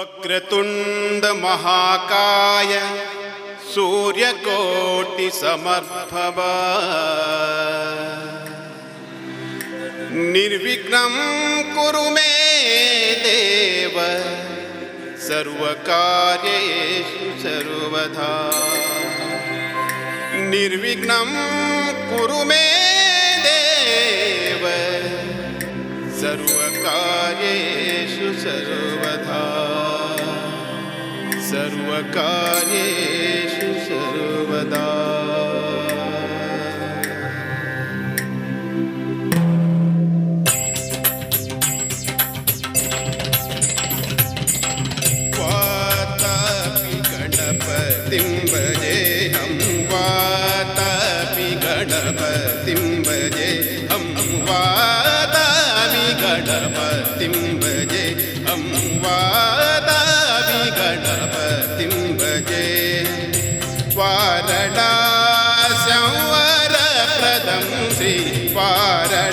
ವಕ್ರತುಂಡ ಮಹಾಕಾಯ ಸೂರ್ಯಕೋಟಿ ಸಮರ್ಭವ ನಿರ್ವಿಘ್ನಂ ಕುರು ಮೇ ದೇವ ಸರ್ವಕಾರ್ಯೇಷು ಸರ್ವದಾ ನಿರ್ವಿಘ್ನಂ ಕುರು ಮೇ ದೇವ ಸರ್ವಕಾರ್ಯೇಷು ಸರ್ವದಾ ಸರ್ವಕಾರ್ಯೇಷು ಸರ್ವದಾ. ವಾತಾಪಿ ಗಣಪತಿಂ ಭಜೇಹಂ ವಾತಾಪಿ ಗಣಪತಿಂ ಭಜೇಹಂ ವಾತಾಪಿ ಗಣಪತಿಂ ಭಜೇಹಂ ವಾತಾಪಿ ಗಣಪತಿಂ ಭಜೆ ವಾರಣಾಸ್ಯಂ ವರಪ್ರದಂ ಶ್ರೀ ವಾರಣಾಸ್ಯಂ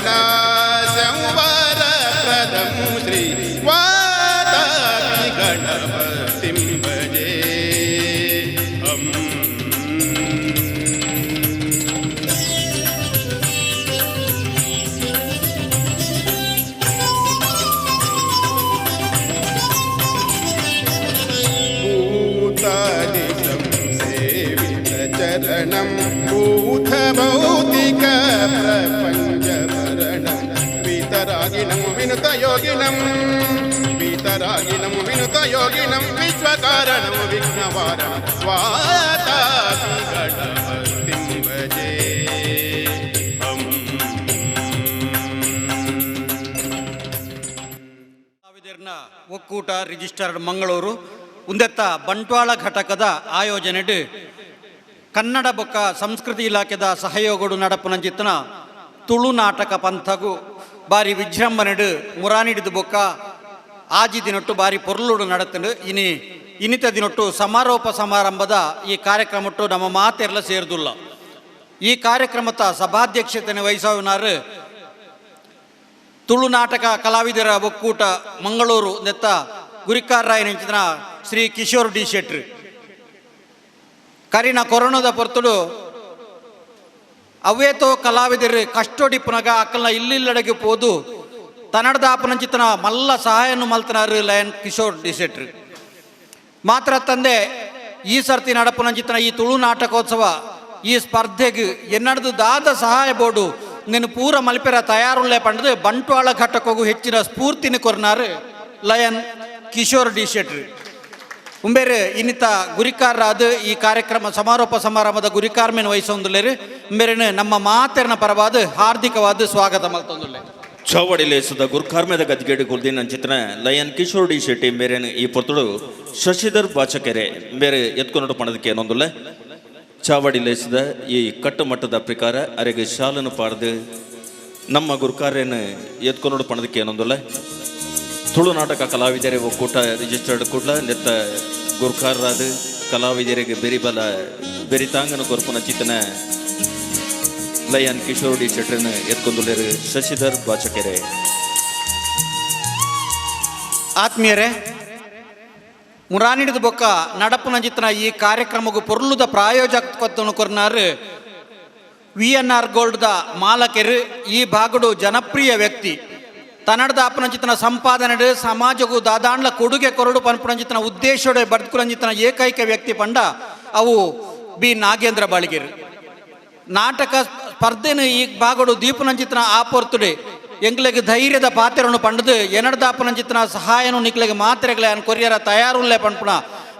ವರಪ್ರದಂ ಶ್ರೀ ವಾತಾಪಿ ಗಣಪತಿಂ ಭಜೆ ಹಂ. ಚರಣಂ ಭೂತಭೌತಿಕ ಪ್ರಪಂಚಭರಣಂ ವಿತರಾಗಿಣಂ ವಿನುತ ಯೋಗಿನಂ ವಿತರಾಗಿಣಂ ವಿನುತ ಯೋಗಿನಂ ವಿಶ್ವಕಾರಣಂ ವಿಘ್ನವಾರಣಂ ವಾತಾಪಿ ಗಣಪತಿಂ ಭಜೆ ಹಂ. ಒಕ್ಕೂಟ ರಿಜಿಸ್ಟರ್ಡ್ ಮಂಗಳೂರು ಉಂದೆತ್ತ ಬಂಟ್ವಾಳ ಘಟಕದ ಆಯೋಜನೆಡು ಕನ್ನಡ ಬೊಕ್ಕ ಸಂಸ್ಕೃತಿ ಇಲಾಖೆದ ಸಹಯೋಗಡು ನಡಪುನಂಚಿತ್ತನ ತುಳು ನಾಟಕ ಪಂಥಗು ಬಾರಿ ವಿಜೃಂಭಣೆಡು ಮುರಾನಿಡಿದು ಬೊಕ್ಕ ಆಜಿ ದಿನೊಟ್ಟು ಬಾರಿ ಪೊರ್ಲುಡು ನಡತಂಡು ಇನ್ನಿತ ದಿನೊಟ್ಟು ಸಮಾರೋಪ ಸಮಾರಂಭದ ಈ ಕಾರ್ಯಕ್ರಮಟ್ಟು ನಮ್ಮ ಮಾತೆರ್ಲ ಸೇರ್ದುಲ್ಲ. ಈ ಕಾರ್ಯಕ್ರಮದ ಸಭಾಧ್ಯಕ್ಷತೆಯನ್ನು ವಹಿಸೋನಾರು ತುಳು ನಾಟಕ ಕಲಾವಿದರ ಒಕ್ಕೂಟ ಮಂಗಳೂರು ನೆತ್ತ ಗುರಿಕಾರ್ರಾಯ ನೆಂಚಿನ ಶ್ರೀ ಕಿಶೋರ್ ಡಿ ಶೆಟ್ರು ಕರಿನ ಕೊರೋನಾದ ಪೊರ್ತುಡು ಅವೇತೋ ಕಲಾವಿದರು ಕಷ್ಟೊಡಿಪುನಗ ಅಕ್ಕಲ್ನ ಇಲ್ಲಿಲ್ಲಡೆಗೆ ಪೋದು ತನ್ನಡದ ಆಪನಂಚಿತನ ಮಲ್ಲ ಸಹಾಯನು ಮಲ್ತನಾರು ಲಯನ್ ಕಿಶೋರ್ ಡಿ ಶೆಟ್ರು ಮಾತ್ರ ತಂದೆ ಈ ಸರ್ತಿ ನಡಪುನಂಚಿತನ ಈ ತುಳು ನಾಟಕೋತ್ಸವ ಈ ಸ್ಪರ್ಧೆಗೆ ಎನ್ನಡದು ದಾದ ಸಹಾಯ ಬೋರ್ಡು ನೀನು ಪೂರ ಮಲ್ಪೆರ ತಯಾರುಳ್ಳೆ ಪಂಡದು ಬಂಟ್ವಾಳ ಘಟಕೋಗು ಹೆಚ್ಚಿನ ಸ್ಫೂರ್ತಿನ ಕೊರ್ನಾರು ಲಯನ್ ಕಿಶೋರ್ ಡಿ ಶೆಟ್ರು ಉಂಬೇರು ಇನ್ನಿತ ಗುರಿಕಾರರಾದ ಈ ಕಾರ್ಯಕ್ರಮ ಸಮಾರೋಪ ಸಮಾರಂಭದ ಗುರಿಕಾರ್ಮೇನು ವಹಿಸೊಂದುಲ್ಲೇರು ಉಂಬೇರೇನು ನಮ್ಮ ಮಾತೆರ್ನ ಪರವಾದ ಹಾರ್ದಿಕವಾದ ಸ್ವಾಗತ ಮಲ್ತೊಂದುಲ್ಲೆ. ಚಾವಡಿಲೇಸದ ಗುರ್ಕಾರ್ಮೇದ ಗದ್ದಿಗೇಡು ಕುಲ್ದಿನ ಚಿತ್ರ ಲಯನ್ ಕಿಶೋರ್ ಡಿ ಶೆಟ್ಟಿ ಮೇರೇನು ಈ ಪೊರ್ತುಡು ಶಶಿಧರ್ ಬಾಚಕೆರೆ ಬೇರೆ ಎತ್ಕೊಂಡು ಪಣದಕ್ಕೆ ಏನೊಂದುಲ್ಲೆ ಚಾವಡಿಲೇಸದ ಈ ಕಟ್ಟುಮಟ್ಟದ ಪ್ರಕಾರ ಅರೆಗೆ ಶಾಲನ್ನು ಪಾಡ್ದು ನಮ್ಮ ಗುರ್ಕಾರ್ಯನ ಎತ್ಕೊಂಡು ಪಣದಕ್ಕೆ ಏನೊಂದುಲ್ಲೆ ತುಳು ನಾಟಕ ಕಲಾವಿದರೇ ಒಕ್ಕೂಟ ರಿಜಿಸ್ಟರ್ಡ್ ಕೂಡ್ಲ ನೆತ್ತ ಗುರ್ಕಾರರಾದ ಕಲಾವಿದರಿಗೆ ಬೆರಿಬಲ ಬೆರಿತಾಂಗನ ಕೊರ್ಪುನ ಚಿತ್ತನ ಲಯನ್ ಕಿಶೋರ್ ಡಿ ಶೆಟ್ರನ ಎತ್ಕೊಂಡುಲ್ಲೇರು ಶಶಿಧರ್ ಬಾಚಕೆರೆ. ಆತ್ಮೀಯರೇ, ಮುರಾನಿಡಿದ ಬೊಕ್ಕ ನಡಪುನ ಚಿತ್ತನ ಈ ಕಾರ್ಯಕ್ರಮಗೂ ಪೊರ್ಲುದ ಪ್ರಾಯೋಜಕತ್ವವನ್ನು ಕೊರ್ನಾರು VNR ಗೋಲ್ಡ್ದ ಮಾಲಕೆರು ಈ ಭಾಗಡು ಜನಪ್ರಿಯ ವ್ಯಕ್ತಿ ತನ್ನಡದ ಆಪನಂಚಿತನ ಸಂಪಾದನೆ ಸಮಾಜಗೂ ದಾದಾಂಡ್ಲ ಕೊಡುಗೆ ಕೊರಡು ಪನ್ಪುನಂಚಿತನ ಉದ್ದೇಶೋಡೆ ಬದುಕುರಂಚಿತನ ಏಕೈಕ ವ್ಯಕ್ತಿ ಪಂಡ ಅವು ಬಿ ನಾಗೇಂದ್ರ ಬಾಳಿಗೆರು ನಾಟಕ ಸ್ಪರ್ಧೆನು ಈ ಭಾಗಡು ದೀಪನಂಚಿತನ ಆಪೋರ್ತುಡೆ ಎಂಗ್ಲೆಗೆ ಧೈರ್ಯದ ಪಾತ್ರವನ್ನು ಪಂಡದು ಎನಡದ ಆಪನಂಚಿತನ ಸಹಾಯನು ನಿಕ್ಲೆಗೆ ಮಾತ್ರೆಗಳೇ ಅನ್ ಕೊರಿಯರ ತಯಾರುಲ್ಲೇ ಪಂಪುಣ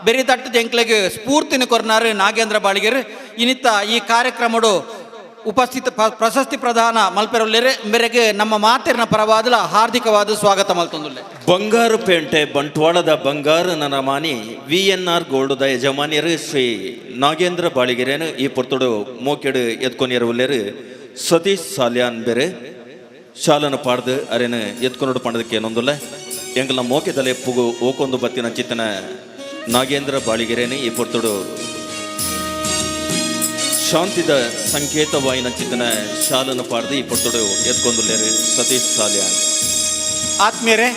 ಬೆರಿ ತಟ್ಟದ ಎಂಕ್ಲೆಗೆ ಸ್ಫೂರ್ತಿನ ಕೊರ್ನಾರು ನಾಗೇಂದ್ರ ಬಾಳಿಗೆರು ಇನ್ನಿತ್ತ ಈ ಕಾರ್ಯಕ್ರಮಡು ಉಪಸ್ಥಿತ ಪ್ರಶಸ್ತಿ ಪ್ರದಾನ ಮಲ್ಪೆರೊಲ್ಲೆರೆ ಮೇರೆಗೆ ನಮ್ಮ ಮಾತೆರ್ನ ಪರವಾದ ಹಾರ್ದಿಕವಾದ ಸ್ವಾಗತ ಮಲ್ತೊಂದುಲ್ಲೆ. ಬಂಗಾರು ಪೇಂಟೆ ಬಂಟ್ವಾಳದ ಬಂಗಾರ ನನಮಾನಿ VNR ಗೋಲ್ಡ್ದ ಯಜಮಾನಿಯರು ಶ್ರೀ ನಾಗೇಂದ್ರ ಬಾಳಿಗೆರೇನು ಈ ಪೊರ್ತುಡು ಮೋಕೆಡು ಎತ್ಕೊನಿಯರುಲ್ಲೇರು ಸತೀಶ್ ಸಾಲ್ಯಾನ್ ಬೇರೆ ಶಾಲನ ಪಾಡ್ದು ಅರೇನು ಎತ್ಕೊಂಡು ಪಣದಕ್ಕೆ ಏನೊಂದುಲ್ಲೆ ಎಂಗ್ಲ ಮೋಕೆದಲೆ ಪುಗು ಓಕೊಂದು ಬತ್ತಿನ ಚಿತ್ತನ ನಾಗೇಂದ್ರ ಬಾಳಿಗೆರೇನು ಈ ಪೊರ್ತುಡು ಶಾಂತಿದ ಸಂಕೇತವಾಯಿನ ಚಿತ್ತನ ಶಾಲನ್ನು ಪಾಡ್ದು ಈ ಪೊರ್ತುಡು ಎತ್ಕೊಂಡುಲ್ಲೇರು ಸತೀಶ್ ಸಾಲ್ಯಾನ್. ಆತ್ಮೀಯರೇ,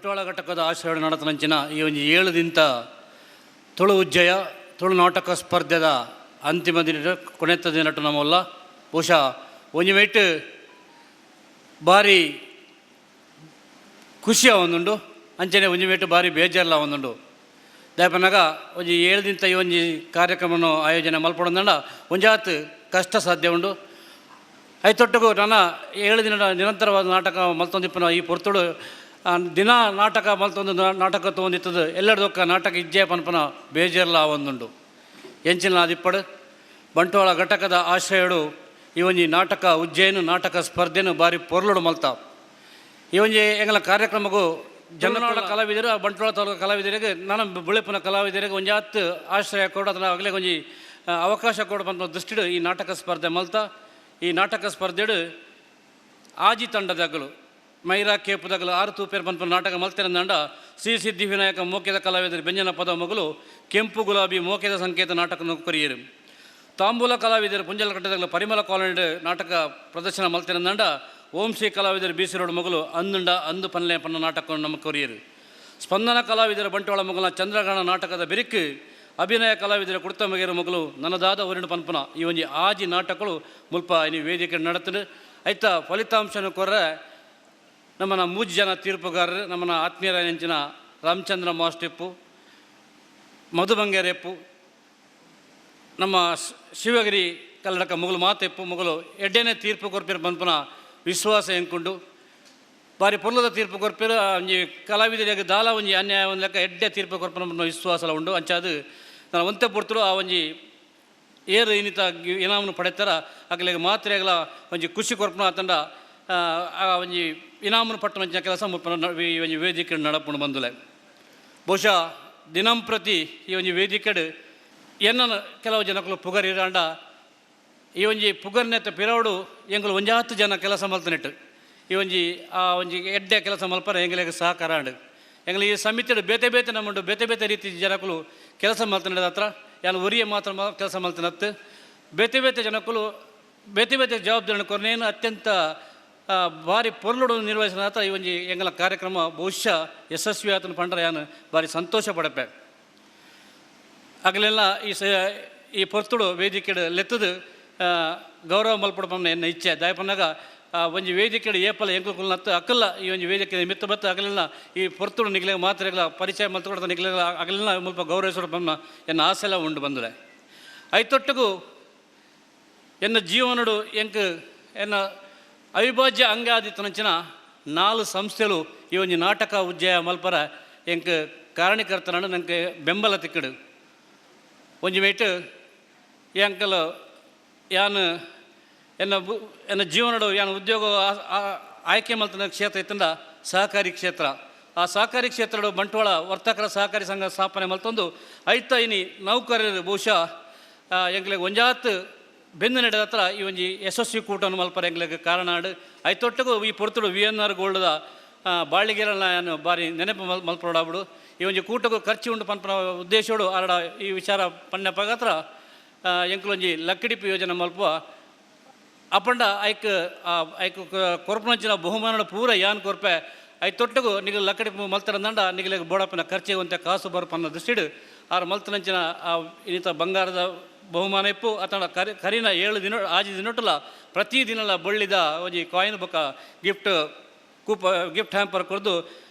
ಬಂಟ್ವಾಳ ಘಟಕದ ಆಶ್ರಯ ನಡತನಂಚಿನ ಈ ಒಂದು 7 ದಿನದ ತುಳು ಉಜ್ಜಯ ತುಳು ನಾಟಕ ಸ್ಪರ್ಧೆದ ಅಂತಿಮ ದಿನ ಕೊನೆತ ದಿನಟ್ಟು ನಮ್ಮಲ್ಲ ಬಹುಶಃ ಒಂಜಿ ವೇಟ್ ಭಾರಿ ಖುಷಿ ಒಂದುಂಡು ಅಂಚನೆ ಒಂಜಿ ವೇಟ್ ಭಾರಿ ಬೇಜಾರ್ಲ ಒಂದುಂಡು ದಾಯಪನಾಗ ಒಂಜಿ 7 ದಿನ ಈ ಒಂಜಿ ಕಾರ್ಯಕ್ರಮವನ್ನು ಆಯೋಜನೆ ಮಲ್ಪಡೋದಂಡ ಒಂಜಾತ್ ಕಷ್ಟ ಸಾಧ್ಯ ಉಂಡು ಐತೊಟ್ಟಿಗೂ ನನ್ನ 7 ದಿನ ನಿರಂತರವಾದ ನಾಟಕ ಮಲ್ತೊಂದಿಪ್ಪನ ಈ ಪೊರ್ತುಡು ದಿನ ನಾಟಕ ಮಲ್ತೊಂದು ನಾಟಕ ತೊಗೊಂದಿತ್ತದು ಎಲ್ಲರದೊಕ್ಕ ನಾಟಕ ಇಜ್ಜೆ ಪನ್ಪನ ಬೇಜಾರ್ಲ ಒಂದುಂಡು ಎಂಚಿನ ಅದಿಪ್ಪಡು ಬಂಟ್ವಾಳ ಘಟಕದ ಆಶ್ರಯಡು ಈ ಒಂಜಿ ನಾಟಕ ಉಜ್ಜಯಿನ ನಾಟಕ ಸ್ಪರ್ಧೆನು ಭಾರಿ ಪೊರ್ಲುಡು ಮಲ್ತ ಈ ಒಂಜಿ ಎಂಗಲ ಕಾರ್ಯಕ್ರಮಗೂ ಜನನಾಡ ಕಲಾವಿದರು ಬಂಟ್ವಾಳ ತಾಲೂಕು ಕಲಾವಿದರಿಗೆ ನಾನು ಬುಳೆಪನ ಕಲಾವಿದರಿಗೆ ಒಂಜಾತ್ ಆಶ್ರಯ ಕೊಡು ಅದನ್ನ ಆಗಲೇ ಒಂಜಿ ಅವಕಾಶ ಕೊಡು ಬಂದ ದೃಷ್ಟಿಡು ಈ ನಾಟಕ ಸ್ಪರ್ಧೆ ಮಲ್ತ ಈ ನಾಟಕ ಸ್ಪರ್ಧೆಡು ಆಜಿ ತಂಡದಗಳು ಮೈರಾ ಕೇಪುದಗಳು 6 ತೂಪೇರು ಬಂದು ನಾಟಕ ಮಲ್ತಿರಂದಂಡ ಶ್ರೀ ಸಿದ್ಧಿವಿನಾಯಕ ಮೋಕ್ಯದ ಕಲಾವಿದರು ಬೆಂಜನ ಪದ ಮಗಳು ಕೆಂಪು ಗುಲಾಬಿ ಮೋಕ್ಯದ ಸಂಕೇತ ನಾಟಕ ಕೊರಿಯರು ತಾಂಬೂಲ ಕಲಾವಿದರು ಪುಂಜಲಕಟ್ಟದ ಪರಿಮಳ ಕಾಲೋನಿ ನಾಟಕ ಪ್ರದರ್ಶನ ಮಲ್ತಿರಂದಂಡ ಓಂಶ್ರೀ ಕಲಾವಿದರು ಬೀಸಿ ರೋಡ್ ಮಗಳು ಅಂದುಂಡ ಅಂದು ಪನ್ಲೆ ಪನ್ನ ನಾಟಕ ನಮ್ಮ ಕೊರಿಯರು ಸ್ಪಂದನ ಕಲಾವಿದರ ಬಂಟ್ವಾಳ ಮಗಳ ಚಂದ್ರಗಾನ ನಾಟಕದ ಬೆರಿಕು ಅಭಿನಯ ಕಲಾವಿದರ ಕುಡ್ತ ಮಗೆರ ಮಗಳು ನನದಾದ ಒರಿಡು ಪನ್ಪನ ಈ ಒಂಜಿ ಆಜಿ ನಾಟಕಗಳು ಮುಲ್ಪ ಇನ್ನು ವೇದಿಕೆ ನಡತದೆ ಐತ ಫಲಿತಾಂಶನ ಕೊರ್ರೆ ನಮ್ಮನ 3 ಜನ ತೀರ್ಪುಗಾರರು ನಮ್ಮನ ಆತ್ಮೀಯರ ನೆಂಚಿನ ರಾಮಚಂದ್ರ ಮಾಸ್ಟೆಪ್ಪು ಮಧು ಬಂಗೇರೆಪ್ಪು ನಮ್ಮ ಶಿವಗಿರಿ ಕಲ್ಲಡಕ ಮುಗಲು ಮಾತೆಪ್ಪು ಮುಗಲು ಎಡ್ಡೆನೇ ತೀರ್ಪು ಕೊರ್ಪಿರ ಪನ್ಪನ ವಿಶ್ವಾಸ ಎಂಕೊಂಡು ಬಾರಿ ಪೊರ್ಲದ ತೀರ್ಪು ಕೊರ್ಪಿರು ಒಂಜಿ ಕಲಾವಿದರಿಗೆ ದಾಲ ಒಂಜಿ ಅನ್ಯಾಯ ಒಂದು ಲೆಕ್ಕ ಎಡ್ಡೆ ತೀರ್ಪು ಕೊರ್ಪನ ವಿಶ್ವಾಸ ಉಂಡು ಅಂಚಾದು ನಾನು ಒಂತೆ ಪೊರ್ತರು ಆ ಒಂಜಿ ಏರು ಇನ್ನಿತ ಇನಾಮನ್ನು ಪಡೆತಾರ ಆಗಲಿಗೆ ಮಾತ್ರೆಗಳ ಒಂಜಿ ಖುಷಿ ಕೊರ್ಪನ ಆತಂಡ ಆ ಒಂಜಿ ಇನಾಮನ್ನು ಪಟ್ಟಣ ಕೆಲಸ ಈ ಒಂಜಿ ವೇದಿಕೆ ನಡಪುಂಡು ಬಂದುಲೆ ಬಹುಶಃ ದಿನಂಪ್ರತಿ ಈ ಒಂಜಿ ವೇದಿಕೆಡು ಎನ್ನ ಕೆಲವು ಜನಕ್ಕಳು ಪುಗರಿರಾಂಡ ಈ ಒಂಜಿ ಪುಗರ್ನೆತ್ತ ಪಿರವಡು ಎಂಗಳು 10 ಜನ ಕೆಲಸ ಮಲ್ತನೆಟ್ಟು ಈ ಒಂಜಿ ಆ ಒಂಜಿ ಎಡ್ಡೆ ಕೆಲಸ ಮಲ್ಪರ ಎಂಗಳಿಗೆ ಸಹಕಾರ ಆಂಡು ಎಂಗ್ಲ ಈ ಸಮಿತಿಡು ಬೇತೆ ಬೇತೆ ನಮ್ಮಂಡು ಬೇತೆ ಬೇತೆ ರೀತಿ ಜನಕ್ಕಳು ಕೆಲಸ ಮಲ್ತನೆದ ಹತ್ರ ಯಾನು ಒರಿಯ ಮಾತ್ರ ಕೆಲಸ ಮಲ್ತನತ್ತು ಬೇತೆ ಬೇತೆ ಜನಕ್ಕಳು ಬೇತೆ ಬೇತೆ ಜವಾಬ್ದಾರಿ ಕೊರನೇನು ಅತ್ಯಂತ ಭಾರಿ ಪೊರ್ಲುಡು ನಿರ್ವಹಿಸಿದ ಹತ್ರ ಈ ಒಂಜಿ ಎಂಗಲ ಕಾರ್ಯಕ್ರಮ ಬಹುಶಃ ಯಶಸ್ವಿ ಆತನ ಪಂಡ್ರೆ ಯಾನು ಭಾರಿ ಸಂತೋಷ ಪಡಪೆ ಆಗಲೆಲ್ಲ ಈ ಪೊರ್ತುಡು ವೇದಿಕೆಡು ಲೆತ್ತದು ಗೌರವ ಮಲ್ಪಡಪನ್ನ ಎನ್ನ ಇಚ್ಛೆ ದಾಯಪನ್ನಾಗ ಒಂಜಿ ವೇದಿಕೆಡು ಏಪಲ ಎಂಕುಲು ಕುಲ್ನತ್ತು ಅಕ್ಕಲ್ಲ ಈ ಒಂಜಿ ವೇದಿಕೆ ಮಿತ್ತ ಬತ್ತು ಆಗಲಿಲ್ಲ ಈ ಪೊರ್ತುಡು ನಿಗ್ಲೆ ಮಾತ್ರೆಗಳ ಪರಿಚಯ ಮಲ್ತುಕೊಡ್ತ ನಿಗ್ಲೆ ಆಗಲಿಲ್ಲ ಮುಲ್ಪ ಗೌರವಿಸೋಡಪನ್ನ ಎನ್ನ ಆಸೆಲ್ಲ ಉಂಡು ಬಂದುಲೆ ಐತೊಟ್ಟಿಗೂ ಎನ್ನ ಜೀವನಡು ಎಂಕ್ ಎನ್ನ ಅವಿಭಾಜ್ಯ ಅಂಗಾದಿತ್ತನಂಚಿನ 4 ಸಂಸ್ಥೆಗಳು ಈ ಒಂಜಿ ನಾಟಕ ಉಜ್ಜಯ ಮಲ್ಪರ ಎಂಕ್ ಕಾರಣೀಕರ್ತನ ನಂಗೆ ಬೆಂಬಲ ತಿಕ್ಕಡು ಒಂಜಿ ಮೇಟ್ ಎಂಕಲ್ ಯಾನು ಎನ್ನ ಜೀವನಡು ಯಾನು ಉದ್ಯೋಗ ಆಯ್ಕೆ ಮಲ್ತನ ಕ್ಷೇತ್ರ ಇತ್ತಂದ ಸಹಕಾರಿ ಕ್ಷೇತ್ರ ಆ ಸಹಕಾರಿ ಕ್ಷೇತ್ರಡು ಬಂಟ್ವಾಳ ವರ್ತಕರ ಸಹಕಾರಿ ಸಂಘ ಸ್ಥಾಪನೆ ಮಲ್ತೊಂದು ಐತ ಇನಿ ನೌಕರರು ಬಹುಶಃ ಎಂಗ್ಲಿಗೆ ಒಂಜಾತ್ ಬೆನ್ನು ನಡೆದ ಹತ್ರ ಈ ಒಂಜಿ ಯಶಸ್ವಿ ಕೂಟವನ್ನು ಮಲ್ಪರ ಎಂಗ್ಲಿಗೆ ಕಾರಣ ಆಡು ಐತೊಟ್ಟಿಗೂ ಈ ಪೊರ್ತುಡು VNR ಗೋಲ್ಡ್ದ ಬಾಳಿಗೆರನ್ನ ನಾನು ಭಾರಿ ನೆನಪು ಮಲ್ಪಡಾಬಿಡು ಈ ಒಂಜಿ ಕೂಟಗೂ ಖರ್ಚು ಉಂಡು ಪನ್ಪನ ಉದ್ದೇಶೋಡು ಆರಡ ಈ ವಿಚಾರ ಪಣ್ಣಪ್ಪಾಗ ಹತ್ರ ಎಂಕ್ಲೊಂಜಿ ಲಕ್ಕಿಡಿಪು ಯೋಜನೆ ಮಲ್ಪುವ ಅಪಂಡ ಐಕ್ ಕೊರ್ಪನಂಚಿನ ಬಹುಮಾನ ಪೂರ ಯಾನ್ ಕೊರ್ಪೆ ಐತೊಟ್ಟಿಗೂ ನಿಗಲು ಲಕ್ಕಡಿಪು ಮಲ್ತರಂದಂಡ ನಿಗಲಿಗೆ ಬೋಡಪ್ಪನ ಖರ್ಚಿಗೆ ಒಂತೆ ಕಾಸು ಬರ್ಪನ್ನ ದೃಷ್ಟಿಡು ಆರು ಮಲ್ತನಂಚಿನ ಆ ಇನ್ನಿತ ಬಂಗಾರದ ಬಹುಮಾನ ಇಪ್ಪು ಅತನ ಕರಿನ 7 ದಿನ ಆಜಿ ದಿನೊಟ್ಟಲ ಪ್ರತಿ ದಿನಲ ಬಳ್ಳಿದ ಒಂಜಿ ಕಾಯಿನ್ ಬೊಕ್ಕ ಗಿಫ್ಟ್ ಹ್ಯಾಂಪರ್ ಕೊರ್ದು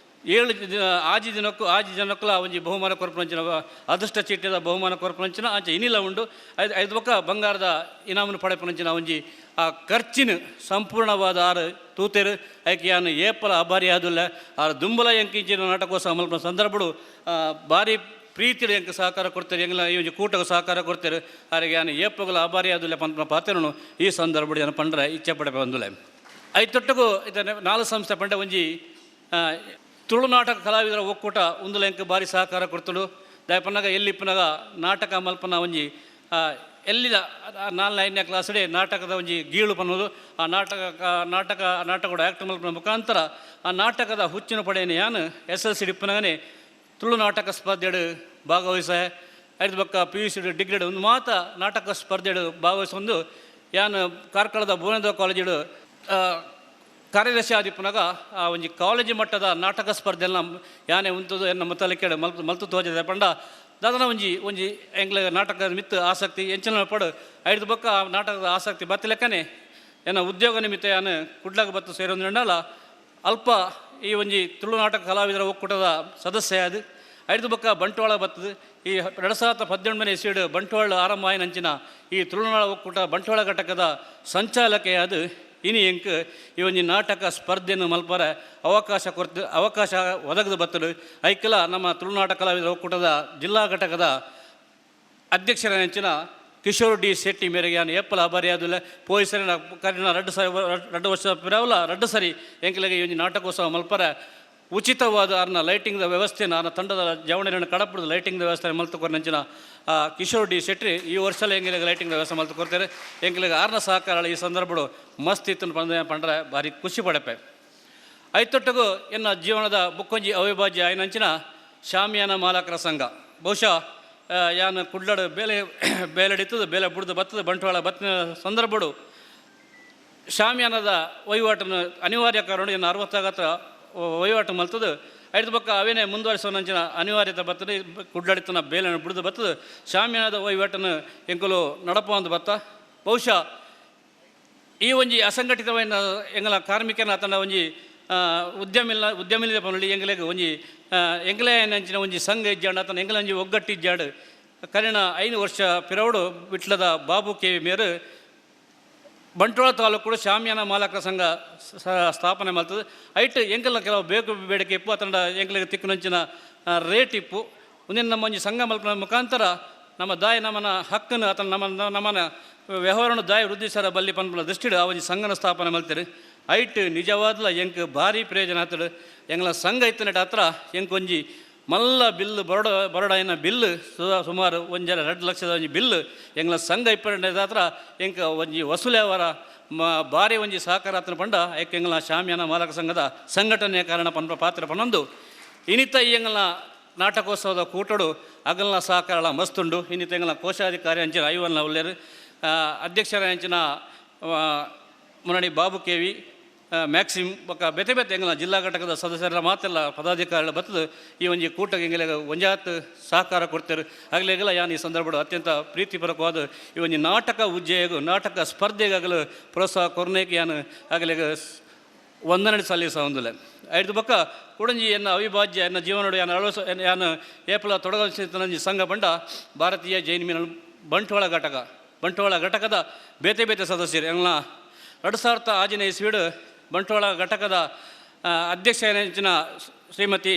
7 ಆಜಿ ಜನಕ್ಕಲ ಒಂಜಿ ಬಹುಮಾನ ಕೊರ್ಪನಂಚಿನ ಅದೃಷ್ಟ ಚೀಟಿದ ಬಹುಮಾನ ಕೊರ್ಪನಂಚಿನ ಅಂಚೆ ಇನಿಲ ಉಂಡು 5 ಬೊಕ್ಕ ಬಂಗಾರದ ಇನಾಮನ್ನು ಪಡೆಪನಂಚಿನ ಒಂಜಿ ಆ ಖರ್ಚಿನ ಸಂಪೂರ್ಣವಾದ 6 ತೂತೆರು ಐಕೆ ಯಾನು ಏಪಲ ಅಭಾರಿ ಆದುಲ್ಲ 6 ದುಂಬಲ ಎಂಕಿಂಚಿನ ನಾಟಕೋತ್ಸವ ಮಲ್ಪನ ಸಂದರ್ಭಡು ಭಾರಿ ಪ್ರೀತಿಡು ಎಂಕ ಸಹಕಾರ ಕೊಡ್ತಾರೆ ಎಂಗ್ಲ ಈ ಒಂಜಿ ಕೂಟಕ್ಕೆ ಸಹಕಾರ ಕೊಡ್ತಾರೆ ಅವರಿಗೆ ಯಾನು ಏಪಗಳ ಅಭಾರಿ ಆದುಲ್ಲ ಪಂಪನ ಪಾತ್ರನು ಈ ಸಂದರ್ಭಡು ಜನ ಪಂಡ್ರೆ ಇಚ್ಛೆ ಪಡೆ ಬಂದುಲೆ ಐತೊಟ್ಟಿಗೂ ಇದನ್ನು 4 ಸಂಸ್ಥೆ ಪಂಡ ಒಂಜಿ ತುಳು ನಾಟಕ ಕಲಾವಿದರ ಒಕ್ಕೂಟ ಉಂದುಲ ಎಂಕ ಭಾರಿ ಸಹಕಾರ ಕೊಡ್ತಡು ದಾಯಪನ್ನಾಗ ಎಲ್ಲಿಪ್ಪನಾಗ ನಾಟಕ ಮಲ್ಪನ ಒಂಜಿ ಎಲ್ಲಿದ 4ನೇ ಕ್ಲಾಸ್ಡೆ ನಾಟಕದ ಒಂಜಿ ಗೀಳು ಪನ್ನೋದು ಆ ನಾಟಕದ ಆ್ಯಕ್ಟ್ ಮಲ್ಪನ ಮುಖಾಂತರ ಆ ನಾಟಕದ ಹುಚ್ಚಿನ ಪಡೆಯನ್ನು ಯಾನು SLC ಡಿಪ್ಪನಾಗನೇ ತುಳು ನಾಟಕ ಸ್ಪರ್ಧೆಡು ಭಾಗವಹಿಸ 5 ಬೊಕ್ಕ PUC ಡಿಗ್ರಿಡು ಒಂದು ಮಾತ ನಾಟಕ ಸ್ಪರ್ಧೆಡು ಭಾಗವಹಿಸೊಂದು ಯಾನು ಕಾರ್ಕಳದ ಭುವನೇಂದ್ರ ಕಾಲೇಜಿಡು ಕಾರ್ಯದರ್ಶಿ ಆದಿಪ್ಪನಾಗ ಆ ಒಂಜಿ ಕಾಲೇಜು ಮಟ್ಟದ ನಾಟಕ ಸ್ಪರ್ಧೆಲ್ಲ ಯಾನೇ ಉಂಟದು ಎನ್ನ ಮೊತ್ತಲೆ ಕೇಳ ಮಲ್ತು ತೋಜದೆ ಪಂಡ ದಾದನ ಒಂಜಿ ಎಂಗ್ಲ ನಾಟಕದ ಮಿತ್ತು ಆಸಕ್ತಿ ಎಂಚನ ಪಡು ಐದು ಬೊಕ್ಕ ಆ ನಾಟಕದ ಆಸಕ್ತಿ ಬತ್ತಲೆಕ್ಕನೆ ಎನ್ನ ಉದ್ಯೋಗ ನಿಮಿತ್ತ ಯಾನು ಕುಡ್ಲಾಗ ಬತ್ತು ಸೇರೊಂದುಂಡಲ್ಲ ಅಲ್ಪ ಈ ಒಂಜಿ ತುಳು ನಾಟಕ ಕಲಾವಿದರ ಒಕ್ಕೂಟದ ಸದಸ್ಯ ಅದು ಐದು ಬೊಕ್ಕ ಬಂಟ್ವಾಳ ಬತ್ತದು ಈ 2018 ಇಸ್ವಿಡ್ ಬಂಟ್ವಾಳ ಆರಂಭ ಆಯ್ನಂಚಿನ ಈ ತುಳುನಾಡ ಒಕ್ಕೂಟ ಬಂಟ್ವಾಳ ಘಟಕದ ಸಂಚಾಲಕೆ ಅದು ಇನಿ ಎಂಕ್ ಈ ಒಂಜಿ ನಾಟಕ ಸ್ಪರ್ಧೆಯನ್ನು ಮಲ್ಪರ ಅವಕಾಶ ಒದಗದು ಬತ್ತಡು ಐಕಲ ನಮ್ಮ ತುಳುನಾಟ ಕಲಾವಿದರ ಒಕ್ಕೂಟದ ಜಿಲ್ಲಾ ಘಟಕದ ಅಧ್ಯಕ್ಷರ ನೆಂಚಿನ ಕಿಶೋರ್ ಡಿ ಶೆಟ್ಟಿ ಮೇರೆಗೆ ನಾನು ಏಪಲ ಆಭಾರಿ ಆದಿಲ್ಲ ಪೋಯಿಸರಿ ಕರಿನ ಎರಡು ವರ್ಷ ಪಿರಾವಲ ಎರಡು ಸರಿ ಎಂಕಲಿಗೆ ಈ ಒಂಜಿ ನಾಟಕೋತ್ಸವ ಮಲ್ಪರ ಉಚಿತವಾದ ಅರ್ನ ಲೈಟಿಂಗ್ದ ವ್ಯವಸ್ಥೆನ ಅನ್ನ ತಂಡದ ಜವಣಿನ ಕಡಪದ ಲೈಟಿಂಗ್ದ ವ್ಯವಸ್ಥೆ ಮಲ್ತುಕೊಂಡು ನೆಂಚಿನ ಕಿಶೋರ್ ಡಿ ಶೆಟ್ಟಿ ಈ ವರ್ಷ ಎಂಗಿಲಿಗೆ ಲೈಟಿಂಗ್ದ ವ್ಯವಸ್ಥೆ ಮಲ್ತುಕೊಡ್ತಾರೆ ಎಂಗಿಲಿಗೆ ಆರ್ನ ಸಹಕಾರ ಈ ಸಂದರ್ಭಗಳು ಮಸ್ತ್ ಇತ್ತು ಪಂಡ್ರೆ ಭಾರಿ ಖುಷಿ ಪಡಪೆ ಐತೊಟ್ಟಗೂ ಎನ್ನ ಜೀವನದ ಬುಕ್ಕೊಂಜಿ ಅವಿಭಾಜ್ಯ ಆಯ್ನಂಚಿನ ಶಾಮಿಯಾನ ಮಾಲಕರ ಸಂಘ ಬಹುಶಃ ಯಾನು ಕುಡ್ಲಾಡು ಬೇಲೆಡಿತದು ಬೇಲೆ ಬುಡ್ದು ಬತ್ತದ ಬಂಟ್ವಾಳ ಬತ್ತಿನ ಸಂದರ್ಭಗಳು ಶಾಮಿಯಾನದ ವಹಿವಾಟನ್ನು ಅನಿವಾರ್ಯ ಕಾರಣ ಏನು 60 ವಹಿವಾಟು ಮಲ್ತದು ಐದು ಪಕ್ಕ ಅವೇನೇ ಮುಂದುವರಿಸೋನಂಚಿನ ಅನಿವಾರ್ಯತೆ ಬರ್ತದೆ ಕುಡ್ಲಾಡಿತನ ಬೇಲೆಯನ್ನು ಬಿಡ್ದು ಬರ್ತದೆ ಶಾಮಿಯಾನದ ವಹಿವಾಟನ್ನು ಎಂಕಲು ನಡಪ ಒಂದು ಬತ್ತ ಬಹುಶಃ ಈ ಒಂಜಿ ಅಸಂಘಟಿತವಾದ ಎಂಗಲ ಕಾರ್ಮಿಕನ ತನ್ನ ಒಂಜಿ ಉದ್ಯಮಿಲ್ಲದ ಪನೊಲಿ ಎಂಗ್ಲೆಗೆ ಒಂಜಿ ಎಂಗ್ಲೇ ನಂಚಿನ ಒಂಜಿ ಸಂಘ ಇಜ್ಜಾಂಡ ಆತನ ಎಂಗ್ಲ ಒಂಜಿ ಒಗ್ಗಟ್ಟು ಇಜ್ಜಾಡು ಕರಿಣ 5 ವರ್ಷ ಪಿರವಡು ವಿಟ್ಲದ ಬಾಬು ಕೆ ಮೇರು ಬಂಟ್ವಾಳ ತಾಲೂಕು ಶಾಮಿಯಾನ ಮಾಲಕರ ಸಂಘ ಸ್ಥಾಪನೆ ಮಾಡ್ತದೆ ಐಟ್ ಎಂಕಲ್ನ ಕೆಲವು ಬೇಕು ಬೇಡಿಕೆ ಇಪ್ಪು ಆತನ ಎಂಗ್ಲಿಗೆ ತಿಕ್ಕುನಂಚಿನ ರೇಟ್ ಇಪ್ಪು ಮುಂದಿನ ನಮ್ಮ ಒಂಜಿ ಸಂಘ ಮಲ್ಪನ ಮುಖಾಂತರ ನಮ್ಮ ದಾಯ ನಮ್ಮನ ಹಕ್ಕನ್ನು ಆತನ ನಮ್ಮನ ವ್ಯವಹಾರವನ್ನು ದಾಯ ವೃದ್ಧಿಸರ ಬಲ್ಲಿ ಪನ್ಪನ ದೃಷ್ಟಿಡು ಆ ಒಂಜಿ ಸಂಘನ ಸ್ಥಾಪನೆ ಮಾಡ್ತಾರೆ ಐಟ್ ನಿಜವಾದ್ಲ ಎಂಕ್ ಭಾರಿ ಪ್ರಯೋಜನ ಆತಡು ಎಂಗ್ಲ ಸಂಘ ಇತ್ತನಟ ಹತ್ರ ಎಂಕೊಂಜಿ ಮಲ್ಲ ಬಿಲ್ಲು ಬರಡಾಯಿನ ಬಿಲ್ಲು ಸುಮಾರು 1.2 ಲಕ್ಷದ ಒಂಜಿ ಬಿಲ್ಲು ಎಂಗ್ಲ ಸಂಘ ಇಪ್ಪಂಡ ಹತ್ರ ಎಂಕ ಒಂಜಿ ವಸೂಲೆಯವರ ಭಾರಿ ಒಂಜಿ ಸಹಕಾರ ಆತನ ಪಂಡ ಐಕ್ ಎಂಗ್ಲ ಶಾಮಿಯಾನ ಮಾಲಕ ಸಂಘದ ಸಂಘಟನೆಯ ಕಾರಣ ಪನ್ಪ ಪಾತ್ರ ಪನ್ನೊಂದು ಇನ್ನಿತ ಈ ಎಂಗ್ಲ ನಾಟಕೋತ್ಸವದ ಕೂಟಡು ಅಗಲ್ನ ಸಹಕಾರ ಮಸ್ತುಂಡು ಇನ್ನಿತ ಎಂಗ್ಲ ಕೋಶಾಧಿಕಾರಿ ಅಂಚಿನ ಐವಲ್ನ ಉಲ್ಲೇರು ಅಧ್ಯಕ್ಷರ ಅಂಚಿನ ಮುನ್ನಡಿ ಬಾಬು ಕೆವಿ ಮ್ಯಾಕ್ಸಿಮ್ ಬೊಕ್ಕ ಬೆತೆ ಎಂಗಲ ಜಿಲ್ಲಾ ಘಟಕದ ಸದಸ್ಯರ ಮಾತೆಲ್ಲ ಪದಾಧಿಕಾರಿಗಳ ಬತ್ತದು ಈ ಒಂಜಿ ಕೂಟಕ್ಕೆ ಎಂಗೆಲ್ಲ ಒಂಜಾತ್ ಸಹಕಾರ ಕೊಡ್ತಾರೆ ಆಗಲೆಗೆಲ್ಲ ಯಾನು ಈ ಸಂದರ್ಭ ಅತ್ಯಂತ ಪ್ರೀತಿಪೂರ್ವಕವಾದ ಈ ಒಂಜಿ ನಾಟಕ ಉಜ್ಜೆಗೂ ನಾಟಕ ಸ್ಪರ್ಧೆಗಾಗಲು ಪ್ರೋತ್ಸಾಹ ಕೊರ್ನೇಗೆ ಯಾನು ಆಗಲೆಗೆ ವಂದನೆ ಸಲ್ಲಿಸ ಒಂದಿಲ್ಲ ಐದು ಬೊಕ್ಕ ಕುಡಂಜಿ ಎನ್ನ ಅವಿಭಾಜ್ಯ ಎನ್ನ ಜೀವನೋಡು ಯಾನು ಏಪಲ ತೊಡಗಿಸಿ ಸಂಘ ಬಂಡ ಭಾರತೀಯ ಜೈನ ಮೀನ ಬಂಟ್ವಾಳ ಘಟಕದ ಬೇತೆ ಸದಸ್ಯರು ಎಂಗ್ಲ 2016 ಇಸ್ವಿಡು ಬಂಟ್ವಾಳ ಘಟಕದ ಅಧ್ಯಕ್ಷ ನೆಂಚಿನ ಶ್ರೀಮತಿ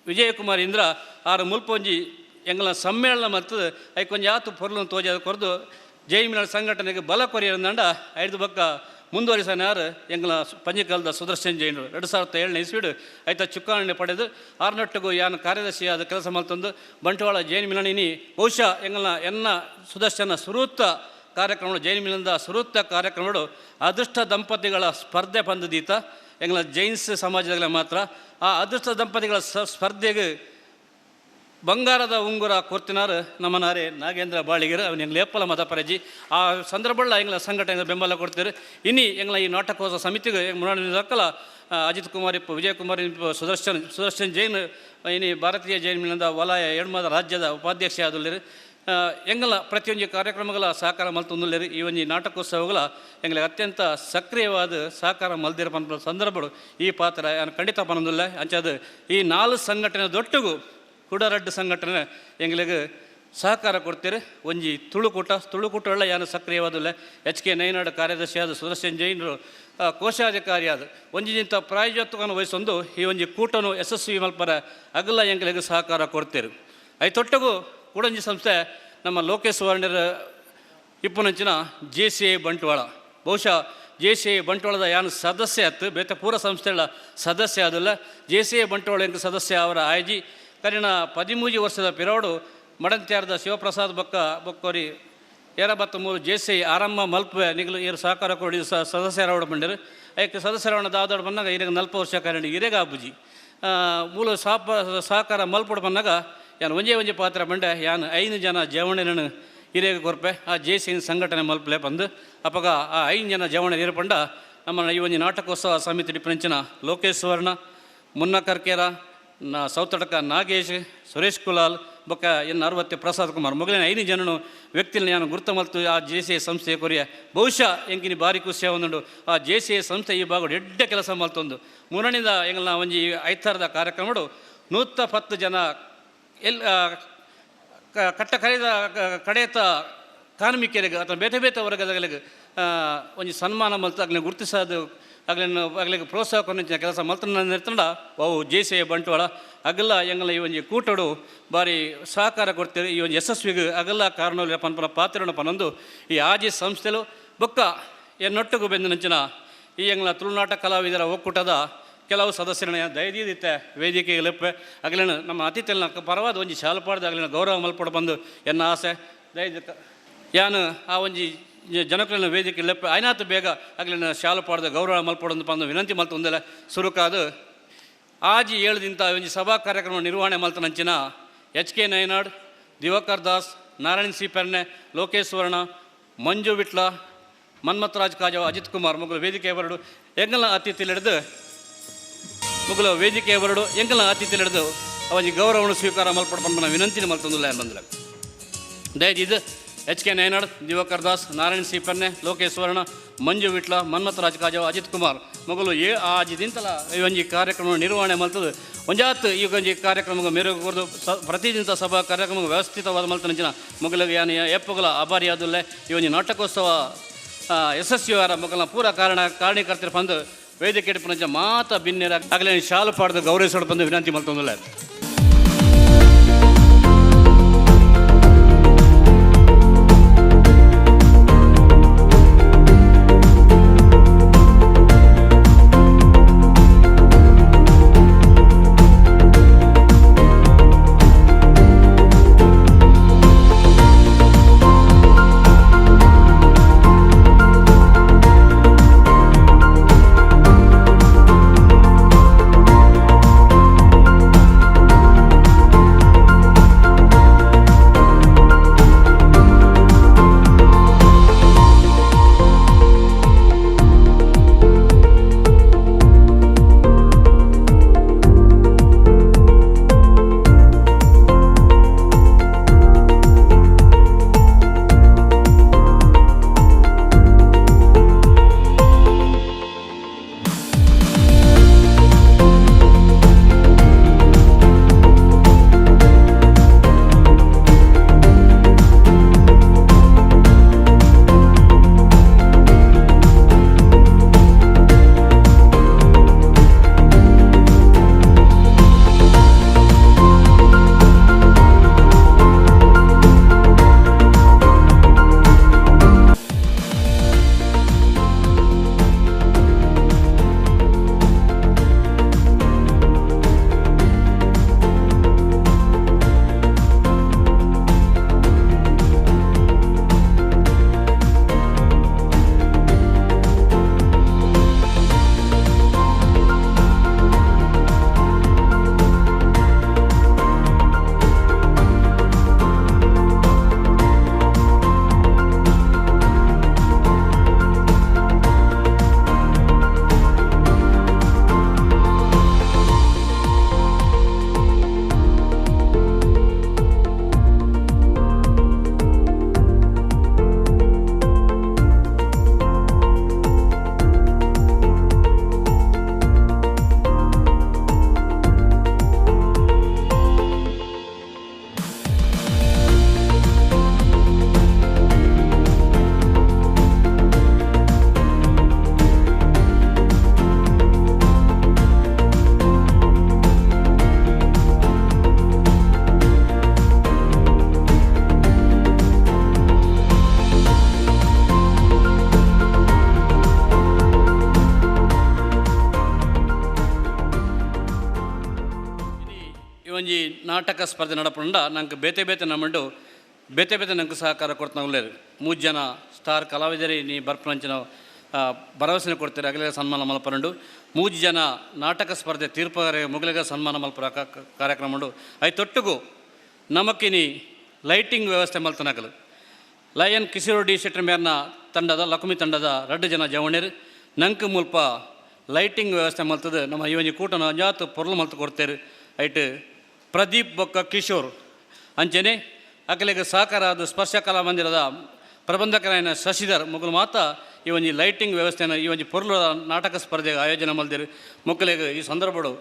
ವಿಜಯಕುಮಾರಿ ಇಂದ್ರ ಆರು ಮುಲ್ಪೊಂಜಿ ಎಂಗ್ಲ ಸಮ್ಮೇಳನ ಮತ್ತು ಐಕೊಂಜಿ ಆತು ಪೊರ್ಲನ್ನು ತೋಜದ ಕೊರದು ಜೈಮಿನ ಸಂಘಟನೆಗೆ ಬಲ ಕೊರಿಯಂದಂಡ ಐದು ಬಕ್ಕ ಮುಂದುವರಿಸನಾರು ಎಂಗ್ಲ ಪಂಜಿಕಾಲದ ಸುದರ್ಶನ್ ಜೈನರು 2007 ಇಸ್ವಿಡು ಐತ ಚುಕ್ಕಾಣಿ ಪಡೆದು ಆರ್ನೊಟ್ಟಿಗೂ ಯಾನು ಕಾರ್ಯದರ್ಶಿಯಾದ ಕೆಲಸ ಮಲ್ತಂದು ಬಂಟ್ವಾಳ ಜೈನ್ ಮಿಲನಿನಿ ಬಹುಶಃ ಎನ್ನ ಸುದರ್ಶನ ಸುರೂತ್ತ ಕಾರ್ಯಕ್ರಮಗಳು ಜೈನ್ ಮಿಲನದ ಸುರೂತ್ತ ಕಾರ್ಯಕ್ರಮಗಳು ಅದೃಷ್ಟ ದಂಪತಿಗಳ ಸ್ಪರ್ಧೆ ಪಂದದೀತ ಎಂಗ್ಲ ಜೈನ್ಸ್ ಸಮಾಜದಲ್ಲಿ ಮಾತ್ರ ಆ ಅದೃಷ್ಟ ದಂಪತಿಗಳ ಸ್ಪರ್ಧೆಗೆ ಬಂಗಾರದ ಉಂಗುರ ಕೊರ್ತಿನಾರು ನಮ್ಮನಾರೆ ನಾಗೇಂದ್ರ ಬಾಳಿಗರು ಅವನ ಎಂಗ್ಲ ಏಪಲ ಮತ ಪರಜಿ ಆ ಸಂದರ್ಭದಲ್ಲಿ ಎಂಗ್ಲ ಸಂಘಟನೆ ಬೆಂಬಲ ಕೊಡ್ತಾರೆ ಇನ್ನಿ ಎಂಗ್ಲ ಈ ನಾಟಕೋತ್ಸವ ಸಮಿತಿಗೆ ಮುನ್ನಡೆದಕ್ಕಲ ಅಜಿತ್ ಕುಮಾರ್ ಇಪ್ಪು ವಿಜಯಕುಮಾರ್ ಇಪ್ಪು ಸುದರ್ಶನ್ ಜೈನ್ ಇನಿ ಭಾರತೀಯ ಜೈನ್ ಮಿಲನದ ವಲಯ ಎಡ್ಮದ ರಾಜ್ಯದ ಉಪಾಧ್ಯಕ್ಷ ಆದುಲ್ಲೇರು ಎಂಗಲ ಪ್ರತಿಯೊಂದು ಕಾರ್ಯಕ್ರಮಗಳ ಸಹಕಾರ ಮಲ್ತೊಂದುಲ್ಲೇರು ಈ ಒಂಜಿ ನಾಟಕೋತ್ಸವಗಳ ಎಂಗ್ಲಿಗೆ ಅತ್ಯಂತ ಸಕ್ರಿಯವಾದ ಸಹಕಾರ ಮಲ್ದಿರ ಪನ್ಪ ಸಂದರ್ಭಗಳು ಈ ಪಾತ್ರ ಖಂಡಿತ ಪನ್ನೊಂದಿಲ್ಲ ಅಂಚದು ಈ 4 ಸಂಘಟನೆ ದೊಟ್ಟಿಗೂ ಕುಡರಡ್ಡು ಸಂಘಟನೆ ಎಂಗ್ಲಿಗೆ ಸಹಕಾರ ಕೊಡ್ತೀರಿ ಒಂಜಿ ತುಳುಕೂಟಗಳ ಯಾನು ಸಕ್ರಿಯವಾದಿಲ್ಲ HK ನೈನಾಡು ಕಾರ್ಯದರ್ಶಿಯಾದ ಸುದರ್ಶನ್ ಜೈನರು ಕೋಶಾಧಿಕಾರಿಯಾದ ಒಂಜಿಂತ ಪ್ರಾಯೋಜಕವನ್ನು ವಹಿಸೊಂದು ಈ ಒಂಜಿ ಕೂಟನು ಯಶಸ್ವಿ ಮಲ್ಪರ ಅಗಲ ಎಂಗ್ಲಿಗೆ ಸಹಕಾರ ಕೊಡ್ತೀರಿ ಐತೊಟ್ಟಗೂ ಕೂಡಂಜಿ ಸಂಸ್ಥೆ ನಮ್ಮ ಲೋಕೇಶ್ ವರ್ಣರ ಇಪ್ಪುನಂಚಿನ JCI ಬಂಟ್ವಾಳ ಬಹುಶಃ JCI ಬಂಟ್ವಾಳದ ಯಾನು ಸದಸ್ಯ ಆಯ್ತು ಬೇತೆ ಪೂರ ಸಂಸ್ಥೆಗಳ ಸದಸ್ಯ ಆದಿಲ್ಲ JCI ಬಂಟ್ವಾಳ ಎಂಕ ಸದಸ್ಯ ಅವರ ಆಯ್ಜಿ ಕರಿಣ 13 ವರ್ಷದ ಪಿರೋಡು ಮಡಂತ್ಯಾರದ ಶಿವಪ್ರಸಾದ್ ಬೊಕ್ಕೋರಿ 23 JCI ಆರಂಭ ಮಲ್ಪೆ ನಿಗಲು ಇವರು ಸಹಕಾರ ಕೊಡಿ ಸದಸ್ಯರವಡ ಬಂಡರು ಐಕೆ ಸದಸ್ಯರವಣ ದಾವದಾಡು ಬಂದಾಗ ಇರೆಗೆ 40 ವರ್ಷ ಕಾರಣ ಇರೆಗ ಆಬುಜಿ ಮೂಲ ಸಹಕಾರ ಮಲ್ಪಡು ಬಂದಾಗ ಯಾನು ಒಂಜೇ ಪಾತ್ರ ಬಂಡೆ ಯಾನು 5 ಜನ ಜವಣೆನ ಹಿರೇಗ ಕೊರ್ಪೆ ಆ JCI ಸಂಘಟನೆ ಮಲ್ಪಲೆ ಬಂದು ಅಪ್ಪಗ ಆ 5 ಜನ ಜವಣೆ ಇರಪಂಡ ನಮ್ಮ ಈ ಒಂದು ನಾಟಕೋತ್ಸವ ಸಮಿತಿ ಡಿಪೆಂಚಿನ ಲೋಕೇಶ್ ಸುವರ್ಣ, ಮುನ್ನ ಕರ್ಕೇರ, ಸೌತಡಕ ನಾಗೇಶ್, ಸುರೇಶ್ ಕುಲಾಲ್ ಬೊಕ್ಕ N60 ಪ್ರಸಾದ್ ಕುಮಾರ್ ಮೊದಲಿನ 5 ಜನನು ವ್ಯಕ್ತಿಯಲ್ಲಿ ನಾನು ಗುರುತ ಮಲ್ತು ಆ JCI ಸಂಸ್ಥೆಯ ಕೊರಿಯ ಬಹುಶಃ ಎಂಕಿನಿ ಬಾರಿ ಖುಷಿಯ ಒಂದುಂಡು ಆ JCI ಸಂಸ್ಥೆ ಈ ಭಾಗ ಎಡ್ಡೆ ಕೆಲಸ ಮಲ್ತೊಂದು ಮೂರನೇದ ಎಂಗಲ್ನ ಒಂಜಿ ಐತಾರದ ಕಾರ್ಯಕ್ರಮಡು 110 ಜನ ಕಟ್ಟ ಕಡೆಯತ ಕಾರ್ಮಿಕರಿಗೆ ಅಥವಾ ಬೇತೆ ಬೇತೆ ವರ್ಗದಗಳಿಗೆ ಒಂಜಿ ಸನ್ಮಾನ ಮಲ್ತು ಆಗ್ಲಿನ ಗುರುತಿಸೋದು ಆಗ್ಲಿಗೆ ಪ್ರೋತ್ಸಾಹ ಕೊನೆಂಚಿನ ಕೆಲಸ ಮಲ್ತನ ನಿರ್ತಂಡ ಅವು JCI ಬಂಟ್ವಾಳ ಅಗಲ್ಲ ಎಂಗಲ್ಲ ಈ ಒಂಜಿ ಕೂಟಡು ಬಾರಿ ಸಹಕಾರ ಕೊಡ್ತೀರಿ ಈ ಒಂದು ಯಶಸ್ವಿಗೆ ಅಗಲ್ಲ ಕಾರಣ ಪನ್ಪನ ಪಾತ್ರನ ಪನೊಂದು ಈ ಆಜಿ ಸಂಸ್ಥೆಲು ಬೊಕ್ಕ ಎನ್ನೊಟ್ಟಿಗೂ ಬೆಂದು ನಂಚಿನ ಈ ಎಂಗ್ಲ ತುಳುನಾಟ ಕಲಾವಿದರ ಒಕ್ಕೂಟದ ಕೆಲವು ಸದಸ್ಯರನ್ನ ದಯದೀದಿತ್ತೆ ವೇದಿಕೆಗೆ ಲೆಪ್ಪೆ ಆಗ್ಲಿನ ನಮ್ಮ ಅತಿಥಿಯನ್ನ ಪರವಾದ ಒಂಜಿ ಶಾಲ್ಪಾಡ್ದು ಆಗ್ಲಿನ ಗೌರವ ಮಲ್ಪಡ ಬಂದು ಎನ್ನ ಆಸೆ ದಯದ ಯಾನು ಆ ಒಂಜಿ ಜನಕಲಿನ ವೇದಿಕೆ ಲೆಪ್ಪೆ ಆಯ್ನಾತು ಬೇಗ ಆಗ್ಲಿನ ಶಾಲ್ಪಾಡ್ದ ಗೌರವ ಮಲ್ಪಡೊಂದು ಬಂದು ವಿನಂತಿ ಮಲ್ತು ಒಂದೆಲ್ಲ ಸುರುಕಾದು ಆಜಿ 7 ದಿನ ಒಂಜಿ ಸಭಾ ಕಾರ್ಯಕ್ರಮ ನಿರ್ವಹಣೆ ಮಲ್ತನಂಚಿನ HK ನೈನಾಡ್, ದಿವಾಕರ್ ದಾಸ್, ನಾರಾಯಣ್ ಸಿ ಪೆರ್ನೆ, ಲೋಕೇಶ್ ಸುವರ್ಣ, ಮಂಜು ವಿಟ್ಲ, ಮನ್ಮತ್ ರಾಜ್ ಕಾಜವ್, ಅಜಿತ್ ಕುಮಾರ್ ಮೊಗಲು ವೇದಿಕೆ ಬರಡು ಎಂಗಲ ಅತಿಥಿಲಿಡಿದು ಮುಗಲು ವೇದಿಕೆ ಬರಡು ಎಂಗಲ ಅತಿಥಿಲಿಡಿದು ಅವನಿಗೆ ಗೌರವವನ್ನು ಸ್ವೀಕಾರ ಮಲ್ಪಡ ಬಂದ ವಿನಂತಿನ ಮಲ್ತೊಂದಿಲ್ಲ ಬಂದಿಲ್ಲ ದಯದಿದ್ದು HK ನೈನಾಡ್, ದಿವಾಕರ್ ದಾಸ್, ನಾರಾಯಣ್ ಸಿ ಪೆರ್ನೆ, ಲೋಕೇಶ್ ಸುವರ್ಣ, ಮಂಜು ವಿಟ್ಲ, ಮನ್ಮತ್ ರಾಜ್ ಕಾಜವ್, ಅಜಿತ್ ಕುಮಾರ್ ಮೊಗಲು ಆಜಿದಿಂತಲ ಈ ಒಂಜಿ ಕಾರ್ಯಕ್ರಮ ನಿರ್ವಹಣೆ ಮಲ್ತದು ಒಂಜಾತ್ ಈ ಒಂಜಿ ಕಾರ್ಯಕ್ರಮ ಮೆರುಗು ಕೊರದು ಪ್ರತಿದಿನ ಸಭಾ ಕಾರ್ಯಕ್ರಮ ವ್ಯವಸ್ಥಿತವಾದ ಮಲ್ತನಂಚಿನ ಮೊಗಲಿಗೆ ಯಾನ ಎಪ್ಪುಗಳ ಆಭಾರಿಯಾದಲ್ಲೇ ಈ ಒಂಜಿ ನಾಟಕೋತ್ಸವ ಯಶಸ್ವಿವಾರ ಮೊಗಲ ಪೂರ ಕಾರಣೀಕರ್ತರ ಬಂದು ವೇದಿಕೆ ಇಡ್ಪನಂಚ ಮಾತ ಭಿನ್ನರ ಆಗಲೇ ಶಾಲು ಪಾಡ್ದು ಗೌರವಿಸೋಡು ಬಂದು ವಿನಂತಿ ಮಲ್ತೊಂದಿಲ್ಲ ಒಂಜಿ ನಾಟಕ ಸ್ಪರ್ಧೆ ನಡಪಂಡ ನಂಗೆ ಬೇತೆ ಬೇತೆ ನಮ್ಮಂಡು ಬೇತೆ ಬೇತೆ ನಂಗೆ ಸಹಕಾರ ಕೊಡ್ತಾಗಲೇರು 3 ಜನ ಸ್ಟಾರ್ ಕಲಾವಿದರಿ ನೀ ಬರ್ಪಂಚಿನ ಭರವಸೆ ಕೊಡ್ತೀರಿ ಅಗಲಿಗೆ ಸನ್ಮಾನ ಮಲ್ಪರಂಡು 3 ಜನ ನಾಟಕ ಸ್ಪರ್ಧೆ ತೀರ್ಪರೆ ಮುಗಲಿಗೆ ಸನ್ಮಾನ ಮಲ್ಪರ ಕಾರ್ಯಕ್ರಮ ಉಂಡು ಐತೊಟ್ಟಿಗೂ ನಮಕಿನಿ ಲೈಟಿಂಗ್ ವ್ಯವಸ್ಥೆ ಮಲ್ತನಕಲು ಲಯನ್ ಕಿಶೋರ್ ಡಿ ಶೆಟ್ಟಿ ಮೇರ್ನ ತಂಡದ ಲಕ್ಷ್ಮಿ ತಂಡದ 2 ಜನ ಜವಣಿರು ನಂಗೆ ಮುಲ್ಪ ಲೈಟಿಂಗ್ ವ್ಯವಸ್ಥೆ ಮಲ್ತದ್ದು ನಮ್ಮ ಈ ಒಂಜಿ ಕೂಟನ ಅಂಜಾತು ಪೊರ್ಲು ಮಲ್ತು ಕೊಡ್ತೇರು ಐಟ್ ಪ್ರದೀಪ್ ಬೊಕ್ಕ ಕಿಶೋರ್ ಅಂಚನೆ ಅಕಲೆಗೆ ಸಹಕಾರ ಅದು ಸ್ಪರ್ಶ ಕಲಾ ಮಂದಿರದ ಪ್ರಬಂಧಕರಾಯನ ಶಶಿಧರ್ ಮುಗಲು ಮಾತ ಈ ಒಂಜಿ ಲೈಟಿಂಗ್ ವ್ಯವಸ್ಥೆನ ಈ ಒಂಜಿ ಪೊರ್ಲು ನಾಟಕ ಸ್ಪರ್ಧೆಗೆ ಆಯೋಜನೆ ಮಲ್ದಿರು ಮಕ್ಕಳಿಗೆ ಈ ಸಂದರ್ಭಡು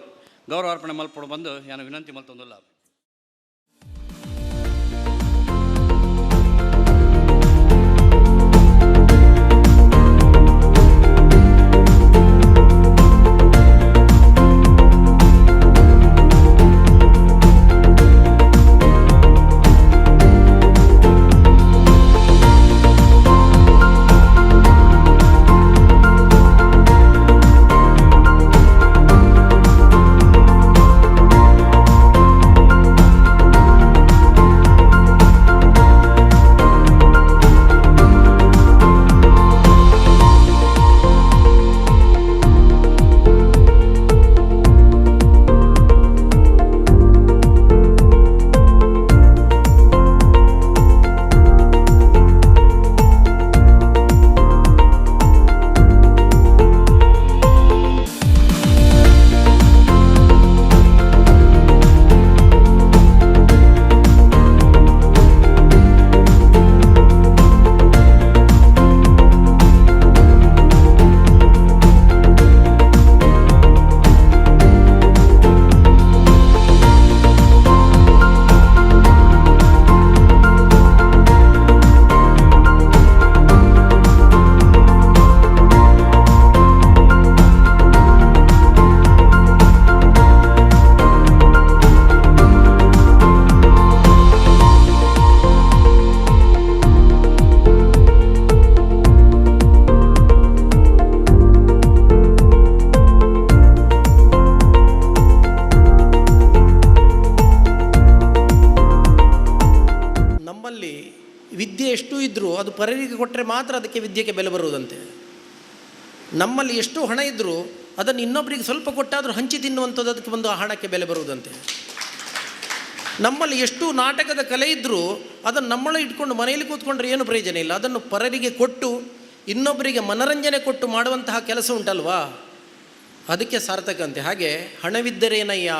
ಗೌರವಾರ್ಪಣೆ ಮಲ್ಪಡು ಬಂದು ನಾನು ವಿನಂತಿ ಮಲ್ತೊಂದಿಲ್ಲ. ವಿದ್ಯೆ ಎಷ್ಟು ಇದ್ದರೂ ಅದು ಪರರಿಗೆ ಕೊಟ್ಟರೆ ಮಾತ್ರ ಅದಕ್ಕೆ ವಿದ್ಯೆಗೆ ಬೆಲೆ ಬರುವುದಂತೆ. ನಮ್ಮಲ್ಲಿ ಎಷ್ಟು ಹಣ ಇದ್ದರೂ ಅದನ್ನು ಇನ್ನೊಬ್ಬರಿಗೆ ಸ್ವಲ್ಪ ಕೊಟ್ಟಾದರೂ ಹಂಚಿ ತಿನ್ನುವಂಥದ್ದು ಅದಕ್ಕೆ ಒಂದು ಆ ಹಣಕ್ಕೆ ಬೆಲೆ ಬರುವುದಂತೆ. ನಮ್ಮಲ್ಲಿ ಎಷ್ಟು ನಾಟಕದ ಕಲೆ ಇದ್ದರೂ ಅದನ್ನು ನಮ್ಮಲ್ಲಿ ಇಟ್ಕೊಂಡು ಮನೆಯಲ್ಲಿ ಕೂತ್ಕೊಂಡ್ರೆ ಏನು ಪ್ರಯೋಜನ ಇಲ್ಲ. ಅದನ್ನು ಪರರಿಗೆ ಕೊಟ್ಟು ಇನ್ನೊಬ್ಬರಿಗೆ ಮನರಂಜನೆ ಕೊಟ್ಟು ಮಾಡುವಂತಹ ಕೆಲಸ ಉಂಟಲ್ವಾ, ಅದಕ್ಕೆ ಸಾರ್ಥಕ ಅಂತೆ. ಹಾಗೆ ಹಣವಿದ್ದರೇನಯ್ಯ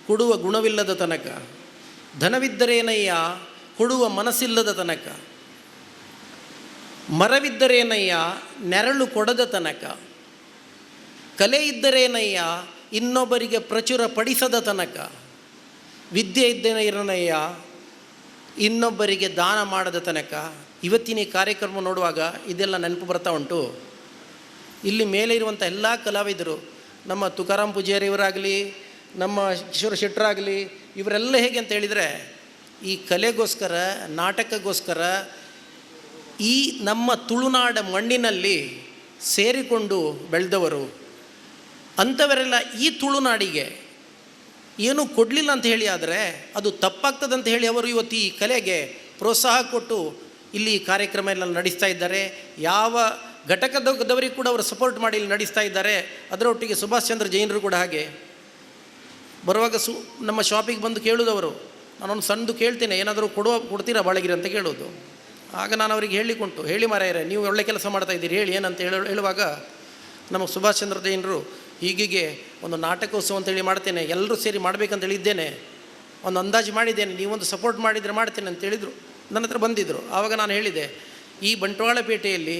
ಕೊಡುವ ಗುಣವಿಲ್ಲದ ತನಕ, ಧನವಿದ್ದರೇನಯ್ಯ ಕೊಡುವ ಮನಸ್ಸಿಲ್ಲದ ತನಕ, ಮರವಿದ್ದರೇನಯ್ಯ ನೆರಳು ಕೊಡದ ತನಕ, ಕಲೆ ಇದ್ದರೇನಯ್ಯ ಇನ್ನೊಬ್ಬರಿಗೆ ಪ್ರಚುರ ಪಡಿಸದ ತನಕ, ವಿದ್ಯೆ ಇದ್ದೇನಯ್ಯ ಇನ್ನೊಬ್ಬರಿಗೆ ದಾನ ಮಾಡದ ತನಕ. ಇವತ್ತಿನ ಈ ಕಾರ್ಯಕ್ರಮ ನೋಡುವಾಗ ಇದೆಲ್ಲ ನೆನಪು ಬರ್ತಾ ಉಂಟು. ಇಲ್ಲಿ ಮೇಲೆ ಇರುವಂಥ ಎಲ್ಲ ಕಲಾವಿದರು, ನಮ್ಮ ತುಕಾರಾಮ್ ಪೂಜಾರಿಯವರಾಗಲಿ, ನಮ್ಮ ಕಿಶೋರ ಶೆಟ್ಟರಾಗಲಿ, ಇವರೆಲ್ಲ ಹೇಗೆ ಅಂತ ಹೇಳಿದರೆ ಈ ಕಲೆಗೋಸ್ಕರ, ನಾಟಕಕ್ಕೋಸ್ಕರ ಈ ನಮ್ಮ ತುಳುನಾಡ ಮಣ್ಣಿನಲ್ಲಿ ಸೇರಿಕೊಂಡು ಬೆಳೆದವರು. ಅಂಥವರೆಲ್ಲ ಈ ತುಳುನಾಡಿಗೆ ಏನೂ ಕೊಡಲಿಲ್ಲ ಅಂತ ಹೇಳಿ ಆದರೆ ಅದು ತಪ್ಪಾಗ್ತದಂತ ಹೇಳಿ ಅವರು ಇವತ್ತು ಈ ಕಲೆಗೆ ಪ್ರೋತ್ಸಾಹ ಕೊಟ್ಟು ಇಲ್ಲಿ ಕಾರ್ಯಕ್ರಮ ಎಲ್ಲ ನಡೆಸ್ತಾ ಇದ್ದಾರೆ. ಯಾವ ಘಟಕದವರಿಗೆ ಕೂಡ ಅವರು ಸಪೋರ್ಟ್ ಮಾಡಿ ಇಲ್ಲಿ ನಡೆಸ್ತಾ ಇದ್ದಾರೆ. ಅದರೊಟ್ಟಿಗೆ ಸುಭಾಷ್ ಚಂದ್ರ ಜೈನರು ಕೂಡ ಹಾಗೆ ಬರುವಾಗ ನಮ್ಮ ಶಾಪಿಗೆ ಬಂದು ಕೇಳೋದವರು, ನಾನೊಂದು ಸಣ್ಣದು ಕೇಳ್ತೇನೆ, ಏನಾದರೂ ಕೊಡ್ತೀರಾ ಬಾಳಗಿರಿ ಅಂತ ಕೇಳೋದು. ಆಗ ನಾನು ಅವರಿಗೆ ಹೇಳಿಕೊಂಡು, ಹೇಳಿ ಮಾರಾಯರೆ ನೀವು ಒಳ್ಳೆ ಕೆಲಸ ಮಾಡ್ತಾಯಿದ್ದೀರಿ ಹೇಳಿ ಏನಂತ ಹೇಳುವಾಗ ನಮ್ಮ ಸುಭಾಷ್ ಚಂದ್ರ ಜೈನರು ಹೀಗೆ ಒಂದು ನಾಟಕೋತ್ಸವ ಅಂತೇಳಿ ಮಾಡ್ತೇನೆ, ಎಲ್ಲರೂ ಸೇರಿ ಮಾಡಬೇಕಂತೇಳಿ ಇದ್ದೇನೆ, ಒಂದು ಅಂದಾಜು ಮಾಡಿದ್ದೇನೆ, ನೀವೊಂದು ಸಪೋರ್ಟ್ ಮಾಡಿದರೆ ಮಾಡ್ತೇನೆ ಅಂತ ಹೇಳಿದರು. ನನ್ನ ಹತ್ರ ಬಂದಿದ್ದರು. ಆವಾಗ ನಾನು ಹೇಳಿದೆ, ಈ ಬಂಟ್ವಾಳಪೇಟೆಯಲ್ಲಿ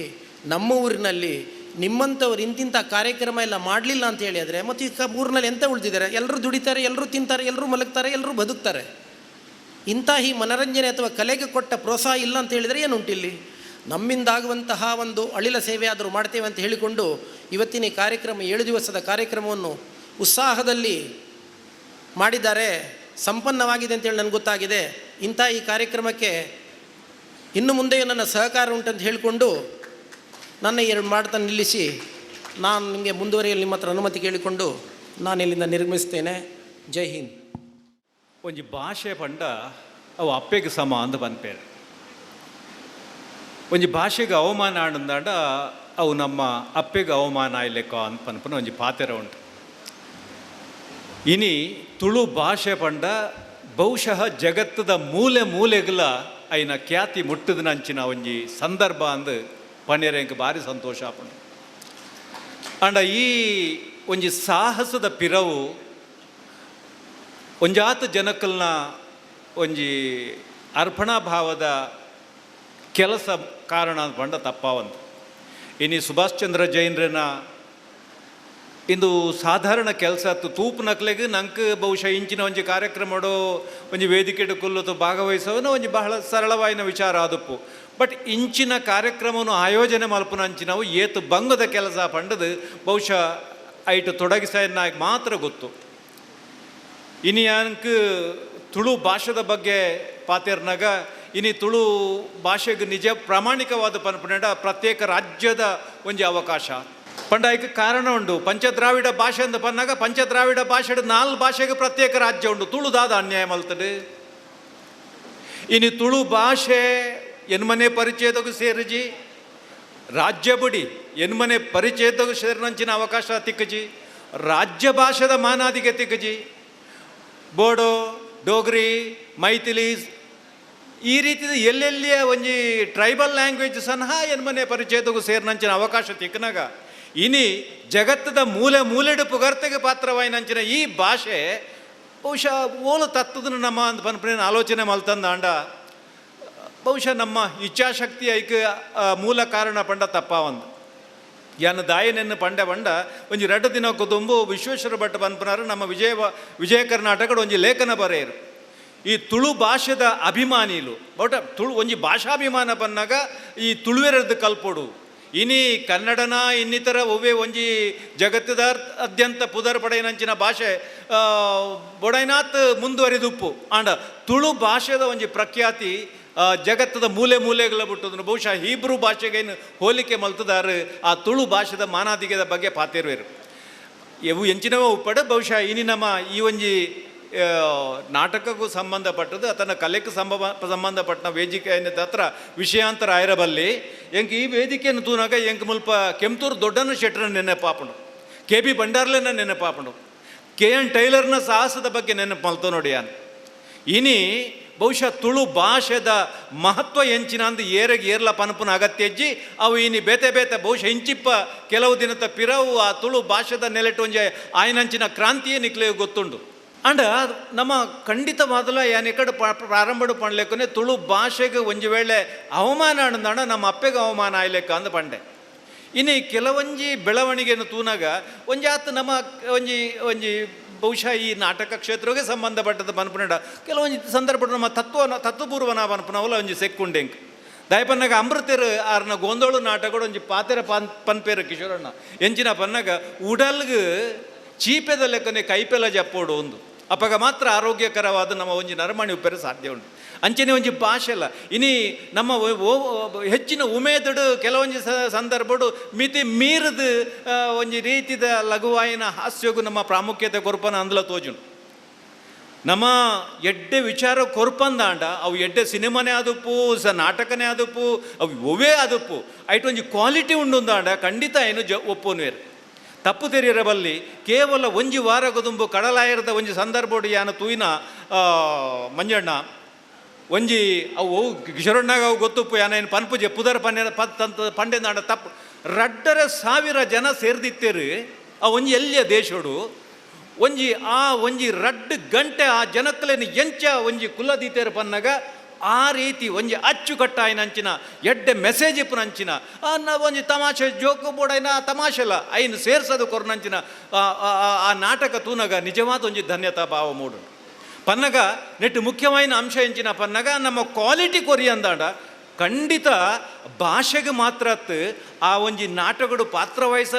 ನಮ್ಮ ಊರಿನಲ್ಲಿ ನಿಮ್ಮಂಥವ್ರು ಇಂತಿಂಥ ಕಾರ್ಯಕ್ರಮ ಎಲ್ಲ ಮಾಡಲಿಲ್ಲ ಅಂತ ಹೇಳಿ ಆದರೆ ಮತ್ತು ಈ ಊರಿನಲ್ಲಿ ಎಂತ ಉಳಿದಿದ್ದಾರೆ? ಎಲ್ಲರೂ ದುಡಿತಾರೆ, ಎಲ್ಲರೂ ತಿಂತಾರೆ, ಎಲ್ಲರೂ ಮಲಗ್ತಾರೆ, ಎಲ್ಲರೂ ಬದುಕ್ತಾರೆ. ಇಂಥ ಈ ಮನರಂಜನೆ ಅಥವಾ ಕಲೆಗೆ ಕೊಟ್ಟ ಪ್ರೋತ್ಸಾಹ ಇಲ್ಲ ಅಂತ ಹೇಳಿದರೆ ಏನುಂಟಿಲ್ಲಿ? ನಮ್ಮಿಂದಾಗುವಂತಹ ಒಂದು ಅಳಿಲ ಸೇವೆ ಆದರೂ ಮಾಡ್ತೇವೆ ಅಂತ ಹೇಳಿಕೊಂಡು ಇವತ್ತಿನ ಈ ಕಾರ್ಯಕ್ರಮ 7 ದಿವಸದ ಕಾರ್ಯಕ್ರಮವನ್ನು ಉತ್ಸಾಹದಲ್ಲಿ ಮಾಡಿದ್ದಾರೆ, ಸಂಪನ್ನವಾಗಿದೆ ಅಂತೇಳಿ ನನಗೆ ಗೊತ್ತಾಗಿದೆ. ಇಂಥ ಈ ಕಾರ್ಯಕ್ರಮಕ್ಕೆ ಇನ್ನು ಮುಂದೆಯೂ ನನ್ನ ಸಹಕಾರ ಉಂಟಂತ ಹೇಳಿಕೊಂಡು ನನ್ನ 2 ಮಾತನ್ನು ನಿಲ್ಲಿಸಿ ನಾನು ನಿಮಗೆ ಮುಂದುವರಿಯಲು ನಿಮ್ಮ ಹತ್ರ ಅನುಮತಿ ಕೇಳಿಕೊಂಡು ನಾನು ಇಲ್ಲಿಂದ ನಿರ್ಗಮಿಸ್ತೇನೆ. ಜೈ ಹಿಂದ್. ಒಂಜಿ ಭಾಷೆ ಪಂಡ ಅವು ಅಪ್ಪೆಗೆ ಸಮ ಅಂದು ಬಂದ್ಪೇರು. ಒಂಜಿ ಭಾಷೆಗೆ ಅವಮಾನ ಆಡಂದಾಂಡ ಅವು ನಮ್ಮ ಅಪ್ಪೆಗೆ ಅವಮಾನ ಆಯ್ಲೆಕ್ಕ ಅಂತ ಪನ್ಪನ ಒಂಜಿ ಪಾತೆರ ಉಂಟು. ಇನಿ ತುಳು ಭಾಷೆ ಪಂಡ ಬಹುಶಃ ಜಗತ್ತದ ಮೂಲೆ ಮೂಲೆಗಳ ಐನ ಖ್ಯಾತಿ ಮುಟ್ಟದ ನಂಚಿನ ಒಂಜಿ ಸಂದರ್ಭ ಅಂದು ಪನ್ನೆರೆಂಗೆ ಭಾರಿ ಸಂತೋಷ ಆಪುಂಡು. ಅಂಡ ಈ ಒಂಜಿ ಸಾಹಸದ ಪಿರವು ಒಂಜಾತ ಜನಕ್ಕಲ್ನ ಒಂಜಿ ಅರ್ಪಣಾಭಾವದ ಕೆಲಸ ಕಾರಣ ಅಂತ ಪಂಡ ತಪ್ಪಾವಂತ. ಇನ್ನು ಸುಭಾಷ್ ಚಂದ್ರ ಜೈನ್ರನ್ನ ಇಂದು ಸಾಧಾರಣ ಕೆಲಸ ತೂಪು ನಕ್ಲೆಗೆ ನಂಗೆ ಬಹುಶಃ ಇಂಚಿನ ಒಂಜಿ ಕಾರ್ಯಕ್ರಮಡು ಒಂಜಿ ವೇದಿಕೆಡು ಕುಲ್ಲುತ್ತು ಭಾಗವಹಿಸೋನು ಒಂಜಿ ಬಹಳ ಸರಳವಾಯಿನ ವಿಚಾರ ಆದಪ್ಪು. ಬಟ್ ಇಂಚಿನ ಕಾರ್ಯಕ್ರಮವನ್ನು ಆಯೋಜನೆ ಮಲ್ಪನ ಅಂಚಿನವು ಏತು ಬಂಗದ ಕೆಲಸ ಪಂಡದು ಬಹುಶಃ ಐಟು ತೊಡಗಿಸನ್ನ ಮಾತ್ರ ಗೊತ್ತು. ಇನ್ನು ಯಾಕೆ ತುಳು ಭಾಷೆದ ಬಗ್ಗೆ ಪಾತೇರ್ನಾಗ ಇನ್ನು ತುಳು ಭಾಷೆಗೆ ನಿಜ ಪ್ರಾಮಾಣಿಕವಾದ ಪನ್ಪುನಡ ಪ್ರತ್ಯೇಕ ರಾಜ್ಯದ ಒಂಜಿ ಅವಕಾಶ ಪಂಡ ಐಕೆ ಕಾರಣ ಉಂಡು. ಪಂಚದ್ರಾವಿಡ ಭಾಷೆ ಅಂತ ಪನ್ನಾಗ ಪಂಚದ್ರಾವಿಡ ಭಾಷೆಡ್ 4 ಭಾಷೆಗೆ ಪ್ರತ್ಯೇಕ ರಾಜ್ಯ ಉಂಡು. ತುಳುದಾದ ಅನ್ಯಾಯ ಮಲ್ತದೆ. ಇನ್ನು ತುಳು ಭಾಷೆ ಎನ್ಮನೆ ಪರಿಚಯದಗೂ ಸೇರಿಜಿ, ರಾಜ್ಯ ಬಿಡಿ ಎನ್ಮನೆ ಪರಿಚಯದಗೂ ಸೇರಿನಂಚಿನ ಅವಕಾಶ ತಿಕ್ಕಜಿ, ರಾಜ್ಯ ಭಾಷೆದ ಮಾನಾದಿಗೆ ತಿಕ್ಕಜಿ, ಬೋಡೋ, ಡೋಗ್ರಿ, ಮೈಥಿಲೀಸ್ ಈ ರೀತಿಯ ಎಲ್ಲೆಲ್ಲಿಯ ಒಂಜಿ ಟ್ರೈಬಲ್ ಲ್ಯಾಂಗ್ವೇಜ್ ಸಹ ಎನ್ಮನೆ ಪರಿಚಯದಗೂ ಸೇರಿನಂಚಿನ ಅವಕಾಶ ತಿಕ್ಕನಾಗ ಇನಿ ಜಗತ್ತದ ಮೂಲೆ ಮೂಲೆಡು ಪುಗರ್ತೆಗೆ ಪಾತ್ರವಾಯಿನಂಚಿನ ಈ ಭಾಷೆ ಬಹುಶಃ ಓಲು ತತ್ತದನ್ನು ನಮ್ಮ ಅಂತ ಪನ್ಪನೇನು ಆಲೋಚನೆ ಮಲ್ತಂದ ಬಹುಶಃ ನಮ್ಮ ಇಚ್ಛಾಶಕ್ತಿ ಐಕೆ ಮೂಲ ಕಾರಣ ಪಂಡ ತಪ್ಪಾವಂದು. ಯಾನ ದಾಯನೆನ್ನು ಪಂಡೆ ಪಂಡ ಒಂಜಿ 2 ದಿನಕ್ಕೂ ತುಂಬು ವಿಶ್ವೇಶ್ವರ ಭಟ್ ಪನ್ಪನಾರು ನಮ್ಮ ವಿಜಯ ಕರ್ನಾಟಕದ ಒಂಜಿ ಲೇಖನ ಬರೆಯರು. ಈ ತುಳು ಭಾಷೆದ ಅಭಿಮಾನಿಲು ಬಟ್ ತುಳು ಒಂಜಿ ಭಾಷಾಭಿಮಾನ ಪನ್ನಾಗ ಈ ತುಳುವೆರದ್ದು ಕಲ್ಪೊಡು ಇನಿ ಕನ್ನಡನ ಇನ್ನಿತರ ಒವ್ವೆ ಒಂಜಿ ಜಗತ್ತದ ಅತ್ಯಂತ ಪುದರ್ ಪಡೆಯನಂಚಿನ ಭಾಷೆ ಬೊಡೈನಾತ್ ಮುಂದುವರಿದುಪ್ಪು ಆಂಡ ತುಳು ಭಾಷೆದ ಒಂಜಿ ಪ್ರಖ್ಯಾತಿ ಜಗತ್ತದ ಮೂಲೆ ಮೂಲೆಗಳ ಬಿಟ್ಟದನ್ನು ಬಹುಶಃ ಹೀಬ್ರೂ ಭಾಷೆಗೇನು ಹೋಲಿಕೆ ಮಲ್ತದಾರು ಆ ತುಳು ಭಾಷೆದ ಮಾನಾದಿಗೆದ ಬಗ್ಗೆ ಪಾತಿರುವೆರು ಇವು ಎಂಚಿನವ ಉಪ್ಪಡ ಬಹುಶಃ ಇನಿ ನಮ್ಮ ಈ ಒಂಜಿ ನಾಟಕಕ್ಕೂ ಸಂಬಂಧಪಟ್ಟದ್ದು ಅಥವಾ ಕಲೆಗೂ ಸಂಬಂಧಪಟ್ಟ ವೇದಿಕೆ ಹತ್ರ ವಿಷಯಾಂತರ ಆಯಿರಬಲ್ಲಿ ಎಂಗೆ ಈ ವೇದಿಕೆಯನ್ನು ತೂನಾಗ ಎಂಗೆ ಮುಲ್ಪ ಕೆಂಪೂರು ದೊಡ್ಡನ ಶೆಟ್ರನ್ನ ನೆನಪಾಪುಂಡು, ಕೆ ಬಿ ಬಂಡಾರ್ಲೆನ ನೆನಪಾಪುಂಡು, KN ಟೈಲರ್ನ ಸಾಹಸದ ಬಗ್ಗೆ ನೆನಪು ಮಲ್ತು ನೋಡಿ ಯಾನು ಇನಿ ಬಹುಶಃ ತುಳು ಭಾಷೆದ ಮಹತ್ವ ಎಂಚಿನ ಅಂದು ಏರ್ಲ ಪನಪುನ ಅಗತ್ಯ ಇಜ್ಜಿ ಅವು ಇನಿ ಬೇತೆ ಬಹುಶಃ ಇಂಚಿಪ್ಪ ಕೆಲವು ದಿನದ ಪಿರವು ಆ ತುಳು ಭಾಷೆದ ನೆಲೆಟ್ಟು ಒಂಜೆ ಆಯ್ನಂಚಿನ ಕ್ರಾಂತಿಯೇ ನಿಕ್ಲೆ ಗೊತ್ತುಂಡು. ಅಂಡ ನಮ್ಮ ಖಂಡಿತ ಮೊದಲ ಯಾನ್ ಕಡೆ ಪ್ರಾರಂಭಡು ಪಣ್ಲೆಕ್ಕನೆ ತುಳು ಭಾಷೆಗೆ ಒಂಜಿ ವೇಳೆ ಅವಮಾನ ಅಂದಂಡ ನಮ್ಮ ಅಪ್ಪೆಗೆ ಅವಮಾನ ಆಯ್ಲೆಕ್ಕ ಅಂದ ಪಂಡೆ. ಇನ್ನು ಕೆಲವೊಂಜಿ ಬೆಳವಣಿಗೆಯನ್ನು ತೂನಾಗ ಒಂಜಾತ್ ನಮ್ಮ ಒಂಜಿ ಬಹುಶಃ ಈ ನಾಟಕ ಕ್ಷೇತ್ರಕ್ಕೆ ಸಂಬಂಧಪಟ್ಟದ ಪನ್ಪುನಡ ಕೆಲವೊಂದು ಸಂದರ್ಭ ನಮ್ಮ ತತ್ವಪೂರ್ವನ ಪನ್ಪುನವಲ್ಲ ಒಂಜಿ ಸೆಕ್ಕುಂಡೆಂಕ್ ದಾಯಪನ್ನಾಗ ಅಮೃತರು ಆರ್ನ ಗೋಂದೋಳು ನಾಟಕಗಳು ಒಂಜಿ ಪಾತೆರ ಪನ್ಪೇರು ಕಿಶೋರಣ್ಣ ಎಂಚಿನ ಪನ್ನಾಗ ಉಡಲ್ಗೆ ಚೀಪೆದ ಲೆಕ್ಕನೆ ಕೈಪೆಲ ಜಪ್ಪೋಡು ಒಂದು ಅಪ್ಪಗ ಮಾತ್ರ ಆರೋಗ್ಯಕರವಾದ ನಮ್ಮ ಒಂಜಿ ನರಮಣಿ ಉಪ್ಪೆರೆ ಸಾಧ್ಯ ಉಂಟು. ಅಂಚನೆ ಒಂಜಿ ಭಾಷೆ ಅಲ್ಲ ಇನಿ ನಮ್ಮ ಹೆಚ್ಚಿನ ಉಮೇದಡು ಕೆಲವೊಂಜಿ ಸಂದರ್ಭಡು ಮಿತಿ ಮೀರಿದು ಒಂಜಿ ರೀತಿದ ಲಘುವಾಯಿನ ಹಾಸ್ಯಗೂ ನಮ್ಮ ಪ್ರಾಮುಖ್ಯತೆ ಕೊರ್ಪನ ಅಂದ್ಲ ತೋಜುಂಡು. ನಮ್ಮ ಎಡ್ಡೆ ವಿಚಾರ ಕೊರ್ಪಂದಾಂಡ ಅವು ಎಡ್ಡೆ ಸಿನಿಮಾನೇ ಆದಪ್ಪು ನಾಟಕನೇ ಆದಪ್ಪು ಅವು ಒವೇ ಆದಪ್ಪು ಐಟು ಒಂಜಿ ಕ್ವಾಲಿಟಿ ಉಂಡುಂದಾಂಡ ಖಂಡಿತ ಏನು ಒಪ್ಪುನ್ವೇರು ತಪ್ಪು ತೆರೆಯರಬಲ್ಲಿ ಕೇವಲ ಒಂಜಿ ವಾರಗದುಂಬು ಕಡಲಾಯರದ ಒಂಜಿ ಸಂದರ್ಭಡು ಯಾನ ತೂಯಿನ ಮಂಜಣ್ಣ ಒಂಜಿ ಅವು ಕಿಶೋರಣ್ಣಾಗ ಅವು ಗೊತ್ತುಪ್ಪು ಯಾನೇನು ಪನ್ಪುಜೆ ಪುದರ್ ಪಂಡೆ ನಾಡ ತಪ್ಪು 2,000 ಜನ ಸೇರ್ದಿತ್ತೇರು ಆ ಒಂಜಿ ಎಲ್ಲಿಯ ದೇಶಡು ಒಂಜಿ 2 ಗಂಟೆ ಆ ಜನಕ್ಕಲೇನು ಎಂಚ ಒಂಜಿ ಕುಲದೀತೇರು ಪನ್ನಾಗ ಆ ರೀತಿ ಒಂಜಿ ಅಚ್ಚುಕಟ್ಟಾಯಿನಂಚಿನ ಎಡ್ಡೆ ಮೆಸೇಜ್ ಇಪ್ಪುನಂಚಿನ ಒಂಜಿ ತಮಾಷೆ ಜೋಕು ಬೋಡೈನ ತಮಾಷೆಲ್ಲ ಐನು ಸೇರ್ಸೋದು ಕೊರ್ನಂಚಿನ ಆ ನಾಟಕ ತೂನಗ ನಿಜವಾದ ಒಂಜಿ ಧನ್ಯತಾ ಭಾವ ಮೂಡು ಪನ್ನಗ ನೆಟ್ಟು ಮುಖ್ಯವಾಯಿನ ಅಂಶ ಎಂಚಿನ ಪನ್ನಗ ನಮ್ಮ ಕ್ವಾಲಿಟಿ ಕೊರಿ ಅಂದಾಂಡ ಖಂಡಿತ ಭಾಷೆಗೆ ಮಾತ್ರ ಆ ಒಂಜಿ ನಾಟಕಡು ಪಾತ್ರ ವಹಿಸ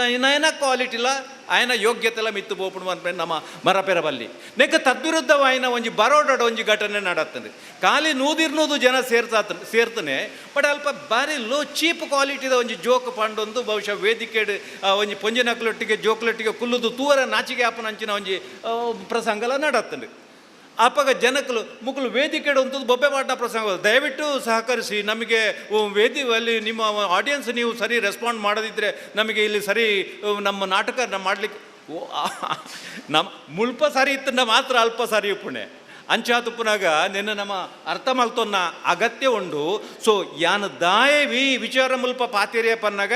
ಕ್ವಾಲಿಟಿಲ ಆಯ್ನ ಯೋಗ್ಯತೆಲ್ಲ ಮಿತ್ತು ಬೋಪುಡು ಅನ್ಪೆ ನಮ್ಮ ಮರಪೆರಬಲ್ಲಿ ನೆಕ್ಕ ತದ್ವಿರುದ್ಧವಾಯಿನ ಒಂಜಿ ಬರೋಡಾಡ ಒಂಜಿ ಘಟನೆ ನಡತ್ತದೆ ಖಾಲಿ ನೂದಿರ್ನೂದು ಜನ ಸೇರ್ತಾನೆ ಬಟ್ ಅಲ್ಪ ಬಾರಿ ಲೋ ಚೀಪ್ ಕ್ವಾಲಿಟಿದ ಒಂಜಿ ಜೋಕ್ ಪಂಡೊಂದು ಬಹುಶಃ ವೇದಿಕೆಡು ಒಂಜಿ ಪೊಂಜಿನಕ್ಲೊಟ್ಟಿಗೆ ಜೋಕ್ಲೊಟ್ಟಿಗೆ ಕುಲ್ಲುದು ತೂವರ ನಾಚಿಕೆ ಆಪನಂಚಿನ ಒಂಜಿ ಪ್ರಸಂಗಲ ನಡತ್ತದೆ. ಅಪ್ಪಗ ಜನಕ್ಕಲು ಮುಕ್ಕಲು ವೇದಿಕೆಡು ಅಂತದ್ದು ಬೊಬ್ಬೆ ಮಾಡಿದ ಪ್ರಸಂಗ ದಯವಿಟ್ಟು ಸಹಕರಿಸಿ ನಮಗೆ ಅಲ್ಲಿ ನಿಮ್ಮ ಆಡಿಯನ್ಸ್ ನೀವು ಸರಿ ರೆಸ್ಪಾಂಡ್ ಮಾಡೋದಿದ್ದರೆ ನಮಗೆ ಇಲ್ಲಿ ಸರಿ ನಮ್ಮ ನಾಟಕ ಮಾಡಲಿಕ್ಕೆ ನಮ್ಮ ಮುಲ್ಪ ಸರಿ ಇತ್ತಂಡ ಮಾತ್ರ ಅಲ್ಪ ಸರಿ ಪುಣೆ ಅಂಚಾತುಪ್ಪನಾಗ ನಿನ್ನ ನಮ್ಮ ಅರ್ಥ ಮಲ್ತೊನ್ನ ಅಗತ್ಯ ಉಂಡು. ಸೊ ಯಾನು ದಾಯವಿ ವಿಚಾರ ಮುಲ್ಪ ಪಾತಿರಿಯ ಪನ್ನಾಗ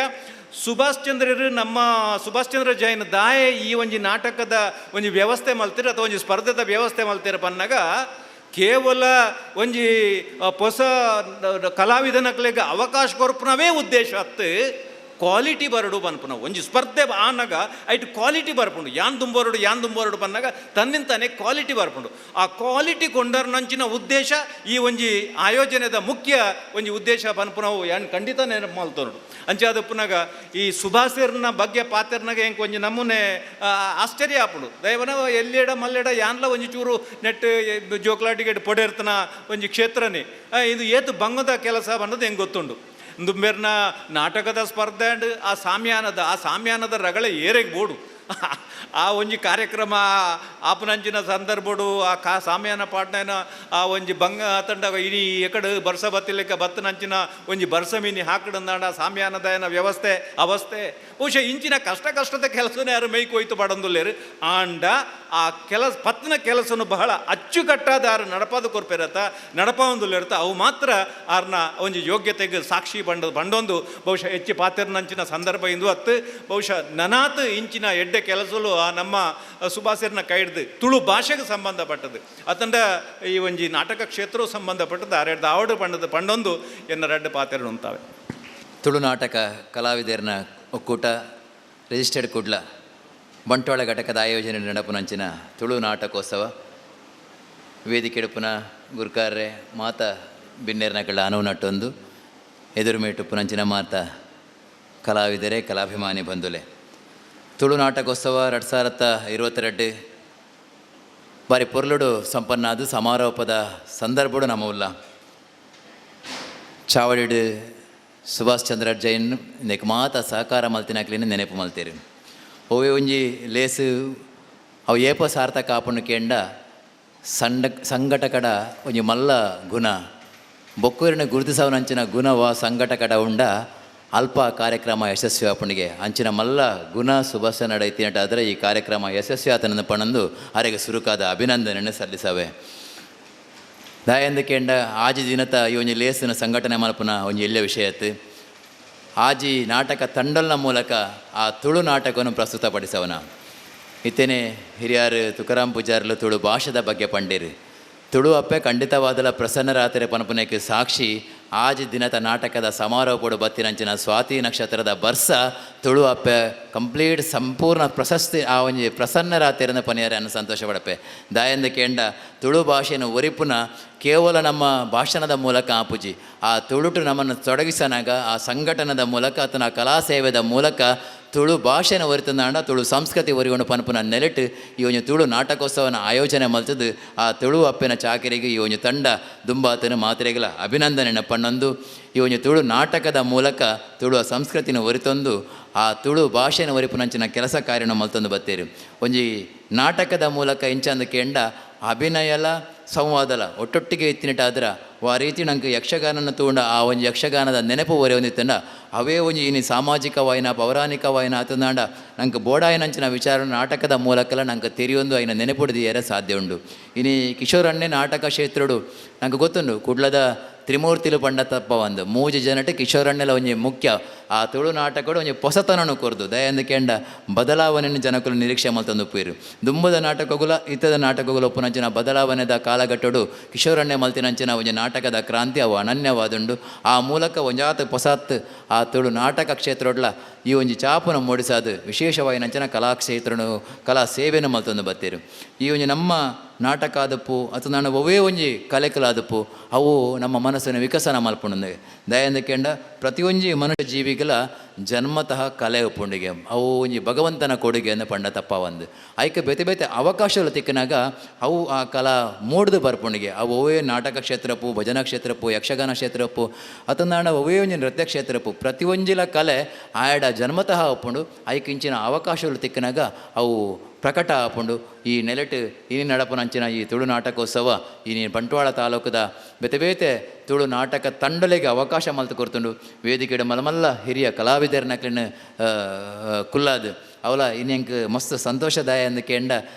ಸುಭಾಷ್ ಚಂದ್ರರು ನಮ್ಮ ಸುಭಾಷ್ ಚಂದ್ರ ಜೈನ್ ದಾಯ ಈ ಒಂಜಿ ನಾಟಕದ ಒಂಜಿ ವ್ಯವಸ್ಥೆ ಮಲ್ತಿರ ಅಥವಾ ಒಂಜಿ ಸ್ಪರ್ಧೆದ ವ್ಯವಸ್ಥೆ ಮಲ್ತಿರ ಪನ್ನಾಗ ಕೇವಲ ಒಂಜಿ ಹೊಸ ಕಲಾವಿದನಕ್ಲೆಗೆ ಅವಕಾಶ ಕೊರ್ಪುನವೇ ಉದ್ದೇಶ ಅತ್ತು ಕ್ವಾಲಿಟಿ ಬರಡು ಬನ್ಪುನ ಒಂಜಿ ಸ್ಪರ್ಧೆ ಆನಾಗ ಐಟ್ ಕ್ವಾಲಿಟಿ ಬರ್ಪುಂಡು ಯಾನ್ ದುಂಬೋರಡು ಪನ್ನಾಗ ತನ್ನಿಂತಾನೆ ಕ್ವಾಲಿಟಿ ಬರ್ಪುಂಡು. ಆ ಕ್ವಾಲಿಟಿ ಕೊಂಡರ್ನಂಚಿನ ಉದ್ದೇಶ ಈ ಒಂಜಿ ಆಯೋಜನೆದ ಮುಖ್ಯ ಒಂಜಿ ಉದ್ದೇಶ ಬನ್ಪುನವು ಯಾನ್ ಖಂಡಿತ ನೆನಪು ಮಲ್ತೋಡು. ಅಂಚಾದಪ್ಪನಾಗ ಈ ಸುಭಾಷಿರ್ನ ಬಗ್ಗೆ ಪಾತ್ರನಾಗ ಹೆಂಗೆ ಒಂಜಿ ನಮೂನೆ ಆಶ್ಚರ್ಯ ಆಪುಡು. ದಯವನ ಎಲ್ಲೆಡ ಮಲ್ಲೆಡ ಯಾನ್ಲ ಒಂಜಿ ಚೂರು ನೆಟ್ ಜೋಕ್ಲಾಟಿಗೆಟ್ ಪೊಡೆರ್ತನ ಒಂಜಿ ಕ್ಷೇತ್ರನೇ ಇದು ಏತು ಬಂಗದ ಕೆಲಸ ಅನ್ನೋದು ಹೆಂಗೆ ಗೊತ್ತುಂಡು. ದುಂಬೇರ್ನ ನಾಟಕದ ಸ್ಪರ್ಧೆ ಅಂಡ್ ಆ ಸಾಮ್ಯಾನದ ರಗಳೆ ಏರೆಗೆ ಬೋಡು ಆ ಒಂಜಿ ಕಾರ್ಯಕ್ರಮ ಆಪನಂಚಿನ ಸಂದರ್ಭಡು ಆ ಸಾಮ್ಯಾನ ಪಾಟ್ನ ಆ ಒಂಜಿ ಬಂಗ ತಂಡ ಇನಿ ಎಕಡೆ ಬರ್ಸ ಬತ್ತಿಲೆಕ್ಕ ಬತ್ತನಂಚಿನ ಒಂಜಿ ಬರ್ಸ ಮೀನಿ ಹಾಕಡಂದಾಂಡ ಸಾಮ್ಯಾನದ ವ್ಯವಸ್ಥೆ ಅವಸ್ಥೆ ಬಹುಶಃ ಇಂಚಿನ ಕಷ್ಟದ ಕೆಲಸನೇ ಯಾರು ಮೈಕೋಯ್ತು ಬಡಂದುಲ್ಲೇರು ಆಂಡ ಆ ಪತ್ತಿನ ಕೆಲಸನು ಬಹಳ ಅಚ್ಚುಕಟ್ಟಾದ ಯಾರು ನಡಪಾದ ಕೊರ್ಪೆರತ್ತ ನಡಪಾವಂದುಲ್ಲೇರ್ತ ಅವು ಮಾತ್ರ ಆರ್ನ ಒಂಜಿ ಯೋಗ್ಯತೆಗೆ ಸಾಕ್ಷಿ ಬಂಡೊಂದು ಬಹುಶಃ ಹೆಚ್ಚು ಪಾತ್ರನಂಚಿನ ಸಂದರ್ಭ ಇಂದು ಹತ್ತು ಬಹುಶಃ ನನಾತ್ ಇಂಚಿನ ಎಡ್ಡೆ ಕೆಲಸಲು ಆ ನಮ್ಮ ಸುಭಾಷಿರ್ನ ಕೈಡ್ದು ತುಳು ಭಾಷೆಗೆ ಸಂಬಂಧಪಟ್ಟದ್ದು ಅತಂಡ ಈ ಒಂಜಿ ನಾಟಕ ಕ್ಷೇತ್ರವು ಸಂಬಂಧಪಟ್ಟದ್ದು ಆರೆಡ್ದು ಆವಡು ಪಂಡೊಂದು ಎನ್ನ ರೆಡ್ಡು ಪಾತ್ರ ಉಂತಾವೆ. ತುಳು ನಾಟಕ ಕಲಾವಿದರ್ನ ಒಕ್ಕೂಟ ರಿಜಿಸ್ಟರ್ಡ್ ಕುಡ್ಲ ಬಂಟ್ವಾಳ ಘಟಕದ ಆಯೋಜನೆ ನಡಪುನಂಚಿನ ತುಳು ನಾಟಕೋತ್ಸವ ವೇದಿಕೆ ಎಡುಪುನ ಗುರ್ಕಾರ್ರೆ ಮಾತ ಬಿನ್ನೇರ್ನಕಳ ಅನುವು ನಟ್ಟೊಂದು ಎದುರುಮೇಟುಪ್ಪುನಂಚಿನ ಮಾತ ಕಲಾವಿದರೆ ಕಲಾಭಿಮಾನಿ ಬಂಧುಲೆ ತುಳು ನಾಟಕೋತ್ಸವ 2022 ಬಾರಿ ಪೊರ್ಲುಡು ಸಂಪನ್ನಾದು ಸಮಾರೋಪದ ಸಂದರ್ಭಡು ನಮ್ಮ ಉಲ್ಲ ಚಾವಡಿಡು ಸುಭಾಷ್ ಚಂದ್ರ ಜೈನ್ ನೆಕ್ ಮಾತ ಸಹಕಾರ ಮಲ್ತಿನಾಕ್ಲಿನ ನೆನಪು ಮಲ್ತೀರಿ ಓವೇ ಒಂಜಿ ಲೇಸು ಅವು ಏಪ ಸಾರ್ಥಕ ಆಪುಂಡು ಕೇಂಡ ಸಂಘಟಕಡ ಒಂಜಿ ಮಲ್ಲ ಗುಣ ಬೊಕ್ಕೂರಿನ ಗುರುತಿಸವನಂಚಿನ ಗುಣವ ಸಂಘಟಕಡ ಉಂಡ ಅಲ್ಪ ಕಾರ್ಯಕ್ರಮ ಯಶಸ್ವಿ ಆಪುಣಿಗೆ ಅಂಚಿನ ಮಲ್ಲ ಗುಣ ಸುಭಾಷ ನಡೈತಿನಟ ಆದರೆ ಈ ಕಾರ್ಯಕ್ರಮ ಯಶಸ್ವಿ ಆತನನ್ನು ಪಣಂದು ಅರೆಗೆ ಸುರುಕಾದ ಅಭಿನಂದನೆಯನ್ನು ಸಲ್ಲಿಸವೆ. ದಾಯಂದು ಕೇಂಡ ಆಜಿ ದಿನತ ಈ ಒಂಜಿ ಲೇಸಿನ ಸಂಘಟನೆ ಮಲ್ಪುನ ಒಂಜಿ ಎಳ್ಳೆ ವಿಷಯತ್ತು ಆಜಿ ನಾಟಕ ತಂಡಲ್ನ ಮೂಲಕ ಆ ತುಳು ನಾಟಕವನ್ನು ಪ್ರಸ್ತುತಪಡಿಸವನ ಇತ್ತೇನೆ ಹಿರಿಯರು ತುಕಾರಾಮ್ ಪೂಜಾರ್ಲು ತುಳು ಭಾಷೆದ ಬಗ್ಗೆ ಪಂಡೇರು ತುಳು ಅಪ್ಪೆ ಖಂಡಿತವಾದಲ ಪ್ರಸನ್ನರಾತ್ರಿ ಪನಪುನಕ್ಕೆ ಸಾಕ್ಷಿ ಆಜಿ ದಿನದ ನಾಟಕದ ಸಮಾರೋಪಡು ಬತ್ತಿನಂಚಿನ ಸ್ವಾತಿ ನಕ್ಷತ್ರದ ಬರ್ಸ ತುಳು ಅಪ್ಪೆ ಕಂಪ್ಲೀಟ್ ಸಂಪೂರ್ಣ ಪ್ರಶಸ್ತಿ ಆ ಒಂಜಿ ಪ್ರಸನ್ನರಾತ್ರಿನ ಪನಿಯರ ಅನ್ನು ಸಂತೋಷ ಪಡಪೆ ದಾಯಂದ ಕೇಂಡ ತುಳು ಭಾಷೆಯನ್ನು ಒರಿಪುನ ಕೇವಲ ನಮ್ಮ ಭಾಷಣದ ಮೂಲಕ ಆಪುಜಿ ಆ ತುಳುಟು ನಮ್ಮನ್ನು ತೊಡಗಿಸನಾಗ ಆ ಸಂಘಟನದ ಮೂಲಕ ಅಥವಾ ಕಲಾ ಸೇವೆದ ಮೂಲಕ ತುಳು ಭಾಷೆನ ಒರಿತಂದಾಂಡ ತುಳು ಸಂಸ್ಕೃತಿ ಒರಿಗೊಂಡು ಪನಪುನ ನೆಲೆಟ್ಟು ಈ ಒಂದು ತುಳು ನಾಟಕೋತ್ಸವನ ಆಯೋಜನೆ ಮಲ್ತದ್ದು ಆ ತುಳು ಅಪ್ಪಿನ ಚಾಕರಿಗೆ ಈ ಒಂದು ತಂಡ ದುಂಬಾತನ ಮಾತ್ರೆಗಳ ಅಭಿನಂದನೆಯನ್ನು ಪಣ್ಣೊಂದು ಈ ಒಂದು ತುಳು ನಾಟಕದ ಮೂಲಕ ತುಳು ಸಂಸ್ಕೃತಿನ ಒರಿತೊಂದು ಆ ತುಳು ಭಾಷೆನ ಒರಿಪುನಂಚಿನ ಕೆಲಸ ಕಾರ್ಯನ ಮಲ್ತೊಂದು ಬತ್ತೇರಿ ಒಂಜಿ ನಾಟಕದ ಮೂಲಕ ಇಂಚಂದು ಕೇಂಡ ಅಭಿನಯಲ ಸಂವಾದಲ ಒಟ್ಟೊಟ್ಟಿಗೆ ಎತ್ತಿನಿಟ್ಟಾದ್ರೆ ಆ ರೀತಿ ನಂಗೆ ಯಕ್ಷಗಾನನ ತಗೊಂಡ ಆ ಒಂದು ಯಕ್ಷಗಾನದ ನೆನಪು ಒರೆ ಹೊಂದಿತ್ತಂಡ ಅವೇ ಒಂಜಿ ಇನಿ ಸಾಮಾಜಿಕವಾಯಿನ ಪೌರಾಣಿಕವಾಯಿನ ಆತಂದಾಂಡ ನಂಗೆ ಬೋಡಾಯಿನಂಚಿನ ವಿಚಾರ ನಾಟಕದ ಮೂಲಕಲ್ಲ ನಂಗೆ ತೆರಿಯೊಂದು ಆಯ್ನ ನೆನಪುಡಿದಿಯರ ಸಾಧ್ಯ ಉಂಡು. ಇನಿ ಕಿಶೋರಣ್ಣೆ ನಾಟಕ ಕ್ಷೇತ್ರಡು ನಂಗೆ ಗೊತ್ತುಂಡು ಕುಡ್ಲದ ತ್ರಿಮೂರ್ತಿಲು ಪಂಡ ತಪ್ಪ ಒಂದು ಮೂಜು ಜನಟ ಕಿಶೋರಣ್ಣೆಲ ಒಂಜಿ ಮುಖ್ಯ ಆ ತುಳು ನಾಟಕಡು ಒಂಜಿ ಹೊಸತನನು ಕೊರ್ದು ದಯಂದ ಕೇಂಡ ಬದಲಾವಣೆಯನ್ನು ಜನಕುಲು ನಿರೀಕ್ಷೆ ಮಲ್ತೊಂದು ಉಪ್ಪಿರು ದುಂಬದ ನಾಟಕಗುಲ ಇತದ ನಾಟಕಗುಲ ಒಪ್ಪುನಂಚಿನ ಬದಲಾವಣೆದ ಕಾಲಘಟ್ಟಡು ಕಿಶೋರಣ್ಣೆ ಮಲ್ತಿನಂಚಿನ ಒಂಜಿ ನಾಟಕದ ಕ್ರಾಂತಿ ಅವು ಅನನ್ಯವಾದುಂಡು ಆ ಮೂಲಕ ಒಂಜಾತ್ ಹೊಸತ್ ಆ ತುಳು ನಾಟಕ ಕ್ಷೇತ್ರಡ್ಲ ಈ ಒಂಜಿ ಚಾಪುನ ಮೂಡಿಸಾದು ವಿಶೇಷವಾಯಿನಂಚಿನ ಕಲಾಕ್ಷೇತ್ರನು ಕಲಾ ಸೇವೆಯನ್ನು ಮಲ್ತೊಂದು ಬತ್ತೇರು ಈ ಒಂಜಿ ನಮ್ಮ ನಾಟಕ ಆದಪ್ಪು ಅಥವಾ ನಾನು ಒವೇ ಒಂಜಿ ಕಲೆಕಲಾದಪ್ಪು ಅವು ನಮ್ಮ ಮನಸ್ಸಿನ ವಿಕಸನ ಮಲ್ಪುಂಡು ದಯಂದ ಕೇಂಡ ಪ್ರತಿಯೊಂಜಿ ಮನುಷ್ಯ ಜೀವಿಗಳ ಜನ್ಮತಃ ಕಲೆ ಉಪ್ಪುಂಡಿಗೆ ಅವು ಒಂಜಿ ಭಗವಂತನ ಕೊಡುಗೆಯನ್ನು ಪಂಡ ತಪ್ಪ ಒಂದು ಐಕೆ ಬೇತೆ ಬೇತೆ ಅವಕಾಶಗಳು ತಿಕ್ಕಿನಾಗ ಅವು ಆ ಕಲಾ ಮೂಡ್ದು ಬರ್ಪುಂಡಿಗೆ ಅವು ಒವೇ ನಾಟಕ ಕ್ಷೇತ್ರಪ್ಪು ಭಜನಾ ಕ್ಷೇತ್ರಪ್ಪು ಯಕ್ಷಗಾನ ಕ್ಷೇತ್ರಪ್ಪು ಅಥವಾ ನಾನು ಒವೇ ಒಂಜಿ ನೃತ್ಯ ಕ್ಷೇತ್ರಪ್ಪು ಪ್ರತಿಯೊಂಜಿಲ ಕಲೆ ಆಯಡ ಜನ್ಮತಃ ಒಪ್ಪುಂಡು ಐಕಿಂಚಿನ ಅವಕಾಶಗಳು ತಿಕ್ಕಿನಾಗ ಅವು ಪ್ರಕಟ ಆಪುಂಡು ಈ ನೆಲೆಟ್ ಇನಿ ನಡಪುನಂಚಿನ ಈ ತುಳು ನಾಟಕೋತ್ಸವ ಈ ಬಂಟ್ವಾಳ ತಾಲೂಕದ ಬೇತೆ ಬೇತೆ ತುಳು ನಾಟಕ ತಂಡಲೆಗೆ ಅವಕಾಶ ಮಲ್ತು ಕೊರ್ತುಂಡು ವೇದಿಕೆಡು ಮಲಮಲ್ಲ ಹಿರಿಯ ಕಲಾವಿದರನಕ್ಲಿನ ಕುಲ್ಲಾದು ಅವಲ ಇನ್ನೆಂಕ್ ಮಸ್ತ್ ಸಂತೋಷದಾಯ ಅಂದ ಕೇಂಡ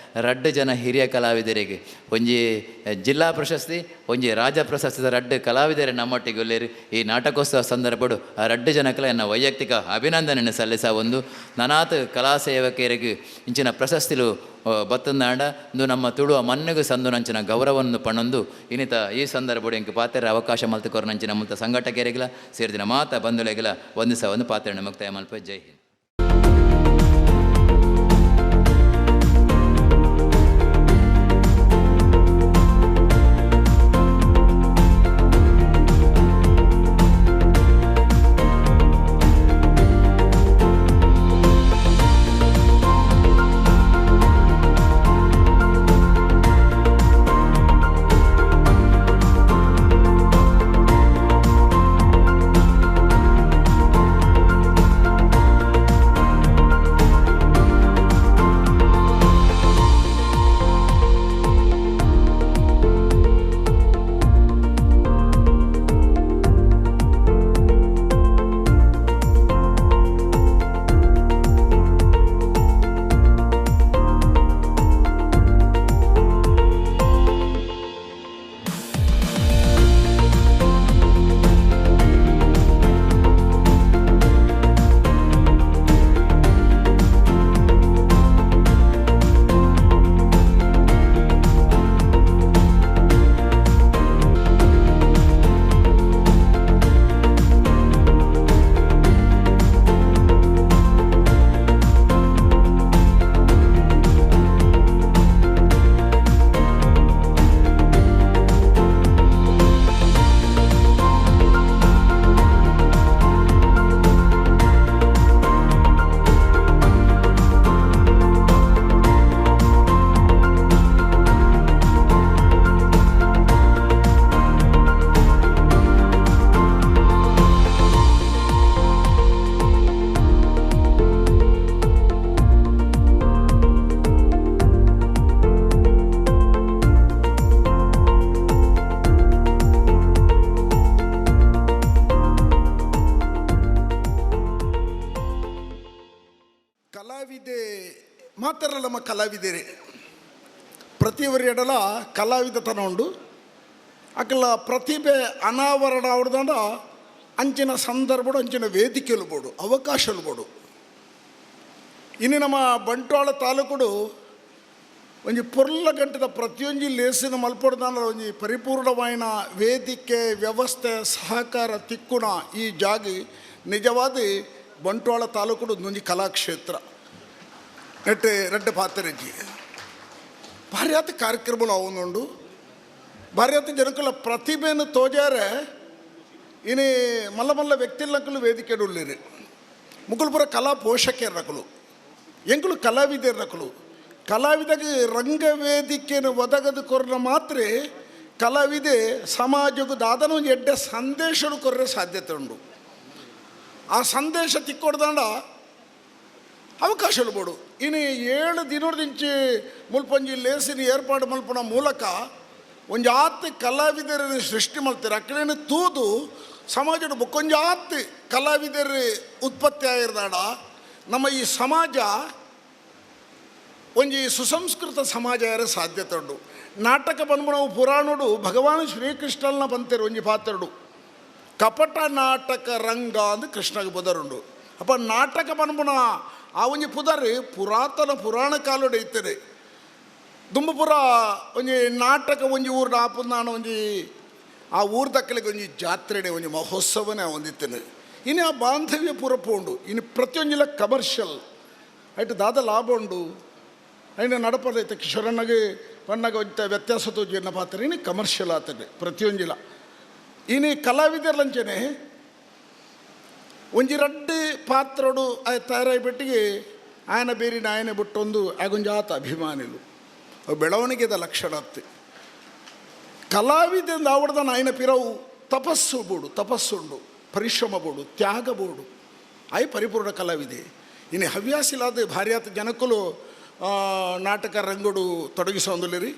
ರಡ್ಡು ಜನ ಹಿರಿಯ ಕಲಾವಿದರಿಗೆ ಒಂಜಿ ಜಿಲ್ಲಾ ಪ್ರಶಸ್ತಿ ಒಂಜಿ ರಾಜ್ಯ ಪ್ರಶಸ್ತಿದ ರಡ್ಡು ಕಲಾವಿದರೇ ನಮ್ಮೊಟ್ಟಿಗೆ ಒಲ್ಲೇರಿ ಈ ನಾಟಕೋತ್ಸವ ಸಂದರ್ಭಡು ಆ ರಡ್ಡು ಜನಕ್ಕಲ ಎನ್ನ ವೈಯಕ್ತಿಕ ಅಭಿನಂದನೆ ಸಲ್ಲಿಸ ಒಂದು ನನಾತ್ ಕಲಾ ಸೇವಕರಿಗೆ ಇಂಚಿನ ಪ್ರಶಸ್ತಿಲು ಬತ್ತಂದಾಂಡ ಇಂದು ನಮ್ಮ ತುಳುವ ಮನ್ನೆಗೂ ಸಂದು ನಂಚಿನ ಗೌರವವನ್ನು ಪಣೊಂದು ಇನ್ನಿತ ಈ ಸಂದರ್ಭಡು ಎಂಕ್ ಪಾತ್ರೆ ಅವಕಾಶ ಮಲ್ತುಕೋರು ನಂಚಿನ ಮುಲ್ತ ಸಂಘಟಕರಿಗಿಲ ಸೇರಿದಿನ ಮಾತ ಬಂಧುಗಳಿಗಿಲ ಒಂದು ಸಹ ಒಂದು ಪಾತ್ರೆ ಮುಕ್ತಾಯ ಮಲ್ಪ. ಜೈ ಹಿಂದ್. ಕಲಾವಿದೆ ಮಾತ್ರ ನಮ್ಮ ಕಲಾವಿದರೆ ಪ್ರತಿಯೊಬ್ಬರ ಕಲಾವಿದತನ ಉಂಡು ಅಕಲ ಪ್ರತಿಭೆ ಅನಾವರಣ ಅವ್ರದಂಡ ಅಂಚಿನ ಸಂದರ್ಭಡು ಅಂಚಿನ ವೇದಿಕೆಲು ಬೋಡು ಅವಕಾಶಲು ಬೋಡು. ಇನ್ನು ನಮ್ಮ ಬಂಟ್ವಾಳ ತಾಲೂಕುಡು ಒಂಜಿ ಪೊರ್ಲ ಗಂಟದ ಪ್ರತಿಯೊಂದು ಲೇಸಿನ ಮಲ್ಪಡ್ದಾನ ಒಂಜಿ ಪರಿಪೂರ್ಣವಾಯಿನ ವೇದಿಕೆ ವ್ಯವಸ್ಥೆ ಸಹಕಾರ ತಿಕ್ಕುಣ ಈ ಜಾಗಿ ನಿಜವಾದ ಬಂಟ್ವಾಳ ತಾಲೂಕುಡು ಒಂಜಿ ಕಲಾಕ್ಷೇತ್ರ ನೆಟ್ಟೆ ರೆಡ್ಡೆ ಪಾತ್ರೆಜ್ಜಿ ಭಾರಿ ಆತ ಕಾರ್ಯಕ್ರಮಗಳು ಅವನುಂಡು ಭಾರಿ ಆತ ಜನಕ್ಕಲ್ಲ ಪ್ರತಿಭೆಯನ್ನು ತೋಜಾರೆ ಇನ್ನು ಮಲ್ಲ ಮಲ್ಲ ವ್ಯಕ್ತಿಲಕ್ಕಲು ವೇದಿಕೆ ಉಳ್ಳಿರಿ ಮುಗುಲ್ಪುರ ಕಲಾ ಪೋಷಕರಕಲು ಎಂಕಲು ಕಲಾವಿದರಕಲು ಕಲಾವಿದಗೆ ರಂಗವೇದಿಕೆಯನ್ನು ಒದಗದು ಕೊರ್ರ ಮಾತ್ರ ಕಲಾವಿದೆ ಸಮಾಜಕ್ಕೂ ದಾದನ ಒಂದು ಎಡ್ಡೆ ಸಂದೇಶನು ಕೊರ್ರೆ ಸಾಧ್ಯತೆ ಉಂಡು. ಆ ಸಂದೇಶ ತಿಕ್ಕೊಡ್ದಾಂಡ ಅವಕಾಶಗಳು ಬೋಡು. ಇನ್ನು 7 ದಿನದಿಂಚಿ ಮುಲ್ಪಂಜಿ ಲೇಸಿನ ಏರ್ಪಾಡು ಮಲ್ಪನ ಮೂಲಕ ಒಂದು ಆತ್ತು ಕಲಾವಿದರನ್ನು ಸೃಷ್ಟಿ ಮಾಡ್ತಾರೆ. ಅಕ್ಕಡೇನು ತೂದು ಸಮಾಜದ ಬೊಕ್ಕೊಂಜು ಆತ್ತು ಕಲಾವಿದರು ಉತ್ಪತ್ತಿ ಆಗಿರ್ದಾಡ ನಮ್ಮ ಈ ಸಮಾಜ ಒಂಜಿ ಸುಸಂಸ್ಕೃತ ಸಮಾಜ ಯಾರ ಸಾಧ್ಯತೆ ಉಂಡು. ನಾಟಕ ಬಂದ್ಬಿಟ್ಟು ನಾವು ಪುರಾಣುಡು ಭಗವಾನ್ ಶ್ರೀಕೃಷ್ಣನ ಬಂತೇರು ಒಂಜಿ ಪಾತ್ರಡು ಕಪಟ ನಾಟಕ ರಂಗ ಅಂದು ಕೃಷ್ಣಗೆ ಬುದರುಂಡು. ಅಪ್ಪ ನಾಟಕ ಬಂದ್ಬಿಡ ಆ ಒಂಜಿ ಪುದರ್ ಪುರಾತನ ಪುರಾಣ ಕಾಲೋಡು ಐತದೆ. ದುಂಬಪುರ ಒಂಜಿ ನಾಟಕ ಒಂಜಿ ಊರ್ನ ಆಪುಂದ ನಾನು ಒಂಜಿ ಆ ಊರ ದಕ್ಕಲಿಗೆ ಒಂಜಿ ಜಾತ್ರೆಡೆ ಒಂಜಿ ಮಹೋತ್ಸವನೇ ಹೊಂದಿತ್ತೇನೆ. ಇನ್ನು ಆ ಬಾಂಧವ್ಯ ಪೂರಪ್ಪ ಉಂಡು. ಇನ್ನು ಪ್ರತಿಯೊಂದಿಲ್ಲ ಕಮರ್ಷಿಯಲ್ ಐಟು ದಾದ ಲಾಭ ಉಂಡು. అయినా నడపదైతే కిషోరన్నಗೆ పన్నగ ವ್ಯತ್ಯಾಸతో జీర్ణ పాత్ర ఇని కమర్షియల్ ఆతడే ప్రతియొంజిల ఇని కళావిదర్లంచనే ಒಂಜಿ ರಡ್ಡು ಪಾತ್ರಡು ತಯಾರಾಗಿ ಬಿಟ್ಟಿಗೆ ಆಯನ ಬೇರಿನ ಆಯನ ಬಿಟ್ಟೊಂದು ಆಗೊಂಜಾತ ಅಭಿಮಾನಿಲು ಬೆಳವಣಿಗೆದ ಲಕ್ಷಣ ಅತ್ತೆ ಕಲಾವಿದಿಂದ ಆವಡ್ದನ ಆಯನ ಪಿರವು ತಪಸ್ಸು ಬೋಡು ತಪಸ್ಸುಂಡು ಪರಿಶ್ರಮ ಬೋಡು ತ್ಯಾಗ ಬೋಡು ಆಯ್ ಪರಿಪೂರ್ಣ ಕಲಾವಿದೆ. ಇನ್ನು ಹವ್ಯಾಸಿಲಾದ ಭಾರ್ಯಾತ ಜನಕ್ಕಲು ನಾಟಕ ರಂಗೋಡು ತೊಡಗಿಸೋಂದಿಲ್ಲರಿ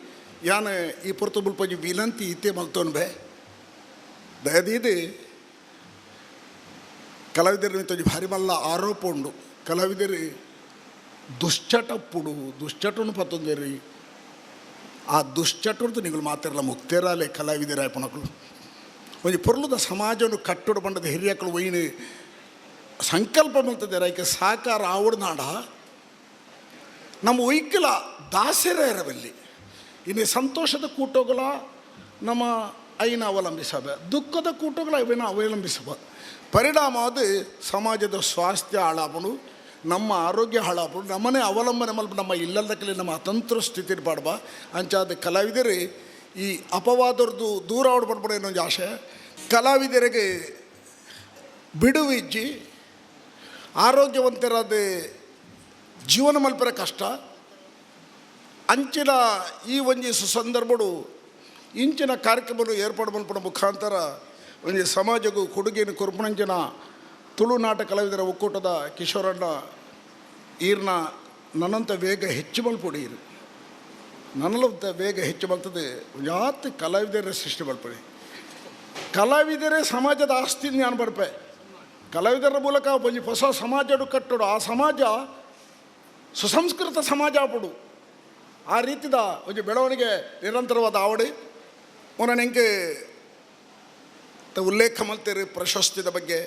ಯಾನ ಈ ಪುರತು ಬುಲ್ಪಂಜಿ ವಿನಂತಿ ಇತ್ತೆ ಮಲ್ತೋನ್ ಬೇ ದಯದೀದು ಕಲಾವಿದರ ಮಿತ್ತೊಂಜಿ ಭಾರಿ ಮಲ್ಲ ಆರೋಪ ಉಂಡು. ಕಲಾವಿದರು ದುಶ್ಚಟಪ್ಪುಡು ದುಶ್ಚಟನು ಪತ್ತೊಂದೇರಿ ಆ ದುಶ್ಚಟದ್ದು ನೀವು ಮಾತಿರಲ್ಲ ಮುಕ್ತೇರಾಲೆ ಕಲಾವಿದರಾಯ ಪುಣಕಲು ಒಂದು ಪೊರ್ಲುದ ಸಮಾಜವನ್ನು ಕಟ್ಟುಡು ಬಂಡದ ಹಿರಿಯಕ್ಕಳು ಒಯ್ಯಿನ ಸಂಕಲ್ಪ ಮಲ್ತದೆ ರೈಕೆ ಸಾಕಾರ ಆವಡ್ನಾಡ ನಮ್ಮ ಒಯ್ಕಲ ದಾಸರ ಇರಬಲ್ಲಿ ಇನ್ನು ಸಂತೋಷದ ಕೂಟೋಗಳ ನಮ್ಮ ಐನ ಅವಲಂಬಿಸಬ ದುಃಖದ ಕೂಟೋಗಳ ಅವೇನ ಅವಲಂಬಿಸಬ ಪರಿಣಾಮ ಅದು ಸಮಾಜದ ಸ್ವಾಸ್ಥ್ಯ ಹಾಳಾಪನು ನಮ್ಮ ಆರೋಗ್ಯ ಹಾಳಾಪನು ನಮ್ಮನೆ ಅವಲಂಬನೆ ಮಲ್ಪ ನಮ್ಮ ಇಲ್ಲದಕ್ಕಲ್ಲಿ ನಮ್ಮ ಅತಂತ್ರ ಸ್ಥಿತಿ ಪಾಡ್ಬ ಅಂಚಾದ ಕಲಾವಿದರು ಈ ಅಪವಾದರದ್ದು ದೂರ ಆಡ್ಬಡ್ಬೇಡ ಇನ್ನೊಂದು ಆಶೆ ಕಲಾವಿದರಿಗೆ ಬಿಡುವಿಜ್ಜಿ ಆರೋಗ್ಯವಂತರಾದ ಜೀವನ ಮಲ್ಪರ ಕಷ್ಟ ಅಂಚಿನ ಈ ಒಂಜಿ ಸುಸಂದರ್ಭಡು ಇಂಚಿನ ಕಾರ್ಯಕ್ರಮವನ್ನು ಏರ್ಪಾಡು ಮಲ್ಪಡ ಮುಖಾಂತರ ಒಂದು ಸಮಾಜಕ್ಕೂ ಕೊಡುಗೆಯನ್ನು ಕೊರ್ಪಣಂಚಿನ ತುಳು ನಾಟಕ ಕಲಾವಿದರ ಒಕ್ಕೂಟದ ಕಿಶೋರಣ್ಣ ಈರ್ನ ನನ್ನಂಥ ವೇಗ ಹೆಚ್ಚು ಮಲ್ಪೊಡೀರು ನನ್ನಂಥ ವೇಗ ಹೆಚ್ಚು ಮಲ್ತದೆ ಯಾತ್ ಕಲಾವಿದರೇ ಸೃಷ್ಟಿ ಮಲ್ಪಡಿ ಕಲಾವಿದರೇ ಸಮಾಜದ ಆಸ್ತಿ ನಾನು ಬರ್ಪೆ ಕಲಾವಿದರ ಮೂಲಕ ಒಂದು ಹೊಸ ಸಮಾಜಡು ಕಟ್ಟೋಡು ಆ ಸಮಾಜ ಸುಸಂಸ್ಕೃತ ಸಮಾಜ ಆಪಡು ಆ ರೀತಿದ ಒಂದು ಬೆಳವಣಿಗೆ ನಿರಂತರವಾದ ಆವಡಿ ನನಗೆ ಉಲ್ಲೇಖ ಮಲ್ತೀರಿ ಪ್ರಶಸ್ತಿದ ಬಗ್ಗೆ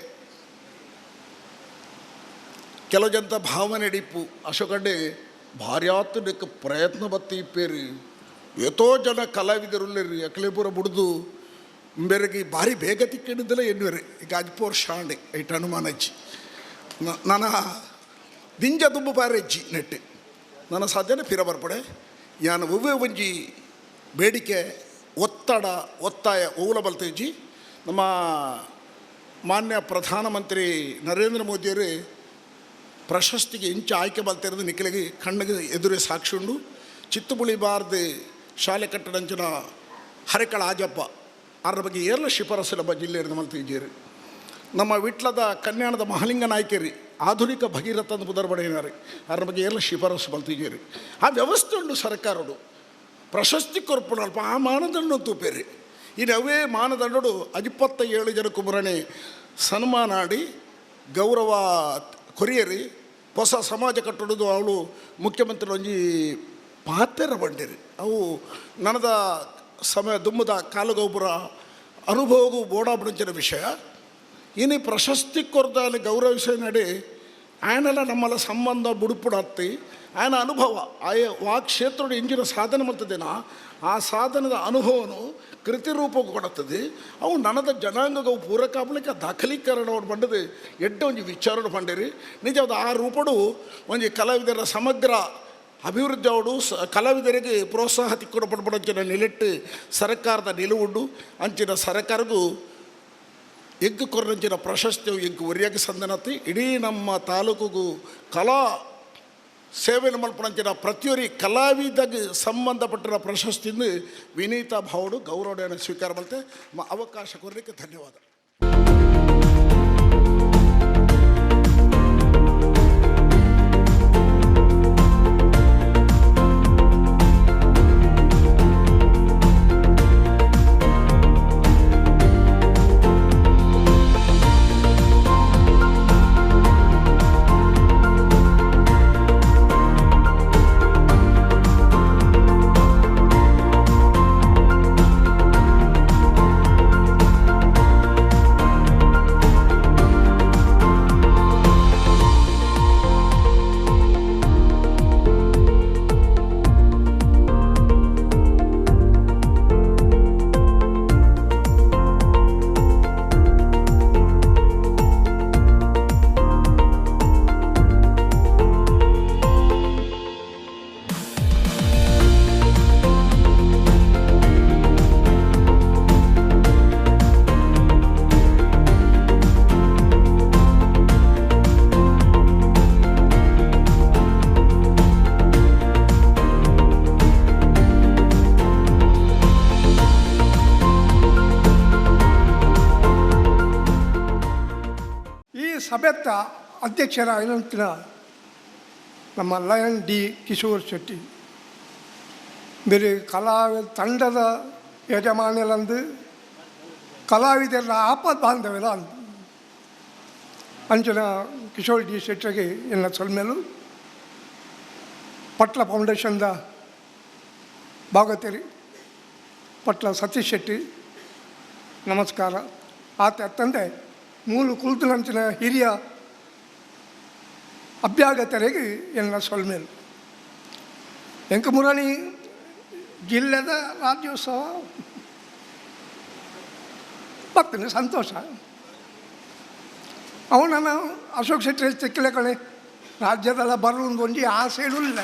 ಕೆಲವು ಜನ ಭಾವನೆ ಹಿಡಿಪು ಅಶೋಕಡ್ಡೆ ಭಾರಿ ಆತಕ್ಕೆ ಪ್ರಯತ್ನ ಬತ್ತಿ ಇಪ್ಪೇರಿ ಎಷ್ಟೋ ಜನ ಕಲಾವಿದರುಳ್ಳೇರಿ ಅಕಲೇಪುರ ಬುಡ್ದು ಬೇರೆಗೆ ಭಾರಿ ಬೇಗ ತಿಕ್ಕಿಡಿದ್ದಲ್ಲ ಎನ್ನುವರಿ ಈಗ ಅಜ್ಪೋರ್ ಶಾಂಡೆ ಐಟ್ ಅನುಮಾನ ಹಚ್ಚಿ ನಾನು ದಿಂಜ ದುಂಬು ಬಾರಿ ಹೆಜ್ಜಿ ನೆಟ್ಟು ನನ್ನ ಸಾಧ್ಯನೇ ಫಿರ ಬರ್ಪಡೆ ಯಾನು ಒವ್ವೇ ಒಂಜಿ ಬೇಡಿಕೆ ಒತ್ತಡ ಒತ್ತಾಯ ಓಲ ಬಲ್ತೇಜಿ ನಮ್ಮ ಮಾನ್ಯ ಪ್ರಧಾನಮಂತ್ರಿ ನರೇಂದ್ರ ಮೋದಿಯವರು ಪ್ರಶಸ್ತಿಗೆ ಇಂಚು ಆಯ್ಕೆ ಬಲ್ತಿರೋದು ನಿಖಿಲಿಗೆ ಕಣ್ಣಿಗೆ ಎದುರೇ ಸಾಕ್ಷಿ ಉಂಡು ಚಿತ್ತುಬುಳಿ ಬಾರ್ದು ಶಾಲೆ ಕಟ್ಟಡಂಚಿನ ಹರೆಕಳ ಆಜಪ್ಪ ಅದ್ರ ಬಗ್ಗೆ ಏರ್ಲ ಶಿಫಾರಸ್ಸು ಜಿಲ್ಲೆಯ ಮಲ್ತಿದ್ದೀರಿ ನಮ್ಮ ವಿಟ್ಲದ ಕನ್ಯಾಣದ ಮಹಾಲಿಂಗ ನಾಯ್ಕರಿ ಆಧುನಿಕ ಭಗೀರಥ ಅಂತ ಬುದರ್ಬಡೆಯಿನಾರಿ ಅದ್ರ ಬಗ್ಗೆ ಎಲ್ಲ ಶಿಫಾರಸ್ಸು ಬಲ್ತಿದ್ದೀರಿ ಆ ವ್ಯವಸ್ಥೆ ಉಂಡು ಸರ್ಕಾರಡು ಪ್ರಶಸ್ತಿ ಕೊರ್ಪುಣಲ್ಪ ಆ ಮಾನದಂಡ ತೂಪೇರಿ ಇನ್ನು ಅವೇ ಮಾನದಂಡಡು 27 ಜನ ಕುಮರಣೆ ಸನ್ಮಾನಾಡಿ ಗೌರವ ಕೊರಿಯರಿ ಹೊಸ ಸಮಾಜ ಕಟ್ಟಡದು ಅವಳು ಮುಖ್ಯಮಂತ್ರಿ ಒಂಜಿ ಪಾತ್ರ ಬಂಡಿರಿ ಅವು ನನದ ಸಮಯ ದುಮ್ಮದ ಕಾಲುಗೊಬ್ಬರ ಅನುಭವಗೂ ಬೋಡಾಬಿಡಿಂಚಿನ ವಿಷಯ ಇನ್ನು ಪ್ರಶಸ್ತಿ ಕೊರ್ದಲ್ಲಿ ಗೌರವಿಸ ನಡಿ ಆಯನೆಲ್ಲ ನಮ್ಮಲ್ಲ ಸಂಬಂಧ ಬುಡುಪುಡತ್ತಿ ಆಯನ ಅನುಭವ ಆ ಕ್ಷೇತ್ರದ ಇಂಜಿನ ಸಾಧನೆ ಮಾಡ್ತದೇನ ಆ ಸಾಧನದ ಅನುಭವನು ಕೃತಿರೂಪ ಕೊಡುತ್ತದೆ ಅವು ನನದ ಜನಾಂಗವು ಪೂರಕಾಪಲಿಕ ದಾಖಲೀಕರಣ ಬಂಡದು ಎಡ್ಡ ಒಂಜಿ ವಿಚಾರ ಬಂಡಿರಿ ನಿಜವಾದ ಆ ರೂಪಡು ಒಂಜಿ ಕಲಾವಿದರ ಸಮಗ್ರ ಅಭಿವೃದ್ಧಿ ಅವಡು ಕಲಾವಿದರಿಗೆ ಪ್ರೋತ್ಸಾಹ ತಿಕ್ಕೊಂಡು ಪಡ್ಪಡಂಚಿನ ನಿಲೆಟ್ಟು ಸರ್ಕಾರದ ನಿಲುವುಂಡು ಅಂಚಿನ ಸರ್ಕಾರಗೂ ಎಗ್ಗು ಕೊರಂಚಿನ ಪ್ರಶಸ್ತಿ ಎಗ್ಗು ಒರಿಯಾಗಿ ಸಂದನತಿ ಇಡೀ ನಮ್ಮ ತಾಲೂಕಿಗೂ ಕಲಾ ಸೇವೆ ಮಲ್ಪಣಂಚಿನ ಪ್ರತಿಯೊರಿ ಕಲಾವಿದಗೆ ಸಂಬಂಧಪಟ್ಟಿರೋ ಪ್ರಶಸ್ತಿಯಿಂದ ವಿನೀತ ಭಾವಡು ಗೌರವವನ್ನು ಸ್ವೀಕಾರ ಮಾಡ್ತೆ ಅವಕಾಶ ಕೊಡಲಿಕ್ಕೆ ಧನ್ಯವಾದ. ಸಭೆಯ ಅಧ್ಯಕ್ಷರಾಗಿರುವಂಥ ನಮ್ಮ ಲಯನ್ ಡಿ ಕಿಶೋರ್ ಶೆಟ್ಟಿ ಬೇರೆ ತಂಡದ ಯಜಮಾನರಂದು ಕಲಾವಿದರ ಆಪತ್ ಬಾಂಧವ್ಯದ ಅಂತ ಅಂಚನ ಕಿಶೋರ್ ಡಿ ಶೆಟ್ಟಿಗೆ ಎಲ್ಲ ಸೊಲ್ಮೇಲು ಪಟ್ಲ ಫೌಂಡೇಶನ್ದ ಭಾಗವತರಿ ಪಟ್ಲ ಸತೀಶ್ ಶೆಟ್ಟಿ ನಮಸ್ಕಾರ. ಆತ ತಂದೆ ಮೂಲು ಕುಲ್ತುನಂಚಿನ ಹಿರಿಯ ಅಭ್ಯಾಗತರಿಗೆ ಎಲ್ಲ ಸೊಲ್ಮೇಲು ಎಂಕ ಮುರಾಣಿ ಜಿಲ್ಲೆದ ರಾಜ್ಯೋತ್ಸವ ಬರ್ತೀನಿ ಸಂತೋಷ. ಅವನನ್ನ ಅಶೋಕ್ ಶೆಟ್ಟಿ ತೆಕ್ಕಿಲ್ಲ ಕಣೆ ರಾಜ್ಯದಲ್ಲ ಬರೋದು ಒಂಜಿ ಆಸೆ ಇಲ್ಲ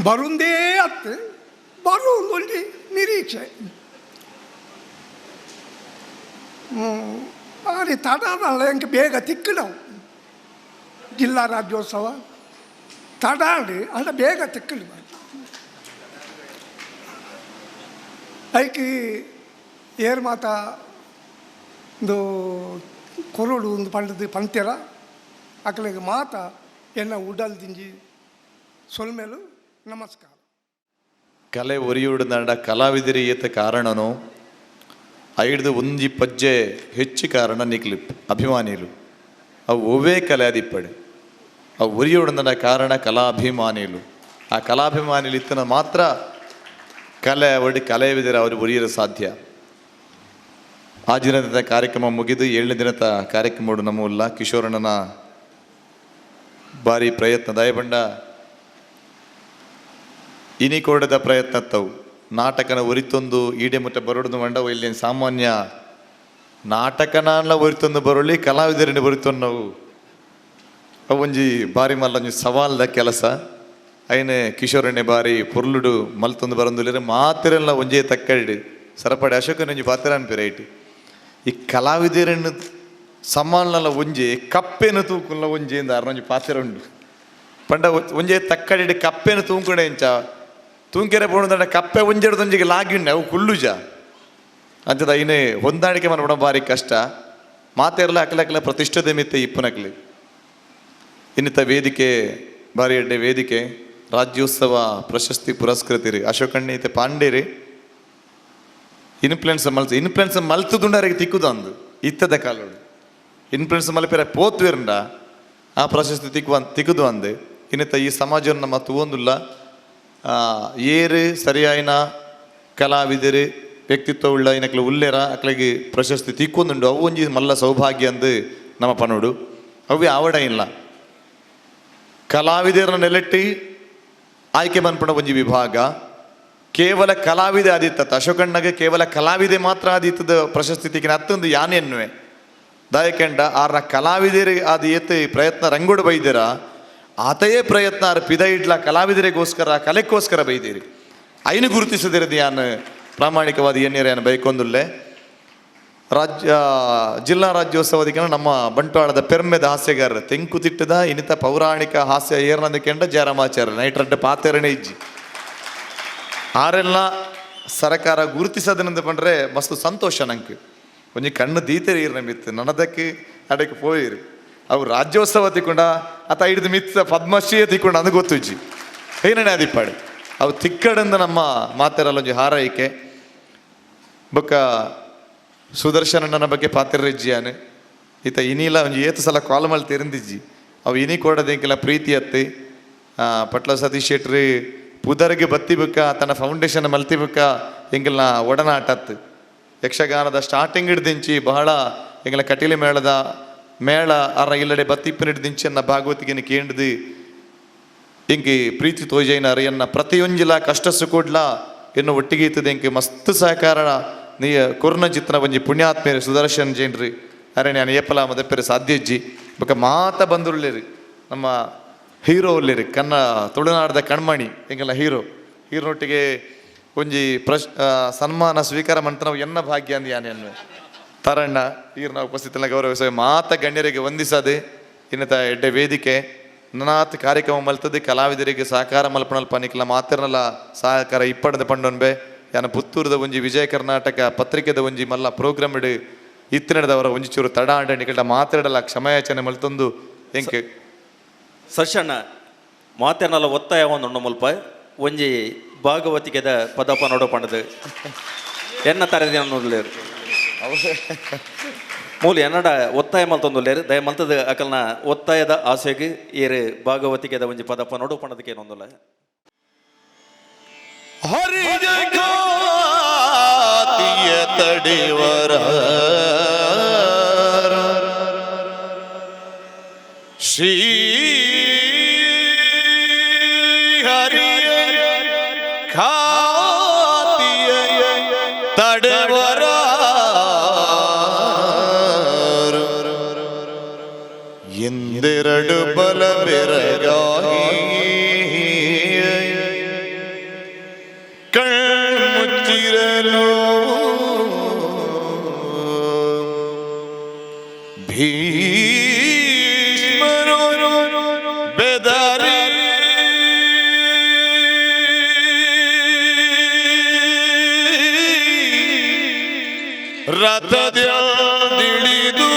ಬರುಂದೇ ಅತ್ತು ಬರುವುದು ಒಂಜಿ ನಿರೀಕ್ಷೆ. ಭಾರಿ ತಡಾಡಲ್ಲ ಎಂಕ ಬೇಗ ತಿಕ್ಕಡವು ಜಿಲ್ಲಾ ರಾಜ್ಯೋತ್ಸವ ತಡಾಡಿ ಅಲ್ಲ ಬೇಗ ತಿಕ್ಕಡಿ ಐಕಿ ಏರ್ ಮಾತ ಒಂದು ಕೊರಡು ಒಂದು ಪಂಡದ ಪಂತ್ಯರ ಅಕ್ಕಲಿಗೆ ಮಾತ ಎನ್ನ ಉಡಲ್ ದಿಂಜಿ ಸೊಲ್ಮೇಲು ನಮಸ್ಕಾರ. ಕಲೆ ಒರಿಯುಡನಾಡ ಕಲಾವಿದರಿ ಏತ ಕಾರಣನೋ ಐಡ್ದು ಒಂಜಿ ಪಜ್ಜೆ ಹೆಚ್ಚು ಕಾರಣ ನಿಕ್ಲಿ ಅಭಿಮಾನಿಲು ಅವು ಒವೇ ಕಲೆ ಅದಿಪ್ಪಡೆ ಅವು ಒರಿಯುಡನಾಡ ಕಾರಣ ಕಲಾಭಿಮಾನಿಲು ಆ ಕಲಾಭಿಮಾನಿಲು ಇತ್ತನ ಮಾತ್ರ ಕಲೆ ಒಡಿ ಕಲಾವಿದರ ಅವರು ಒರಿಯಲು ಸಾಧ್ಯ. ಆ ದಿನದ ಕಾರ್ಯಕ್ರಮ ಮುಗಿದು 7ನೇ ದಿನದ ಕಾರ್ಯಕ್ರಮ ನಮ್ಮಲ್ಲ ಕಿಶೋರಣ್ಣನ ಭಾರಿ ಪ್ರಯತ್ನ ದಯಬಂಡ ಇನಿಕೋಡದ ಪ್ರಯತ್ನ ತವು ನಾಟಕನ ಒರಿತೊಂದು ಈಡೆ ಮುಟ್ಟ ಬರೋದು ಮಂಡವು ಇಲ್ಲಿ ಸಾಮಾನ್ಯ ನಾಟಕನ ಒರಿತೊಂದು ಬರೋಳಿ ಕಲಾವಿದರನ್ನು ಬರಿತೊಂದು ನಾವು ಅವೊಂಜಿ ಭಾರಿ ಮಲ್ಲೊಂಜಿ ಸವಾಲ್ದ ಕೆಲಸ ಐನೆ ಕಿಶೋರಣ್ಣೆ ಬಾರಿ ಪೊರ್ಲುಡು ಮಲ್ತೊಂದು ಬರೋದಿಲ್ಲ ಮಾತಿರೆಲ್ಲ ಒಂಜೇ ತಕ್ಕಡಿ ಸರಪಡಿ ಅಶೋಕನೊಂಜಿ ಪಾತ್ರ ಅನ್ಪಿರೈಟಿ ಈ ಕಲಾವಿದರನ್ನು ಸಮಾನಲ್ಲ ಒಂಜೆ ಕಪ್ಪೆನು ತೂಕುಲ್ಲ ಒಂಜೆ ಇಂದ ಅರ್ನೊಂಜಿ ಪಾತ್ರ ಉಂಡು ಪಂಡ ಒಂಜೆ ತಕ್ಕಡಿ ಕಪ್ಪೆನು ತೂಂಕೊಂಡೆ ಇಂಚ ತೂಂಕೆರೆ ಪೋಣದ ಕಪ್ಪೆ ಒಂಜೆಡ್ದೊಂಜಿಗೆ ಲಾಗಿಂಡೆ ಅವು ಕುಳ್ಳುಜ ಅಂಚದ ಐನೆ ಹೊಂದಾಣಿಕೆ ಮಾಡ್ಬಿಡ ಭಾರಿ ಕಷ್ಟ ಮಾತೆಲ್ಲ ಅಕ್ಕಲಕ್ಕಲ ಪ್ರತಿಷ್ಠತೆ ಮಿತ್ತೆ ಇಪ್ಪನಕ್ಲಿ ಇನ್ನಿತ ವೇದಿಕೆ ಭಾರಿ ಎಡ್ಡೆ ವೇದಿಕೆ ರಾಜ್ಯೋತ್ಸವ ಪ್ರಶಸ್ತಿ ಪುರಸ್ಕೃತಿರಿ ಅಶೋಕಣ್ಣಿ ಐತೆ ಪಾಂಡೇರಿ ಇನ್ಫ್ಲುಯೆನ್ಸ್ ಮಲ್ತುದುಂಡರಿಗೆ ತಿಕ್ಕುದು ಅಂದು ಇತ್ತದ ಕಾಲೋಡು ಇನ್ಫ್ಲುಯೆನ್ಸ್ ಮಲ್ಪೇರ ಪೋತ್ವೇರಂಡ ಆ ಪ್ರಶಸ್ತಿ ತಿಕ್ಕುದು ಅಂದೆ ಇನ್ನಿತ ಈ ಸಮಾಜವನ್ನು ನಮ್ಮ ತೂವೊಂದುಲ್ಲ ಏರು ಸರಿಯಾಯಿನ ಕಲಾವಿದರು ವ್ಯಕ್ತಿತ್ವ ಉಳ್ಳ ಇನಕ್ಲು ಉಲ್ಲೇರ ಅಕ್ಲಿಗೆ ಪ್ರಶಸ್ತಿ ತಿಕ್ಕೊಂದುಂಡು ಅವು ಒಂಜಿ ಮಲ್ಲ ಸೌಭಾಗ್ಯ ಅಂದು ನಮ್ಮ ಪನೋಡು ಅವೇ ಆವಡ ಇಲ್ಲ ಕಲಾವಿದರನ್ನ ನೆಲೆಟ್ಟಿ ಆಯ್ಕೆ ಬಂದ್ಪಡ ಒಂಜಿ ವಿಭಾಗ ಕೇವಲ ಕಲಾವಿದೆ ಆದಿತ್ತ ಅಶೋಕಣ್ಣಗೆ ಕೇವಲ ಕಲಾವಿದೆ ಮಾತ್ರ ಆದಿತ್ತದ ಪ್ರಶಸ್ತಿ ತಿಕ್ಕಿನ ಹತ್ತೊಂದು ಯಾನೆ ಎನ್ನುವೆ ದಾಯಕೆಂಡ ಆರ ಕಲಾವಿದರಿಗೆ ಅದು ಏತ ಪ್ರಯತ್ನ ರಂಗೋಡು ಬೈದಿರ ಆತಯೇ ಪ್ರಯತ್ನ ಆರು ಪಿದ ಇಡ್ಲ ಕಲಾವಿದರಿಗೋಸ್ಕರ ಕಲೆಗೋಸ್ಕರ ಬೈದಿರಿ ಐನು ಗುರುತಿಸದಿರದು ಯಾನು ಪ್ರಾಮಾಣಿಕವಾದ ಏನೇನು ಬೈಕೊಂದುಲ್ಲೆ ಜಿಲ್ಲಾ ರಾಜ್ಯೋತ್ಸವದಿಗೆ ನಮ್ಮ ಬಂಟ್ವಾಳದ ಪೆರ್ಮೆದ ಹಾಸ್ಯಗಾರರು ತೆಂಕು ತಿಟ್ಟದ ಇನ್ನಿತ ಪೌರಾಣಿಕ ಹಾಸ್ಯ ಏರ್ನದಕ್ಕೆಂಡ ಜಯರಾಮಾಚಾರ್ಯ ನೈಟ್ರಡ್ಡೆ ಪಾತೆರನೇ ಇಜ್ಜಿ ಆರೆಲ್ಲ ಸರಕಾರ ಗುರುತಿಸದನಂದು ಪಂಡ್ರೆ ಮಸ್ತು ಸಂತೋಷ ನಂಗೆ ಒಂಜಿ ಕಣ್ಣು ದೀತೆರಿ ಇರ್ನ ಮಿತ್ತು ನನ್ನದಕ್ಕೆ ಅಡಕ್ಕೆ ಪೋಯಿರಿ ಅವು ರಾಜ್ಯೋತ್ಸವ ತಿಕ್ಕೊಂಡ ಆತ ಹಿಡಿದು ಮಿತ್ತ ಪದ್ಮಶ್ರೀ ತಿಕ್ಕೊಂಡ ಅಂದು ಗೊತ್ತುಜ್ಜಿ ಏನನೇ ಅದಿಪ್ಪಾಡಿ ಅವು ತಿಕ್ಕಡಂದು ನಮ್ಮ ಮಾತೆರಲ್ಲೊಂಜಿ ಹಾರೈಕೆ ಬೊಕ್ಕ ಸುದರ್ಶನಣ್ಣನ ಬಗ್ಗೆ ಪಾತಿರಜ್ಜಿಯಾನು ಈತ ಇನಿಲ ಒಂಜಿ ಏತು ಸಲ ಕಾಲ್ ಮಲ್ ತೆರಂದಿಜ್ಜಿ ಅವು ಇನಿ ಕೊಡೋದಕ್ಕೆಲ್ಲ ಪ್ರೀತಿ ಅತ್ತಿ ಪಟ್ಲ ಸತೀಶ್ ಶೆಟ್ರಿ ಪುದರ್ಗೆ ಬತ್ತಿ ಬುಕ್ಕ ತನ್ನ ಫೌಂಡೇಶನ್ ಮಲ್ತಿ ಬುಕ್ಕ ಎಂಗೆಲ್ಲ ಒಡನಾಟ ಅತ್ತು ಯಕ್ಷಗಾನದ ಸ್ಟಾರ್ಟಿಂಗ್ ಹಿಡ್ದಿಂಚಿ ಬಹಳ ಎಂಗೆಲ್ಲ ಕಟೀಲಿ ಮೇಳ ಅರ ಇಲ್ಲಡೆ ಬತ್ತಿಪ್ಪನ ಹಿಡ್ದಿಂಚಿ ಅನ್ನ ಭಾಗವತಿಗೆ ಕೇಂದ್ರದು ಎಂಗೆ ಪ್ರೀತಿ ತೋಜೈನ ಅರಿಯನ್ನ ಪ್ರತಿಯೊಂಜಿಲ ಕಷ್ಟ ಸುಕೊಡ್ಲ ಎನ್ನು ಒಟ್ಟಿಗೆ ಇರ್ತದೆ ಎಂಗೆ ಮಸ್ತ್ ಸಹಕಾರ ನೀ ಕೊರ್ನ ಚಿತ್ರ ಒಂಜಿ ಪುಣ್ಯಾತ್ಮೇರಿ ಸುದರ್ಶನ್ ಜೈನ್ರಿ ಅರೆ ನಾನು ಏಪಲ ಮದಪ್ಪೆರೆ ಸಾಧ್ಯಜ್ಜಿ ಬೊಕ್ಕ ಮಾತ ಬಂದುಳ್ಳೇರಿ ನಮ್ಮ ಹೀರೋ ಒಲ್ಲೇರಿ ತುಳುನಾಡದ ಕಣ್ಮಣಿ ಎಂಗೆಲ್ಲ ಹೀರೋನೊಟ್ಟಿಗೆ ಒಂಜಿ ಸನ್ಮಾನ ಸ್ವೀಕಾರ ಮಾಡ್ತಾ ನಾವು ಎನ್ನ ಭಾಗ್ಯ ಅಂದ್ ಯಾನೆ ಅನ್ವೆ ತರಣ್ಣ ಈರ್ನ ಉಪಸ್ಥಿತಿನ ಗೌರವಿಸ ಮಾತ ಗಣ್ಯರಿಗೆ ವಂದಿಸದೆ ಇನ್ನತ ಎಡ್ಡೆ ವೇದಿಕೆ ನನಾತ್ ಕಾರ್ಯಕ್ರಮ ಮಲ್ತದೆ ಕಲಾವಿದರಿಗೆ ಸಹಕಾರ ಮಲ್ಪನಲ್ಪ ಮಾತಿರನಲ್ಲ ಸಹಕಾರ ಇಪ್ಪಡದ ಪಂಡೊನ್ಬೆ ಯಾನ ಪುತ್ತೂರದ ಒಂಜಿ ವಿಜಯ ಕರ್ನಾಟಕ ಪತ್ರಿಕೆದ ಒಂಜಿ ಮಲ್ಲ ಪ್ರೋಗ್ರಾಮ್ ಇಡು ಇತ್ತಿನಡದವರ ಒಂಜಿ ಚೂರು ತಡ ಆಂಡ ನಿಕಟ ಮಾತಾಡಲ್ಲ ಕ್ಷಮಯಾಚನೆ ಮಲ್ತೊಂದು ಎಂಕೆ ಸಶಣ್ಣ ಮಾತೇನಲ್ಲ ಒತ್ತಾಯ ಒಂದು ಮುಲ್ಪ ಒಂಜಿ ಭಾಗವತಿಗೆದ ಪದಪ ನೋಡೋ ಪಂಡದು ಎನ್ನ ತರದಿ ಅನ್ನೋದು ಮೂಲ ಎನ್ನಡ ಒತ್ತಾಯ ಮಲ್ತೊಂದುಲ್ಲೇರು ದಯ ಮಲ್ತದ ಅಕಲ್ನ ಒತ್ತಾಯದ ಆಸೆಗೆ ಏರು ಭಾಗವತಿಕೆದ ಒಂಜಿ ಪದಪ್ಪ ನೋಡು ಪಣದಕ್ಕೆ ಏನೊಂದುಲ್ಲ ಹರಿಜಗಾತಿಯ ತಡೆವರ ಶ್ರೀ ಹರಿಯ ಖಾತಿಯ ತಡೆವರ ಎಂದೆರಡು ಬಲ ಬೆರಗಾಗಿ ಕಣ್ಮುಚ್ಚಿರಲು ಭೀಷ್ಮರು ಬೆದರಿ ರಥದಿಳಿದು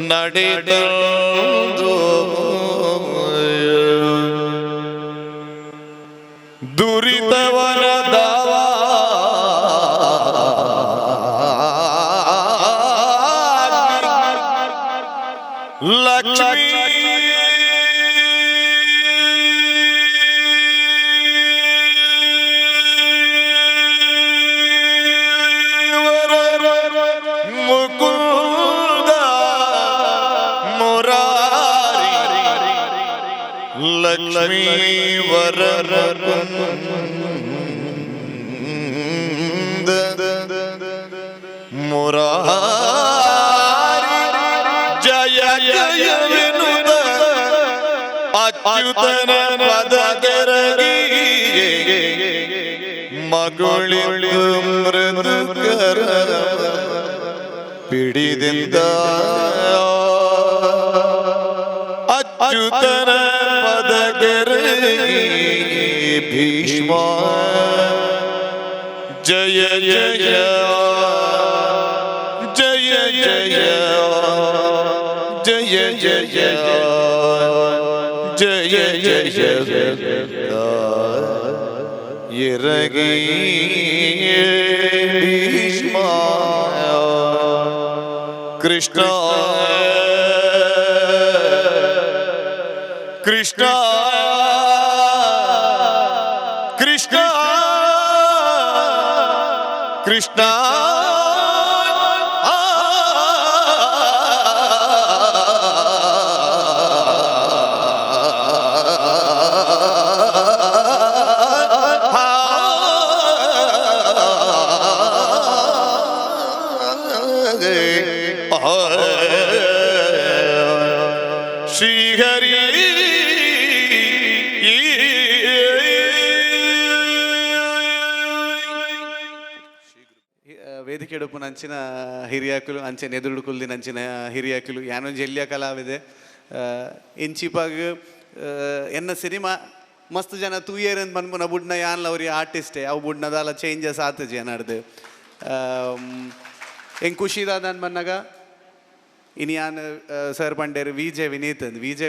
ನಡೆದು ದುರಿತವರ ದಾವ ಲಕ್ಷ್ಮೀ ಮುಕುಂದ ಮುರಾರಿ ಲಕ್ಷ್ಮೀ ವರ ಮುರಾರಿ ಜಯ ಜಯ ವಿನುತ ಅಚ್ಯುತನ ಪದ ಕೆರಗಿ ಮಗುಳಿಳು ಮೃದುಕರ ಪಿಡಿದಿಂದ ಅಚ್ಯುತನ ಪದ ಕೆರಗಿ ಭೀಷ್ಮ ಜಯ ಜಯ ಜಯ ಜಯ ಜಯ ಜಯ ಜಯ ಜಯ ಎರಗಿ ಭೀಷ್ಮ ಕೃಷ್ಣ ಕೃಷ್ಣ ಕೃಷ್ಣ ಕೃಷ್ಣ ಶ್ರೀಹರಿ ವೇದಿಕೆ ಎಡುಪು ನಂಚಿನ ಹಿರಿಯಾಕುಲು ಅಂಚೆ ಎದುರುಡುಕುಲ್ದಿ ನಂಚಿನ ಹಿರಿಯಾಕುಲು ಯಾನೊಂದು ಜಲ್ಯ ಕಲಾವಿದೆ ಇಂಚಿಪಾಗ ಎನ್ನ ಸಿನಿಮಾ ಮಸ್ತ್ ಜನ ತೂಯೇರಂದು ಬಂದ್ಬುನ ಬುಡ್ನ ಯಾನ್ಲ ಅವ್ರಿಗೆ ಆರ್ಟಿಸ್ಟೇ ಅವು ಬುಡ್ನದಲ್ಲ ಚೇಂಜಸ್ ಆತಜಿ ಅನ್ನಡ್ದು ಹೆಂಗೆ ಖುಷಿದಾದ ಬಂದಾಗ ಇನ್ನು ಯಾನ್ ಸರ್ ಪಂಡೇರು ವಿ ಜೆ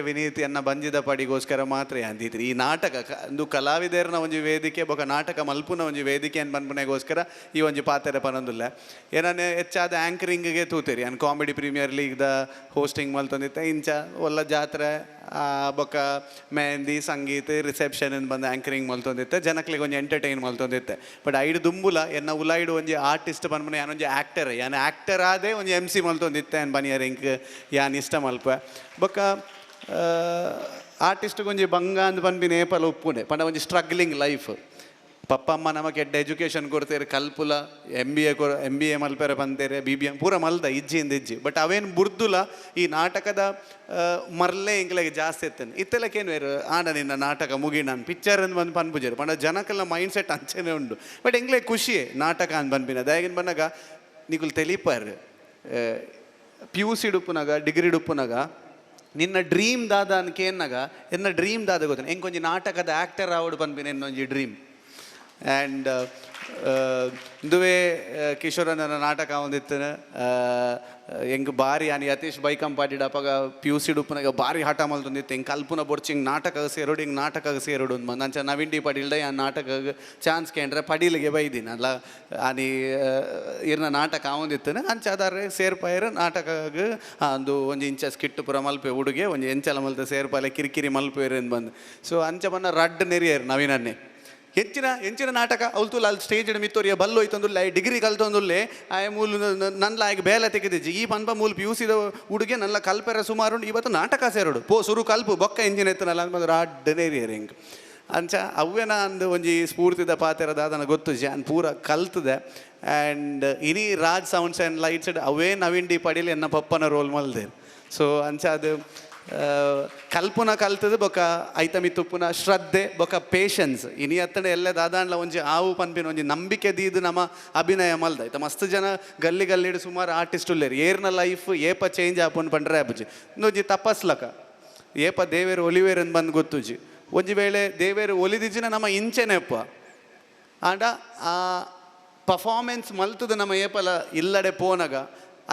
ವಿನೀತ್ ಎನ್ನ ಬಂಜಿದ ಪಡಿಗೋಸ್ಕರ ಮಾತ್ರ ಅಂದಿದ್ರಿ ಈ ನಾಟಕ ಒಂದು ಕಲಾವಿದರನ ಒಂಜಿ ವೇದಿಕೆ ಬೊಕ ನಾಟಕ ಮಲ್ಪುನ ಒಂಜಿ ವೇದಿಕೆ ಅನ್ ಬಂದ್ಪುನೆಗೋಸ್ಕರ ಈ ಒಂಜಿ ಪಾತ್ರ ಪನೊಂದುಲ್ಲ ಏನನ್ನೇ ಹೆಚ್ಚಾದ ಆ್ಯಂಕರಿಂಗ್ಗೆ ತೂತೇರಿ ಅನ್ ಕಾಮಿಡಿ ಪ್ರೀಮಿಯರ್ ಲೀಗ್ದ ಹೋಸ್ಟಿಂಗ್ ಮಲ್ತೊಂದಿತ್ತೆ ಇಂಚ ಒಲ್ಲ ಜಾತ್ರೆ ಬೊಕ ಮೆಹಂದಿ ಸಂಗೀತ ರಿಸೆಪ್ಷನ್ ಬಂದು ಆ್ಯಂಕರಿಂಗ್ ಮಲ್ತೊಂದಿತ್ತೆ ಜನಕ್ಲಿಗೆ ಒಂಜಿ ಎಂಟರ್ಟೈನ್ ಮಲ್ತೊಂದಿತ್ತೆ ಬಟ್ ಐಡು ದುಂಬುಲ ಎನ್ನ ಉಲಾಯ್ಡು ಒಂಜಿ ಆರ್ಟಿಸ್ಟ್ ಬಂದ್ಪುನ ಯಾನೊಂಜಿ ಆ್ಯಕ್ಟರ್ ಯಾನ್ ಆ್ಯಕ್ಟರ್ ಆದೇ ಒಂಜಿ MC ಮಲ್ತೊಂದಿತ್ತೆ ಅನ್ ಬನಿಯರಿಂಗ್ ಯಾನ್ ಇಷ್ಟ ಮಲ್ಪ ಬೊಕ ಆರ್ಟಿಸ್ಟ್ಗೆ ಒಂಜಿ ಬಂಗ ಅಂದ್ ಬಂದು ನೇಪಲ್ ಉಪ್ಪುನೆ ಪಂಡ ಒಂಜಿ ಸ್ಟ್ರಗ್ಲಿಂಗ್ ಲೈಫ್ ಪಪ್ಪ ಅಮ್ಮ ನಮಗೆ ಎಡ್ಡ ಎಜುಕೇಷನ್ ಕೊಡ್ತೇರೆ ಕಲ್ಪುಲ MBA ಮಲ್ಪೆರೆ ಬಂತೇರೆ BBM ಪೂರ ಮಲ್ದ ಇಜ್ಜಿ ಬಟ್ ಅವೇನು ಬುರ್ದುಲ ಈ ನಾಟಕದ ಮರ್ಲೆ ಇಂಗ್ಲೆಗೆ ಜಾಸ್ತಿ ಇರ್ತೇನೆ ಇತ್ತೆಲ್ಲಕೇನು ಬೇರು ಆಂಡ ನಿನ್ನ ನಾಟಕ ಮುಗಿ ನಾನು ಪಿಕ್ಚರ್ ಅಂದ್ ಬಂದು ಪನ್ಪುಜರು ಪಂಡ ಜನಕ್ಕೆಲ್ಲ ಮೈಂಡ್ ಸೆಟ್ ಅಂಚೆನೇ ಉಂಡು ಬಟ್ ಎಂಗ್ಲೆ ಖುಷಿಯೇ ನಾಟಕ ಅಂದ್ ಬಂದ್ಬಿನ ದಯಗಿನ ಬಂದಾಗ ನಿಗುಲ್ ತೆಲಿಪಾರು PUC ಡುಪ್ಪುನಾಗ ಡಿಗ್ರಿ ಡುಪ್ಪುನಾಗ ನಿನ್ನ ಡ್ರೀಮ್ ದಾದ ಅನ್ಕೇನಾಗ ಎನ್ನ ಡ್ರೀಮ್ ದಾದ ಗೊತ್ತಾನೆ ಹೆಂಗೆ ಕೊಂಚ ನಾಟಕದ ಆ್ಯಕ್ಟರ್ ಆವಡು ಬಂದ್ಬಿನ ಇನ್ನೊಂಜಿ ಡ್ರೀಮ್ ಆ್ಯಂಡ್ ಇಂದುವೇ ಕಿಶೋರನ ನಾಟಕ ಒಂದಿತ್ತು ಹೆಂಗೆ ಬಾರಿ ಆನಿ ಯತೀಶ್ ಬೈಕಂ ಪಾಡಿಡ ಅಪ್ಪಾಗ ಪಿ ಯು ಸಿ ಡುಪ್ಪನಾಗ ಭಾರಿ ಹಠ ಮಲ್ತೊಂದಿತ್ತು ಹೆಂಗೆ ಕಲ್ಪನ ಬೊಡ್ಚಿ ಹಿಂಗೆ ನಾಟಕ ಸೇರೋಡು ಹಿಂಗೆ ನಾಟಕ ಸೇರೋಡು ಅಂದ್ ನಂಚ ನವಿಂಡಿ ಪಡಿಲ್ದೆ ಆ ನಾಟಕ ಚಾನ್ಸ್ ಕೇಂದ್ರೆ ಪಡೀಲಿಗೆ ಬೈದಿನ ಅಲ್ಲ ಆನಿ ಇರ್ನ ನಾಟಕ ಆವಂದಿತ್ತು ಅಂಚಾದಾರೆ ಸೇರ್ಪಾಯರು ನಾಟಕ ಅಂದು ಒಂದು ಇಂಚ ಸ್ಕಿಟ್ಟು ಪುರ ಮಲ್ಪೆ ಹುಡುಗೆ ಒಂದು ಎಂಚಲ ಮಲ್ತ ಸೇರ್ಪಾಲೆ ಕಿರಿಕಿರಿ ಮಲ್ಪೇರು ಅಂತ ಬಂದು ಸೊ ಅಂಚ ಬನ್ನ ರಡ್ ನೆರಿಯರು ನವೀನನ್ನೇ ಹೆಂಚಿನ ನಾಟಕ ಅವಲ್ತುಲ್ಲ ಅಲ್ಲಿ ಸ್ಟೇಜ್ ಮಿತ್ತೋರಿಯ ಬಲ್ಲು ಹೋಯ್ತಂದುಲ್ಲೆ ಡಿಗ್ರಿ ಕಲ್ತೊಂದುಲ್ಲೆ ಆ ಮೂಲು ನನ್ಲ ಆಗ ಬೇಲೆ ತೆಗೆದಿಜ್ಜಿ ಈ ಪನ್ಪ ಮೂಲು ಪಿ ಯು ಸಿದ ಹುಡುಗೆ ನಲ್ಲ ಕಲ್ಪೆರ ಸುಮಾರು ಇವತ್ತು ನಾಟಕ ಸೇರೋಡು ಪೋ ಸುರು ಕಲ್ಪು ಬೊಕ್ಕ ಎಂಜಿನ್ ಎತ್ತನಲ್ಲ ಅಂತ ರಾಡ್ಡನೇರಿಯರು ಹೆಂಗೆ ಅಂಚ ಅವ್ವೇನ ಅಂದು ಒಂಜಿ ಸ್ಫೂರ್ತಿದ ಪಾತೆರದ ಅದನ್ನು ಗೊತ್ತು ಜಾನ್ ಪೂರ ಕಲ್ತದೆ ಆ್ಯಂಡ್ ಇನಿ ರಾಜ್ ಸೌಂಡ್ಸ್ ಆ್ಯಂಡ್ ಲೈಟ್ಸ್ ಅವೇ ನವೀನ್ ಡಿ ಪಡೀಲಿ ಎನ್ನ ಪಪ್ಪನ ರೋಲ್ ಮಲ್ದೆ ಸೊ ಅಂಚ ಅದು ಕಲ್ಪುನ ಕಲ್ತದು ಬೊಕ ಐತಮಿ ತುಪ್ಪುನ ಶ್ರದ್ಧೆ ಬೊಕ ಪೇಷನ್ಸ್ ಇನಿ ಅತ್ತಡೆ ಎಲ್ಲ ದಾದಾಂಡ್ಲ ಒಂಜಿ ಆವು ಪನ್ಪಿನ ಒಂಜಿ ನಂಬಿಕೆ ದೀದು ನಮ್ಮ ಅಭಿನಯ ಮಲ್ದ ಐತ ಮಸ್ತ್ ಜನ ಗಲ್ಲಿ ಗಲ್ಲಿಡು ಸುಮಾರು ಆರ್ಟಿಸ್ಟ್ ಉಲ್ಲೇರು ಏರ್ನ ಲೈಫ್ ಏಪ ಚೇಂಜ್ ಆಪುನ್ ಪಂಡ್ರೆ ಆಪುಜಿ ಇನ್ನೊಂಜಿ ತಪಸ್ಲಕ ಏಪ ದೇವೇರು ಒಲಿವೇರು ಅಂತ ಬಂದು ಗೊತ್ತುಜಿ ಒಂಜಿ ವೇಳೆ ದೇವೇರು ಒಲಿದಿಜಿನ ನಮ್ಮ ಇಂಚೆನೆಪ್ಪ ಆಂಡ ಆ ಪರ್ಫಾರ್ಮೆನ್ಸ್ ಮಲ್ತದ ನಮ್ಮ ಏಪಲ ಇಲ್ಲಡೆ ಪೋನಾಗ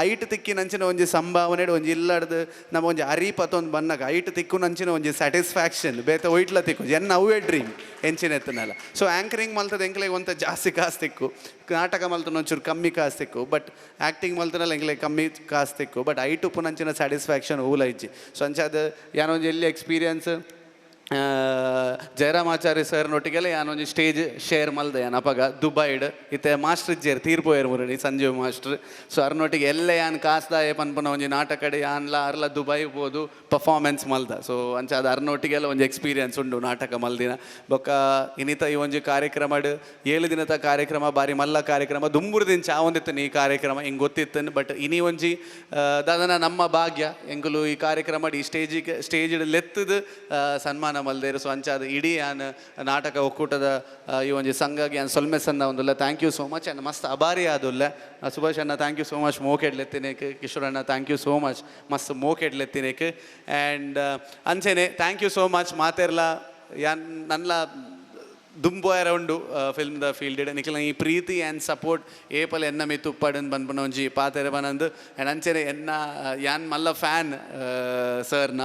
ಐಟ್ ತಿಕ್ಕಿನಂಚಿನ ಒಂಜಿ ಸಂಭಾವನೆ ಒಂಜಿ ಇಲ್ಲಡ್ದು ನಮ್ಮ ಒಂಜಿ ಅರಿಪತ್ತೊಂದು ಬನ್ನಾಗ ಐಟ್ ತಿಕ್ಕುನಂಚಿನ ಒಂಜಿ ಸ್ಯಾಟಿಸ್ಫ್ಯಾಕ್ಷನ್ ಬೇತ ಒಯ್ಟ್ಲ ತಿಕ್ಕು ಎನ್ನ ಅವೇ ಡ್ರೀಮ್ ಎಂಚಿನ ಎತ್ತನಲ್ಲ ಸೊ ಆ್ಯಂಕರಿಂಗ್ ಮಲ್ತದ ಎಂಕ್ಲೆಗೆ ಒಂತ ಜಾಸ್ತಿ ಕಾಸು ತಿಕ್ಕು ನಾಟಕ ಮಲ್ತನ ಒಂಚೂರು ಕಮ್ಮಿ ಕಾಸು ತಿಕ್ಕು ಬಟ್ ಆ್ಯಕ್ಟಿಂಗ್ ಮಲ್ತನಲ್ಲ ಎಂಕ್ಲೆಗೆ ಕಮ್ಮಿ ಕಾಸು ತಿಕ್ಕು ಬಟ್ ಐಟು ಪುನಂಚಿನ ಸ್ಯಾಟಿಸ್ಫ್ಯಾಕ್ಷನ್ ಊಲ ಇಜ್ಜಿ ಸೊ ಅಂಚಾದ ಯಾನೊಂಜಿ ಎಲ್ಲಿ ಎಕ್ಸ್ಪೀರಿಯನ್ಸ್ ಜಯರಾಮಾಚಾರ್ಯ ಸರ್ನೊಟ್ಟಿಗೆಲ್ಲ ಯಾನೊಂದು ಸ್ಟೇಜ್ ಶೇರ್ ಮಲ್ದೆ ಯಾನ್ ಅಪಗ ದುಬೈಡ್ ಇತ್ತೆ ಮಾಸ್ಟರ್ ಇಜ್ಜೇರು ತೀರ್ಪೋಯರು ಮುರಳಿ ಸಂಜೀವ್ ಮಾಸ್ಟರ್ ಸೊ ಅರ್ನೊಟ್ಟಿಗೆ ಎಲ್ಲ ಯಾನ್ ಕಾಸ್ದಾಯ ಪನ್ಪನ ಒಂಜಿ ನಾಟಕಡೆ ಯಾನ್ಲ ಅರ್ಲ ದುಬೈ ಹೋದು ಪರ್ಫಾರ್ಮೆನ್ಸ್ ಮಲ್ದ ಸೊ ಅಂಚ ಅದು ಅರ್ನೊಟ್ಟಿಗೆಲ್ಲ ಒಂದು ಎಕ್ಸ್ಪೀರಿಯನ್ಸ್ ಉಂಡು ನಾಟಕ ಮಲ್ದಿನ ಬೊಕ್ಕ ಇನ್ನಿತ ಈ ಒಂಜಿ ಕಾರ್ಯಕ್ರಮ 7 ದಿನದ ಕಾರ್ಯಕ್ರಮ ಬಾರಿ ಮಲ್ಲ ಕಾರ್ಯಕ್ರಮ ದುಂಬುರು ದಿನ ಚಾವೊಂದಿತ್ತು ಈ ಕಾರ್ಯಕ್ರಮ ಹಿಂಗೆ ಗೊತ್ತಿತ್ತು ಬಟ್ ಇನಿ ಒಂಜಿ ದಾದನ ನಮ್ಮ ಭಾಗ್ಯ ಎಂಕುಲು ಈ ಕಾರ್ಯಕ್ರಮ ಈ ಸ್ಟೇಜ್ ಲೆತ್ತದ ಸನ್ಮಾನ ಮಲ್ದೇರು ಸೊ ಅಂಚಾದ ಇಡೀ ಆನ್ ನಾಟಕ ಒಕ್ಕೂಟದ ಈ ಒಂದು ಸಂಘಗೆ ಆನ್ ಸೊಲ್ಮೆಸನ್ನ ಒಂದುಲ್ಲ thank you so much and ಮಸ್ತ್ ಅಭಾರಿ ಆದುಲ್ಲ ಸುಭಾಷ್ ಅಣ್ಣ ಥ್ಯಾಂಕ್ ಯು ಸೋ ಮಚ್ ಮೋಕೆಡ್ಲೆತ್ತಿನೇಕ್ ಕಿಶೋರ್ ಅಣ್ಣ ಥ್ಯಾಂಕ್ ಯು ಸೋ ಮಚ್ ಮಸ್ತ್ ಮೋಕೆಡ್ಲೆತ್ತಿನೇಕ್ ಆ್ಯಂಡ್ ಅಂಚೆನೆ ಥ್ಯಾಂಕ್ ಯು ಸೋ ಮಚ್ ಮಾತೆರ್ಲ ಯಾನ್ ನನ್ಲ ದುಂಬೋಯರ ಉಂಡು ಫಿಲ್ಮ್ದ ಫೀಲ್ಡ್ ನಿಖಿಲ ಈ ಪ್ರೀತಿ ಆ್ಯಂಡ್ ಸಪೋರ್ಟ್ ಏಪಲ್ ಎನ್ನ ಮಿತ್ತು ಉಪ್ಪಡನ್ ಬಂದ್ಪನ ಒಂಜಿ ಪಾತೆರೆ ಬನಂದು ಆ್ಯಂಡ್ ಅಂಚೆನೆ ಎನ್ನ ಯಾನ್ ಮಲ್ಲ ಫ್ಯಾನ್ ಸರ್ನ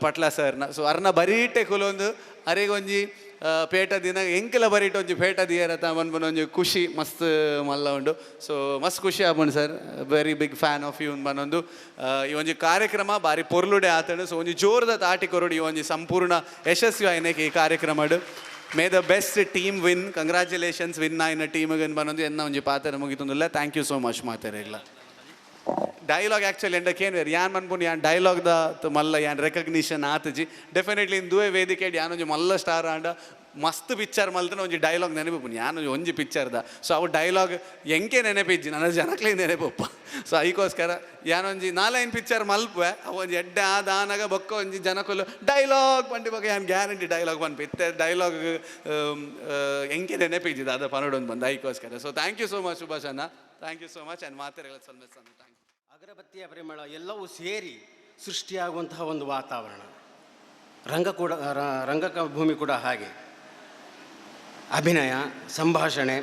ಪಟ್ಲ ಸರ್ನ ಸೊ ಅರ್ನ ಬರೀಟೆ ಕುಲೊಂದು ಅರೆಗೊಂಜಿ ಪೇಟ ದಿನ ಎಂಕೆಲ ಬರೀಟ್ ಒಂಜಿ ಪೇಟ ದಿಯರತ ಬನ್ಪನ ಒಂಜಿ ಖುಷಿ ಮಸ್ತ್ ಮಲ್ಲ ಉಂಡು ಸೊ ಮಸ್ತ್ ಖುಷಿ ಆಪುಂಡು sir very big fan of you ಬನ್ನೊಂದು ಈ ಒಂಜಿ ಕಾರ್ಯಕ್ರಮ ಬಾರಿ ಪೊರ್ಲುಡೆ ಆತಂಡು ಸೊ ಒಂಜಿ ಜೋರದ ತಾಟಿ ಕೊರಡು ಈ ಒಂಜಿ ಸಂಪೂರ್ಣ ಯಶಸ್ವಿ ಆಯ್ನಕ್ಕೆ ಈ ಕಾರ್ಯಕ್ರಮ may the best team win congratulations win ಆಯ್ನ ಟೀಮ್ಗೆ ಬನ್ನೊಂದು ಎನ್ನ ಒಂಜಿ ಪಾತ್ರ ಮುಗಿತೊಂದಿಲ್ಲ ಥ್ಯಾಂಕ್ ಯು ಸೋ ಮಚ್ ಮಾತಾರ ಇಲ್ಲ ಡೈಲಾಗ್ ಆ್ಯಕ್ಚುಲಿ ಎಂಡಕ್ಕೇನು ಬೇರೆ ಯಾನ್ ಮನ್ಪುಂಡು ಯಾನ್ ಡೈಲಾಗ್ದ ಮಲ್ಲ ಯಾನ್ ರೆಕಗ್ನಿಷನ್ ಆತಜಿ ಡೆಫಿನೆಟ್ಲಿ ಇನ್ ದುವೆ ವೇದಿಕೆ ಯಾನೊಂಜಿ ಮಲ್ಲ ಸ್ಟಾರ್ ಆಂಡ ಮಸ್ತ್ ಪಿಕ್ಚರ್ ಮಲ್ತನ ಒಂಜಿ ಡೈಲಾಗ್ ನೆನಪು ಯಾನೊಂಜಿ ಒಂಜಿ ಪಿಕ್ಚರ್ದ ಸೊ ಅವು ಡೈಲಾಗ್ ಎಂಕೆ ನೆನಪಿಜ್ಜಿ ನನ್ನ ಜನಕ್ಲೇ ನೆನಪಪ್ಪ ಸೊ ಅದಕ್ಕೋಸ್ಕರ ಯಾನೊಂಜಿ 4 ಪಿಕ್ಚರ್ ಮಲ್ಪೆ ಅವು ಒಂಜಿ ಎಡ್ಡೆ ಆದಾನಾಗ ಬೊಕ್ಕ ಒಂಜಿ ಜನಕ್ಕಲು ಡೈಲಾಗ್ ಪಂಡಿ ಬಗ್ಗೆ ಯಾನ್ ಗ್ಯಾರಂಟಿ ಡೈಲಾಗ್ ಬಂದು ಇತ್ತೆ ಡೈಲಾಗ್ ಎಂಕೆ ನೆನಪಿಜ್ಜಿದ ಅದು ಪನಡೊಂದು ಬಂದು ಅದಕ್ಕೋಸ್ಕರ so thank you so much Subhash ಅಣ್ಣ thank you so much and ಮಾತೆರೆಲ್ಲ ಸಲ್ಮೇಶ್ ಅಣ್ಣ ಥ್ಯಾಂಕ್ ಯು. ಅಗರಬತ್ತಿಯ ಪರಿಮಳ ಎಲ್ಲವೂ ಸೇರಿ ಸೃಷ್ಟಿಯಾಗುವಂತಹ ಒಂದು ವಾತಾವರಣ ರಂಗಭೂಮಿ ಕೂಡ ಹಾಗೆ ಅಭಿನಯ ಸಂಭಾಷಣೆ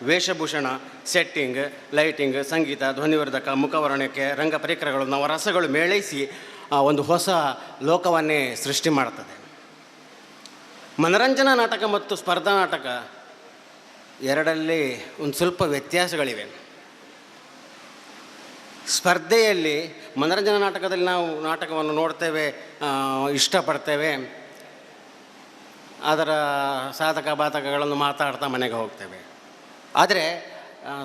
ವೇಷಭೂಷಣ ಸೆಟ್ಟಿಂಗ್ ಲೈಟಿಂಗ್ ಸಂಗೀತ ಧ್ವನಿವರ್ಧಕ ಮುಖವರ್ಣಕ್ಕೆ ರಂಗ ಪರಿಕರಗಳು ನವರಸಗಳು ಮೇಳೈಸಿ ಒಂದು ಹೊಸ ಲೋಕವನ್ನೇ ಸೃಷ್ಟಿ ಮಾಡ್ತದೆ. ಮನರಂಜನಾ ನಾಟಕ ಮತ್ತು ಸ್ಪರ್ಧಾ ನಾಟಕ ಎರಡರಲ್ಲಿ ಒಂದು ಸ್ವಲ್ಪ ವ್ಯತ್ಯಾಸಗಳಿವೆ. ಸ್ಪರ್ಧೆಯಲ್ಲಿ ಮನರಂಜನಾ ನಾಟಕದಲ್ಲಿ ನಾವು ನಾಟಕವನ್ನು ನೋಡ್ತೇವೆ, ಇಷ್ಟಪಡ್ತೇವೆ, ಅದರ ಸಾಧಕ ಬಾಧಕಗಳನ್ನು ಮಾತಾಡ್ತಾ ಮನೆಗೆ ಹೋಗ್ತೇವೆ. ಆದರೆ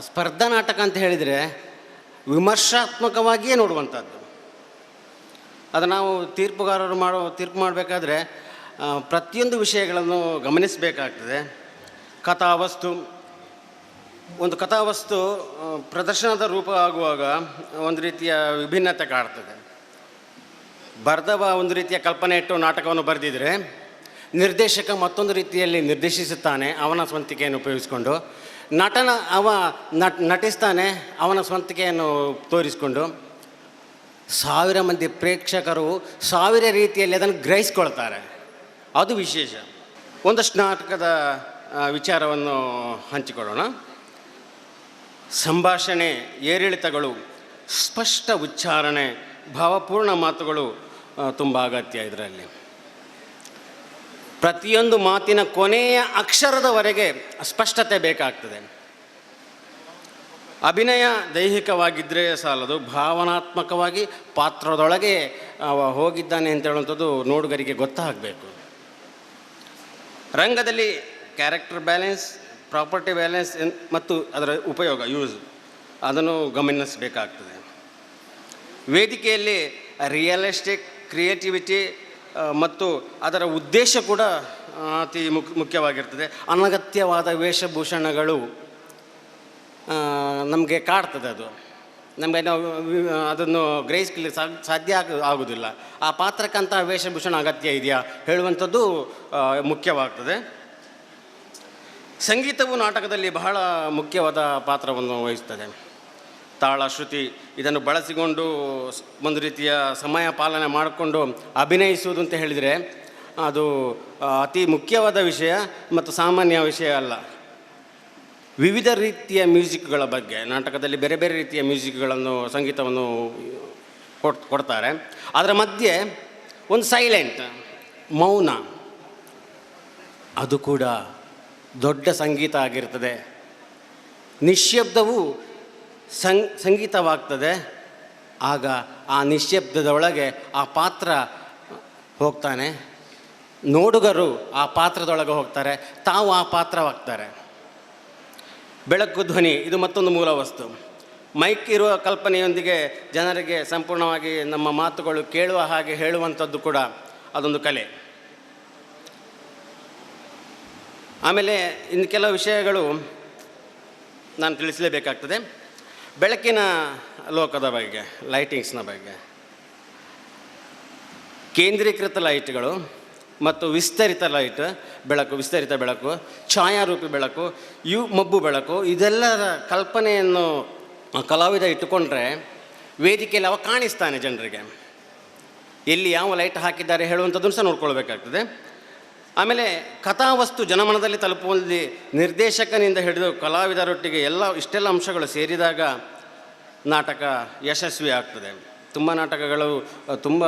ಸ್ಪರ್ಧಾ ನಾಟಕ ಅಂತ ಹೇಳಿದರೆ ವಿಮರ್ಶಾತ್ಮಕವಾಗಿಯೇ ನೋಡುವಂಥದ್ದು. ಅದು ನಾವು ತೀರ್ಪು ಮಾಡಬೇಕಾದ್ರೆ ಪ್ರತಿಯೊಂದು ವಿಷಯಗಳನ್ನು ಗಮನಿಸಬೇಕಾಗ್ತದೆ. ಒಂದು ಕಥಾವಸ್ತು ಪ್ರದರ್ಶನದ ರೂಪ ಆಗುವಾಗ ಒಂದು ರೀತಿಯ ವಿಭಿನ್ನತೆ ಕಾಡ್ತದೆ. ಬರೆದವ ಒಂದು ರೀತಿಯ ಕಲ್ಪನೆ ಇಟ್ಟು ನಾಟಕವನ್ನು ಬರೆದಿದ್ರೆ ನಿರ್ದೇಶಕ ಮತ್ತೊಂದು ರೀತಿಯಲ್ಲಿ ನಿರ್ದೇಶಿಸುತ್ತಾನೆ, ಅವನ ಸ್ವಂತಿಕೆಯನ್ನು ಉಪಯೋಗಿಸಿಕೊಂಡು. ನಟಿಸ್ತಾನೆ, ಅವನ ಸ್ವಂತಿಕೆಯನ್ನು ತೋರಿಸಿಕೊಂಡು. 1000 ಮಂದಿ ಪ್ರೇಕ್ಷಕರು 1000 ರೀತಿಯಲ್ಲಿ ಅದನ್ನು ಗ್ರಹಿಸ್ಕೊಳ್ತಾರೆ. ಅದು ವಿಶೇಷ. ಒಂದಷ್ಟು ನಾಟಕದ ವಿಚಾರವನ್ನು ಹಂಚಿಕೊಳ್ಳೋಣ. ಸಂಭಾಷಣೆ, ಏರಿಳಿತಗಳು, ಸ್ಪಷ್ಟ ಉಚ್ಚಾರಣೆ, ಭಾವಪೂರ್ಣ ಮಾತುಗಳು ತುಂಬ ಅಗತ್ಯ. ಇದರಲ್ಲಿ ಪ್ರತಿಯೊಂದು ಮಾತಿನ ಕೊನೆಯ ಅಕ್ಷರದವರೆಗೆ ಸ್ಪಷ್ಟತೆ ಬೇಕಾಗ್ತದೆ. ಅಭಿನಯ ದೈಹಿಕವಾಗಿದ್ದರೆ ಸಾಲದು, ಭಾವನಾತ್ಮಕವಾಗಿ ಪಾತ್ರದೊಳಗೆ ಹೋಗಿದ್ದಾನೆ ಅಂತ ಹೇಳುವಂಥದ್ದು ನೋಡುಗರಿಗೆ ಗೊತ್ತಾಗಬೇಕು. ರಂಗದಲ್ಲಿ ಕ್ಯಾರೆಕ್ಟರ್ ಬ್ಯಾಲೆನ್ಸ್, ಪ್ರಾಪರ್ಟಿ ಬ್ಯಾಲೆನ್ಸ್ ಮತ್ತು ಅದರ ಉಪಯೋಗ, ಯೂಸ್, ಅದನ್ನು ಗಮನಿಸಬೇಕಾಗ್ತದೆ. ವೇದಿಕೆಯಲ್ಲಿ ರಿಯಲಿಸ್ಟಿಕ್, ಕ್ರಿಯೇಟಿವಿಟಿ ಮತ್ತು ಅದರ ಉದ್ದೇಶ ಕೂಡ ಅತಿ ಮುಖ್ಯವಾಗಿರ್ತದೆ. ಅನಗತ್ಯವಾದ ವೇಷಭೂಷಣಗಳು ನಮಗೆ ಕಾಡ್ತದೆ. ಅದು ನಮಗೆ ನಾವು ಅದನ್ನು ಗ್ರಹಿಸಲಿಕ್ಕೆ ಸಾಧ್ಯ ಆಗೋದಿಲ್ಲ. ಆ ಪಾತ್ರಕ್ಕಂಥ ವೇಷಭೂಷಣ ಅಗತ್ಯ ಇದೆಯಾ ಹೇಳುವಂಥದ್ದು ಮುಖ್ಯವಾಗ್ತದೆ. ಸಂಗೀತವು ನಾಟಕದಲ್ಲಿ ಬಹಳ ಮುಖ್ಯವಾದ ಪಾತ್ರವನ್ನು ವಹಿಸ್ತದೆ. ತಾಳ, ಶ್ರುತಿ ಇದನ್ನು ಬಳಸಿಕೊಂಡು ಒಂದು ರೀತಿಯ ಸಮಯ ಪಾಲನೆ ಮಾಡಿಕೊಂಡು ಅಭಿನಯಿಸುವುದು ಅಂತ ಹೇಳಿದರೆ ಅದು ಅತಿ ಮುಖ್ಯವಾದ ವಿಷಯ ಮತ್ತು ಸಾಮಾನ್ಯ ವಿಷಯ ಅಲ್ಲ. ವಿವಿಧ ರೀತಿಯ ಮ್ಯೂಸಿಕ್ಗಳ ಬಗ್ಗೆ ನಾಟಕದಲ್ಲಿ ಬೇರೆ ಬೇರೆ ರೀತಿಯ ಮ್ಯೂಸಿಕ್ಗಳನ್ನು, ಸಂಗೀತವನ್ನು ಕೊಡ್ತಾರೆ. ಅದರ ಮಧ್ಯೆ ಒಂದು ಸೈಲೆಂಟ್, ಮೌನ, ಅದು ಕೂಡ ದೊಡ್ಡ ಸಂಗೀತ ಆಗಿರ್ತದೆ. ನಿಶ್ಶಬ್ದವು ಸಂಗೀತವಾಗ್ತದೆ. ಆಗ ಆ ನಿಶ್ಶಬ್ದದ ಒಳಗೆ ಆ ಪಾತ್ರ ಹೋಗ್ತಾನೆ, ನೋಡುಗರು ಆ ಪಾತ್ರದೊಳಗೆ ಹೋಗ್ತಾರೆ, ತಾವು ಆ ಪಾತ್ರವಾಗ್ತಾರೆ. ಬೆಳಕು, ಧ್ವನಿ ಇದು ಮತ್ತೊಂದು ಮೂಲ ವಸ್ತು. ಮೈಕ್ ಇರುವ ಕಲ್ಪನೆಯೊಂದಿಗೆ ಜನರಿಗೆ ಸಂಪೂರ್ಣವಾಗಿ ನಮ್ಮ ಮಾತುಗಳು ಕೇಳುವ ಹಾಗೆ ಹೇಳುವಂಥದ್ದು ಕೂಡ ಅದೊಂದು ಕಲೆ. ಆಮೇಲೆ ಇನ್ನು ಕೆಲವು ವಿಷಯಗಳು ನಾನು ತಿಳಿಸಲೇಬೇಕಾಗ್ತದೆ. ಬೆಳಕಿನ ಲೋಕದ ಬಗ್ಗೆ, ಲೈಟಿಂಗ್ಸ್ನ ಬಗ್ಗೆ. ಕೇಂದ್ರೀಕೃತ ಲೈಟ್ಗಳು ಮತ್ತು ವಿಸ್ತರಿತ ಲೈಟ್ ಬೆಳಕು, ವಿಸ್ತರಿತ ಬೆಳಕು, ಛಾಯಾರೂಪಿ ಬೆಳಕು, ಮಬ್ಬು ಬೆಳಕು, ಇದೆಲ್ಲರ ಕಲ್ಪನೆಯನ್ನು ಕಲಾವಿದ ಇಟ್ಟುಕೊಂಡ್ರೆ ವೇದಿಕೆಯಲ್ಲಿ ಅವ ಕಾಣಿಸ್ತಾನೆ ಜನರಿಗೆ. ಎಲ್ಲಿ ಯಾವ ಲೈಟ್ ಹಾಕಿದ್ದಾರೆ ಹೇಳುವಂಥದ್ದನ್ನು ಸಹ ನೋಡ್ಕೊಳ್ಬೇಕಾಗ್ತದೆ. ಆಮೇಲೆ ಕಥಾವಸ್ತು ಜನಮನದಲ್ಲಿ ತಲುಪುವಲ್ಲಿ ನಿರ್ದೇಶಕನಿಂದ ಹಿಡಿದು ಕಲಾವಿದರೊಟ್ಟಿಗೆ ಇಷ್ಟೆಲ್ಲ ಅಂಶಗಳು ಸೇರಿದಾಗ ನಾಟಕ ಯಶಸ್ವಿ ಆಗ್ತದೆ. ತುಂಬ ನಾಟಕಗಳು ತುಂಬ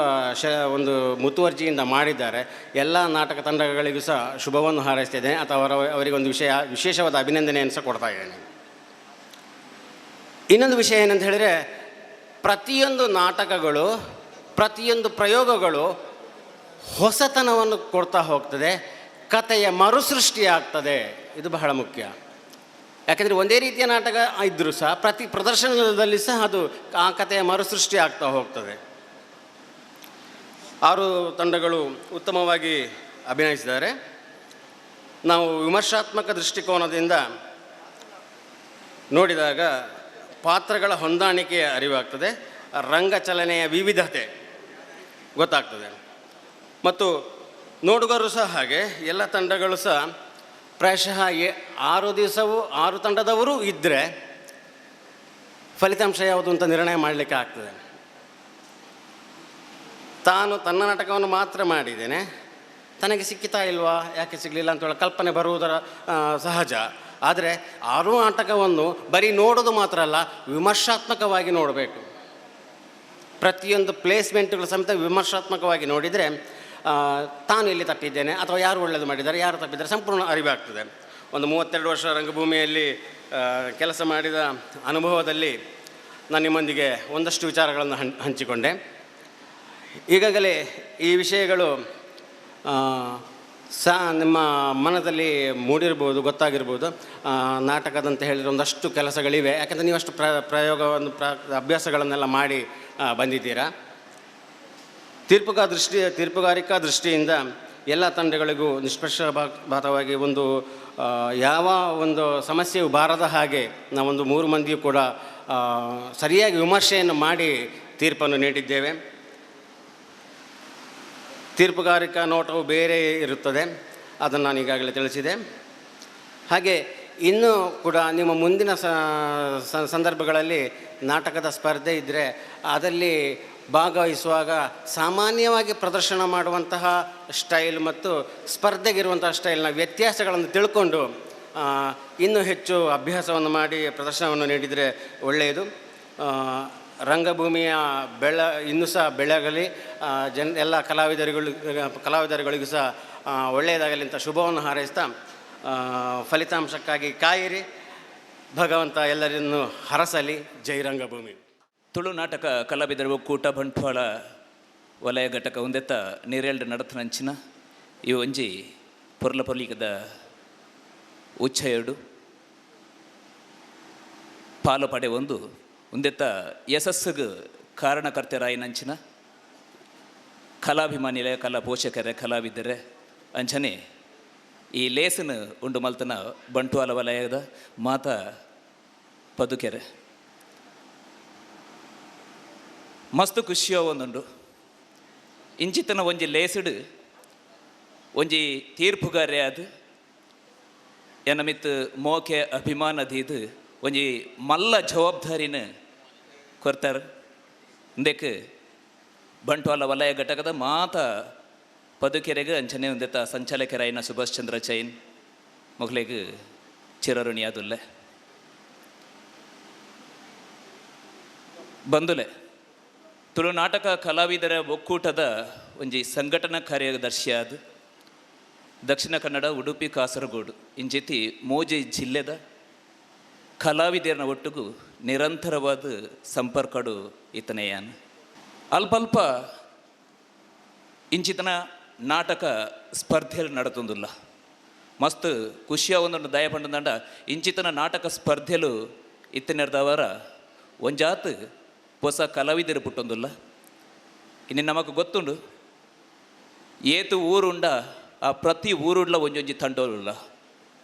ಒಂದು ಮುತುವರ್ಜಿಯಿಂದ ಮಾಡಿದ್ದಾರೆ. ಎಲ್ಲ ನಾಟಕ ತಂಡಗಳಿಗೂ ಸಹ ಶುಭವನ್ನು ಹಾರೈಸ್ತಿದ್ದೇನೆ, ಅಥವಾ ಅವರಿಗೊಂದು ವಿಶೇಷವಾದ ಅಭಿನಂದನೆಯನ್ನು ಸಹ ಕೊಡ್ತಾ ಇದ್ದೇನೆ. ಇನ್ನೊಂದು ವಿಷಯ ಏನಂತ ಹೇಳಿದರೆ, ಪ್ರತಿಯೊಂದು ನಾಟಕಗಳು, ಪ್ರತಿಯೊಂದು ಪ್ರಯೋಗಗಳು ಹೊಸತನವನ್ನು ಕೊಡ್ತಾ ಹೋಗ್ತದೆ, ಕಥೆಯ ಮರುಸೃಷ್ಟಿ ಆಗ್ತದೆ. ಇದು ಬಹಳ ಮುಖ್ಯ. ಯಾಕೆಂದರೆ ಒಂದೇ ರೀತಿಯ ನಾಟಕ ಇದ್ದರೂ ಸಹ ಪ್ರತಿ ಪ್ರದರ್ಶನದಲ್ಲಿ ಸಹ ಅದು ಆ ಕಥೆಯ ಮರುಸೃಷ್ಟಿ ಆಗ್ತಾ ಹೋಗ್ತದೆ. 6 ತಂಡಗಳು ಉತ್ತಮವಾಗಿ ಅಭಿನಯಿಸಿದ್ದಾರೆ. ನಾವು ವಿಮರ್ಶಾತ್ಮಕ ದೃಷ್ಟಿಕೋನದಿಂದ ನೋಡಿದಾಗ ಪಾತ್ರಗಳ ಹೊಂದಾಣಿಕೆಯ ಅರಿವಾಗ್ತದೆ, ರಂಗಚಲನೆಯ ವಿವಿಧತೆ ಗೊತ್ತಾಗ್ತದೆ. ಮತ್ತು ನೋಡುಗರು ಸಹ ಹಾಗೆ, ಎಲ್ಲ ತಂಡಗಳು ಸಹ ಪ್ರಾಯಶಃ 6 ದಿವಸವೂ 6 ತಂಡದವರು ಇದ್ದರೆ ಫಲಿತಾಂಶ ಯಾವುದು ಅಂತ ನಿರ್ಣಯ ಮಾಡಲಿಕ್ಕೆ ಆಗ್ತದೆ. ತಾನು ತನ್ನ ನಾಟಕವನ್ನು ಮಾತ್ರ ಮಾಡಿದ್ದೇನೆ, ತನಗೆ ಸಿಕ್ಕಿತಾ ಇಲ್ವಾ, ಯಾಕೆ ಸಿಗಲಿಲ್ಲ ಅಂತೇಳಿ ಕಲ್ಪನೆ ಬರುವುದರ ಸಹಜ. ಆದರೆ 6 ನಾಟಕವನ್ನು ಬರೀ ನೋಡೋದು ಮಾತ್ರ ಅಲ್ಲ, ವಿಮರ್ಶಾತ್ಮಕವಾಗಿ ನೋಡಬೇಕು. ಪ್ರತಿಯೊಂದು ಪ್ಲೇಸ್ಮೆಂಟ್ಗಳು ಸಮೇತ ವಿಮರ್ಶಾತ್ಮಕವಾಗಿ ನೋಡಿದರೆ ತಾನು ಎಲ್ಲಿ ತಪ್ಪಿದ್ದೇನೆ ಅಥವಾ ಯಾರು ಒಳ್ಳೆಯದು ಮಾಡಿದ್ದಾರೆ, ಯಾರು ತಪ್ಪಿದ್ದಾರೆ ಸಂಪೂರ್ಣ ಅರಿವಾಗ್ತದೆ. ಒಂದು 32 ವರ್ಷ ರಂಗಭೂಮಿಯಲ್ಲಿ ಕೆಲಸ ಮಾಡಿದ ಅನುಭವದಲ್ಲಿ ನಾನು ನಿಮ್ಮೊಂದಿಗೆ ಒಂದಷ್ಟು ವಿಚಾರಗಳನ್ನು ಹಂಚಿಕೊಂಡೆ. ಈಗಾಗಲೇ ಈ ವಿಷಯಗಳು ನಿಮ್ಮ ಮನದಲ್ಲಿ ಮೂಡಿರ್ಬೋದು, ಗೊತ್ತಾಗಿರ್ಬೋದು. ನಾಟಕದಂತ ಹೇಳಿದರೆ ಒಂದಷ್ಟು ಕೆಲಸಗಳಿವೆ, ಯಾಕೆಂದರೆ ನೀವಷ್ಟು ಪ್ರಯೋಗವನ್ನು ಅಭ್ಯಾಸಗಳನ್ನೆಲ್ಲ ಮಾಡಿ ಬಂದಿದ್ದೀರಾ. ತೀರ್ಪುಗಾರಿಕಾ ದೃಷ್ಟಿಯಿಂದ ಎಲ್ಲ ತಂಡಗಳಿಗೂ ನಿಷ್ಪಕ್ಷಪಾತವಾಗಿ ಯಾವ ಒಂದು ಸಮಸ್ಯೆಯು ಬಾರದ ಹಾಗೆ ನಾವೊಂದು 3 ಮಂದಿಯೂ ಕೂಡ ಸರಿಯಾಗಿ ವಿಮರ್ಶೆಯನ್ನು ಮಾಡಿ ತೀರ್ಪನ್ನು ನೀಡಿದ್ದೇವೆ. ತೀರ್ಪುಗಾರಿಕಾ ನೋಟವು ಬೇರೆ ಇರುತ್ತದೆ, ಅದನ್ನು ನಾನು ಈಗಾಗಲೇ ತಿಳಿಸಿದೆ. ಹಾಗೆ ಇನ್ನೂ ಕೂಡ ನಿಮ್ಮ ಮುಂದಿನ ಸಂದರ್ಭಗಳಲ್ಲಿ ನಾಟಕದ ಸ್ಪರ್ಧೆ ಇದ್ದರೆ ಅದರಲ್ಲಿ ಭಾಗವಹಿಸುವಾಗ ಸಾಮಾನ್ಯವಾಗಿ ಪ್ರದರ್ಶನ ಮಾಡುವಂತಹ ಸ್ಟೈಲ್ ಮತ್ತು ಸ್ಪರ್ಧೆಗಿರುವಂತಹ ಸ್ಟೈಲ್ನ ವ್ಯತ್ಯಾಸಗಳನ್ನು ತಿಳ್ಕೊಂಡು ಇನ್ನೂ ಹೆಚ್ಚು ಅಭ್ಯಾಸವನ್ನು ಮಾಡಿ ಪ್ರದರ್ಶನವನ್ನು ನೀಡಿದರೆ ಒಳ್ಳೆಯದು. ರಂಗಭೂಮಿಯ ಇನ್ನೂ ಸಹ ಬೆಳಗಲಿ, ಎಲ್ಲ ಕಲಾವಿದರುಗಳಿಗೂ ಸಹ ಒಳ್ಳೆಯದಾಗಲಿ ಅಂತ ಶುಭವನ್ನು ಹಾರೈಸ್ತಾ ಫಲಿತಾಂಶಕ್ಕಾಗಿ ಕಾಯಿರಿ. ಭಗವಂತ ಎಲ್ಲರನ್ನು ಹರಸಲಿ. ಜೈ ರಂಗಭೂಮಿ. ತುಳು ನಾಟಕ ಕಲಾವಿದರ ಒಕ್ಕೂಟ ಬಂಟ್ವಾಳ ವಲಯ ಘಟಕ ಒಂದೆತ್ತ ನೀರೆಲ್ಡು ನಡತನಂಚಿನ ಇವು ಒಂಜಿ ಪೊರ್ಲ ಪೊಲಿಗದ ಉಚ್ಚಯಡು ಪಾಲು ಪಡೆ ಒಂದೆತ್ತ ಯಶಸ್ಸಿಗೆ ಕಾರಣಕರ್ತರಾಯಿನಂಚಿನ ಕಲಾಭಿಮಾನಿಲೆ ಕಲಾ ಪೋಷಕರೇ ಕಲಾವಿದರೇ ಅಂಚನೆ ಈ ಲೇಸನ ಉಂಡು ಮಲ್ತನ ಬಂಟ್ವಾಳ ವಲಯದ ಮಾತಾ ಪದುಕೆರೆ ಮಸ್ತ್ ಖುಷಿಯೋ ಒಂದುಂಡು. ಇಂಚಿತನ ಒಂಜಿ ಲೇಸಡು ಒಂಜಿ ತೀರ್ಪುಗಾರೆ ಅದು ಎನ್ನ ಮಿತ್ ಮೋಕೆ ಅಭಿಮಾನದೀದು ಒಂಜಿ ಮಲ್ಲ ಜವಾಬ್ದಾರಿನ ಕೊರ್ತಾರೆ. ಇಂದಕ್ಕೆ ಬಂಟ್ವಾಳ ವಲಯ ಘಟಕದ ಮಾತಾ ಪದುಕೆರೆಗೆ ಅಂಚನೆ ಒಂದೆತ್ತ ಸಂಚಾಲಕರಾಯಿನ ಸುಭಾಷ್ ಚಂದ್ರ ಜೈನ್ ಮೊಗಲಿಗೆ ಚಿರಋಣಿಯಾದುಲ್ಲೆ ಬಂದುಲೆ. ತುಳು ನಾಟಕ ಕಲಾವಿದರ ಒಕ್ಕೂಟದ ಒಂಜಿ ಸಂಘಟನಾ ಕಾರ್ಯದರ್ಶಿಯಾದ ದಕ್ಷಿಣ ಕನ್ನಡ, ಉಡುಪಿ, ಕಾಸರಗೋಡು ಇಂಜೆತಿ ಮೋಜಿ ಜಿಲ್ಲೆದ ಕಲಾವಿದರನ ಒಟ್ಟಿಗೂ ನಿರಂತರವಾದ ಸಂಪರ್ಕಡು ಈತನೆಯಾನ. ಅಲ್ಪ ಇಂಚಿತನ ನಾಟಕ ಸ್ಪರ್ಧೆಯಲ್ಲಿ ನಡತೊಂದಿಲ್ಲ. ಮಸ್ತ್ ಖುಷಿಯ ಒಂದೊಂದು ದಯ ಪಂಡದಂಡ ಇಂಚಿತನ ನಾಟಕ ಸ್ಪರ್ಧೆಲು ಇತ್ತನೆರ್ದವರ ಒಂಜಾತ್ ಹೊಸ ಕಲಾವಿದರು ಪುಟ್ಟೊಂದಿಲ್ಲ. ಇನ್ನು ನಮಗೆ ಗೊತ್ತುಂಡು ಏತು ಊರುಂಡ ಆ ಪ್ರತಿ ಊರುಡ್ಲ ಒಂಜೊಂಜಿ ತಂಡೋಲುಲ್ಲ.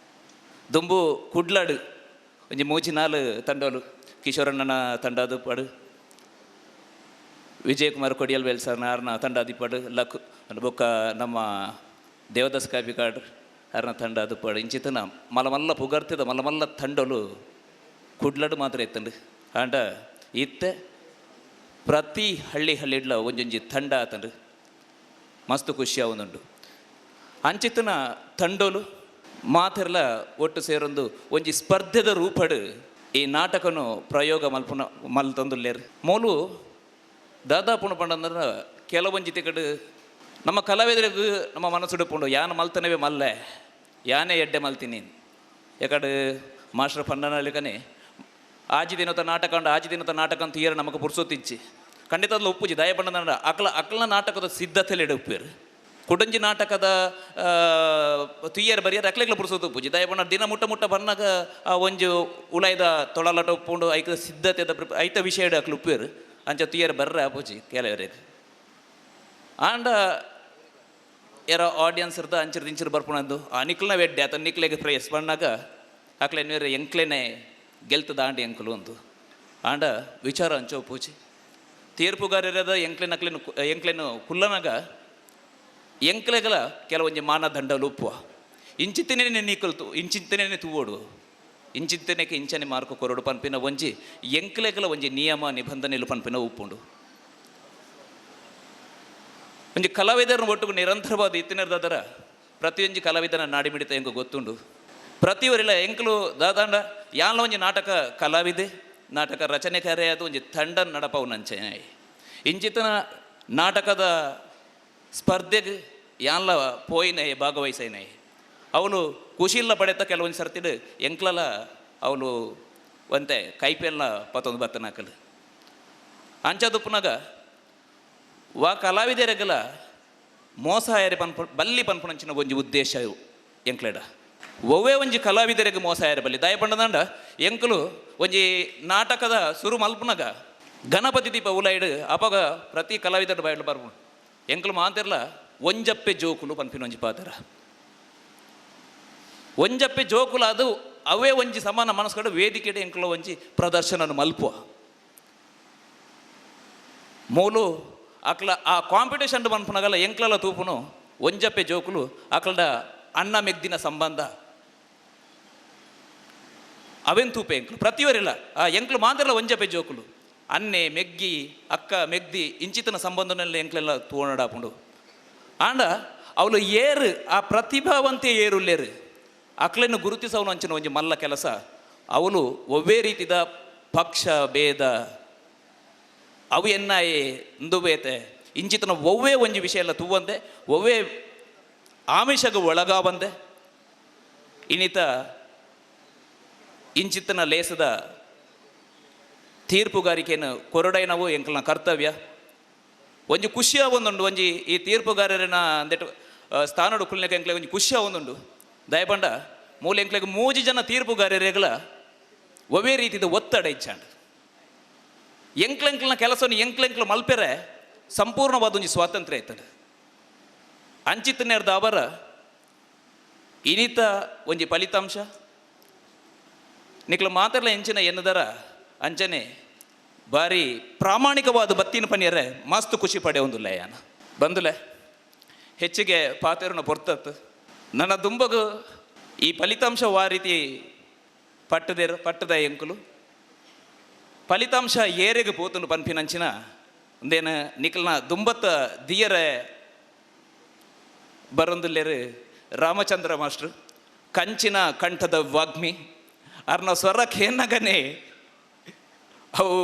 ದುಂಬು ಕುಡ್ಲಾಡು ಒಂಜಿ 3-4 ತಂಡೋಲು. ಕಿಶೋರಣ್ಣನ ತಂಡ ಅದು ಪಡು, ವಿಜಯಕುಮಾರ್ ಕೊಡಿಯಲ್ ವೇಲ್ ಸರ್ನ ಆರ್ನ ತಂಡ ಅದು ಪಡು, ಲಕ್ ಬೊಕ್ಕ ನಮ್ಮ ದೇವದಾಸ್ ಕಾಪಿಕಾಡ್ ಆರ್ನ ತಂಡ ಅದು ಪಡು. ಇಂಚಿತನ ಮಲ್ಲ ಪುಗರ್ತಿದ ಮಲ್ಲ ತಂಡೋಲು ಕುಡ್ಲಾಡು ಮಾತ್ರ ಇತ್ತಂಡು. ಆಂಡ ಇತ್ತೆ ಪ್ರತಿ ಹಳ್ಳಿಡ್ಲ ಒಂಜೊಂಜಿ ತಂಡ ಆತಂಡು. ಮಸ್ತ್ ಖುಷಿಯ ಒಂದುಂಡು. ಅಂಚಿತನ ತಂಡೋಲು ಮಾತೆರ್ಲ ಒಟ್ಟು ಸೇರೊಂದು ಒಂಜಿ ಸ್ಪರ್ಧೆದ ರೂಪಡು ಈ ನಾಟಕನು ಪ್ರಯೋಗ ಮಲ್ತೊಂದುಲ್ಲೇರು. ಮೂಲು ದಾದಾಪುಣ ಪಂಡಂದ್ರೆ ಕೆಲವೊಂಜಿ ತಿಕಡು ನಮ್ಮ ಕಲಾವಿದರಿಗೂ ನಮ್ಮ ಮನಸ್ಸುಡುಪುಂಡು ಯಾನು ಮಲ್ತನವೇ ಮಲ್ಲೆ ಯಾನೇ ಎಡ್ಡೆ ಮಲ್ತೀನಿ ಯಾಕಡೆ ಮಾಸ್ಟರ್ ಪಂಡನಲ್ಲಿಕನೇ ಆಜಿ ದಿನದ ನಾಟಕ ಅಂತ ಏರು ನಮಗೆ ಪುರ್ಸೊತ್ತಿಚ್ಚಿ ಖಂಡಿತ ಒಪ್ಪುಜಿ ದಯ ಪಂಡನ ಅಕ್ಲ ನಾಟಕದ ಸಿದ್ಧತೆಯಲ್ಲಿ ಉಪ್ಪೇರು ಕುಡಂಜಿ ನಾಟಕದ ತುಯ್ಯರು ಬರಿಯರು ಅಕ್ಲೆಗ್ಲ ಪುರ್ಸೊತ್ತು ಉಪ್ಪುಜಿ ದಯ ಪಂಡ ದಿನ ಮುಟ್ಟ ಬಂದಾಗ ಆ ಒಂಜು ಉಳಾಯ್ದ ತೊಳಲಾಟ ಉಪ್ಪುಂಡು ಐಕ ಸಿದ್ಧತೆದ ಐತ ವಿಷಯ ಅಕ್ಲು ಉಪ್ಪೇರು ಅಂಚ ತುಯ್ಯರು ಬರ್ರೆ ಆಪುಜಿ ಕೆಲವರಿಗೆ ಆಂಡ ಯಾರೋ ಆಡಿಯನ್ಸ್ ಇರ್ದ ಅಂಚರು ಬರ್ಪುಣಂದು ಆ ನಿಕ್ಲನ ವೆಡ್ಡೆ ಆತ ನಿಕ್ಲೆಗೆ ಪ್ರಯಸ್ ಬಂದಾಗ ಅಕ್ಲೇನು ಎಂಕ್ಲೇನೆ ಗೆಲ್ತದ ಆಂಡಿ ಎಂಕಲು ಒಂದು ಆಂಡ ವಿಚಾರ ಅಂಚೋ ಪೂಜಿ ತೀರ್ಪುಗಾರರದ ಎಂಕ್ಲೇನು ಕುಲ್ಲನಾಗ ಎಂಕ್ಲೆಗಲ ಕೆಲವೊಂದು ಮಾನದಂಡಲು ಉಪ್ಪುವ ಇಂಚಿತ್ತನೇ ನೀಕಲ್ತು ಇಂಚಿಂತನೇ ತೂವೋಡು ಇಂಚಿಂತನೆಗೆ ಇಂಚನೆ ಮಾರ್ಕು ಕೊರಡು ಪನ್ಪಿನ ಒಂಜಿ ಎಂಕ್ಲೆಗಲ ಒಂಜಿ ನಿಯಮ ನಿಬಂಧನೆಲು ಪನ್ಪಿನ ಉಪ್ಪುಂಡು. ಒಂಜಿ ಕಲಾವಿದರನ್ನು ಒಟ್ಟಿಗೂ ನಿರಂತರವಾದ ಇತ್ತಿನರ್ದಾದರ ಪ್ರತಿಯೊಂದು ಕಲಾವಿದನ ನಾಡಿ ಮಿಡಿತ ಹೆಂಗೆ ಗೊತ್ತುಂಡು. ಪ್ರತಿಯೊರಿಲ್ಲ ಎಂಕಲು ದಾದಾಂಡ ಯಾಲ ಒಂಜಿ ನಾಟಕ ಕಲಾವಿದೆ ನಾಟಕ ರಚನೆಕಾರೇ ಅದು ಒಂಜಿ ತಂಡ ನಡಪವು ನಂಚೆ ಇಂಚಿತನ ನಾಟಕದ ಸ್ಪರ್ಧೆಗೆ ಯಾನ್ಲ ಪೋಯಿನೇ ಭಾಗವಹಿಸೇನೆ ಅವಳು ಖುಷಿಲ್ಲ ಪಡೆತ ಕೆಲವೊಂದು ಸರ್ತಿಡು ಎಂಕ್ಲಲ್ಲ ಅವಳು ಒಂತೆ ಕೈಪೆಲ್ಲ ಪತ್ತೊಂದು ಬತ್ತನಾಕಲು ಅಂಚದುಪ್ಪನಾಗ ವಾ ಕಲಾವಿದರೆಗಲ ಮೋಸ ಯಾರಿ ಬಲ್ಲಿ ಪನ್ಪುಣಂಚಿನ ಒಂಜಿ ಉದ್ದೇಶ ಎಂಕ್ಲೆಡ ಒವ್ವೇ ಒಂಜಿ ಕಲಾವಿದರಿಗೆ ಮೋಸ ಯಾರ ಬಲ್ಲಿ ದಯ ಪಂಡದಂಡ ಎಂಕಲು ಒಂಜಿ ನಾಟಕದ ಸುರು ಮಲ್ಪನಾಗ ಗಣಪತಿ ದೀಪ ಉಲಾಯ್ಡು ಅಪಗ ಪ್ರತಿ ಕಲಾವಿದರ ಬಾಯ್ಡು ಬರ್ಬೋದು ಎಂಕಲು ಮಾತಿರ್ಲ ಒಂಜಪ್ಪೆ ಜೋಕುಲು ಪನ್ಪಿನ ಒಂಜಿ ಪಾತ್ರ ಒಂಜಪ್ಪೆ ಜೋಕುಲು ಅದು ಅವೇ ಒಂಜಿ ಸಮಾನ ಮನಸ್ಕಡೆ ವೇದಿಕೆಡೆ ಎಂಕಲು ಒಂಜಿ ಪ್ರದರ್ಶನ ಮಲ್ಪುವ ಮೂಲು ಅಕ್ಲ ಆ ಕಾಂಪಿಟೇಷನ್ ಪನ್ಪುನಾಗಲ್ಲ ಎಂಕ್ಲಲ್ಲ ತೂಪುನು ಒಂಜಪ್ಪೆ ಜೋಕುಲು ಅಕ್ಲಡ ಅಣ್ಣ ಮೆಗ್ದಿನ ಸಂಬಂಧ ಅವೆನ್ ತೂಪೆ ಎಂಕ್ಲು ಪ್ರತಿಯವರಿಲ್ಲ ಆ ಎಂಕ್ಲು ಮಾತ್ರಲ್ಲ ಒಂಜಪ್ಪೆ ಜೋಕುಲು ಅನ್ನೆ ಮೆಗ್ಗಿ ಅಕ್ಕ ಮೆಗ್ದಿ ಇಂಚಿತನ ಸಂಬಂಧನಲ್ಲಿ ಎಂಕ್ಲೆಲ್ಲ ತೋಣಡಾಪುಂಡು ಆಂಡ ಅವಳು ಏರು ಆ ಪ್ರತಿಭಾವಂತೆ ಏರುಲ್ಲೇರು ಅಕ್ಲೆನ್ನು ಗುರುತಿಸವನು ಅಂಚಿನ ಒಂಜಿ ಮಲ್ಲ ಕೆಲಸ ಅವಳು ಒವ್ವೇ ರೀತಿದ ಪಕ್ಷ ಭೇದ ಅವು ಎನ್ನಾಯೆ ಇಂದುಬೇತೆ ಇಂಚಿತನ ಒವ್ವೇ ಒಂಜಿ ವಿಷಯ ಎಲ್ಲ ತೂವಂದೆ ಒವ್ವೇ ಆಮಿಷಗ ಒಳಗಾವಂದೆ ಇನ್ನಿತ ಇಂಚಿತನ ಲೇಸದ ತೀರ್ಪುಗಾರಿಕೆಯನ್ನು ಕೊರಡೈನವು ಎಂಕಲ್ನ ಕರ್ತವ್ಯ ಒಂಜಿ ಖುಷಿಯ ಒಂದುಂಡು ಒಂಜಿ ಈ ತೀರ್ಪುಗಾರರನ ಅಂದೆಟ್ಟು ಸ್ಥಾನಡು ಕುಲ್ನೆಗೆ ಎಂಕ್ಲೆಗೆ ಒಂಜಿ ಖುಷಿಯ ಒಂದುಂಡು ದಯಪಂಡ ಮೂಲ ಎಂಕ್ಲೆಗೆ 3 ಜನ ತೀರ್ಪುಗಾರರೆಗಳ ಒವೇ ರೀತಿದ ಒತ್ತಡ ಇಚ್ಚಾಂಡು ಎಂಕ್ಲೆಂಕ್ಲನ ಕೆಲಸವನ್ನು ಎಂಕ್ಲೆಂಕ್ಲು ಮಲ್ಪೆರೆ ಸಂಪೂರ್ಣವಾದ ಒಂಜಿ ಸ್ವಾತಂತ್ರ್ಯ ಆಯ್ತದೆ ಅಂಚಿತನೇರ್ದ ಅವರ ಇನಿತ ಒಂಜಿ ಫಲಿತಾಂಶ ನಿಕ್ಲು ಮಾತೆಲ್ಲ ಎಂಚಿನ ಎನ್ನದರ ಅಂಚನೆ ಬಾರಿ ಪ್ರಾಮಾಣಿಕವಾದ ಬತ್ತಿನ ಪನಿಯರೆ ಮಸ್ತ್ ಖುಷಿ ಪಡೆ ಒಂದುಲ್ಲ ಯಾನ ಬಂದುಲೆ ಹೆಚ್ಚಿಗೆ ಪಾತೆರನ ಪೊರ್ತತ್ತು ನನ್ನ ದುಂಬಗು ಈ ಫಲಿತಾಂಶ ವಾ ರೀತಿ ಪಟ್ಟದ ಎಂಕುಲು ಫಲಿತಾಂಶ ಏರೆಗೆ ಪೋತನು ಪನ್ಪಿನಂಚಿನ ಒಂದೇನು ನಿಕ್ಲನ ದುಂಬತ್ತ ದಿಯರೆ ಬರೊಂದುಲ್ಲೇರು ರಾಮಚಂದ್ರ ಮಾಸ್ಟ್ರು ಕಂಚಿನ ಕಂಠದ ವಾಗ್ಮಿ ಅರ್ನ ಸ್ವರಕ್ಕೆ ಏನಾಗನೆ ಅವು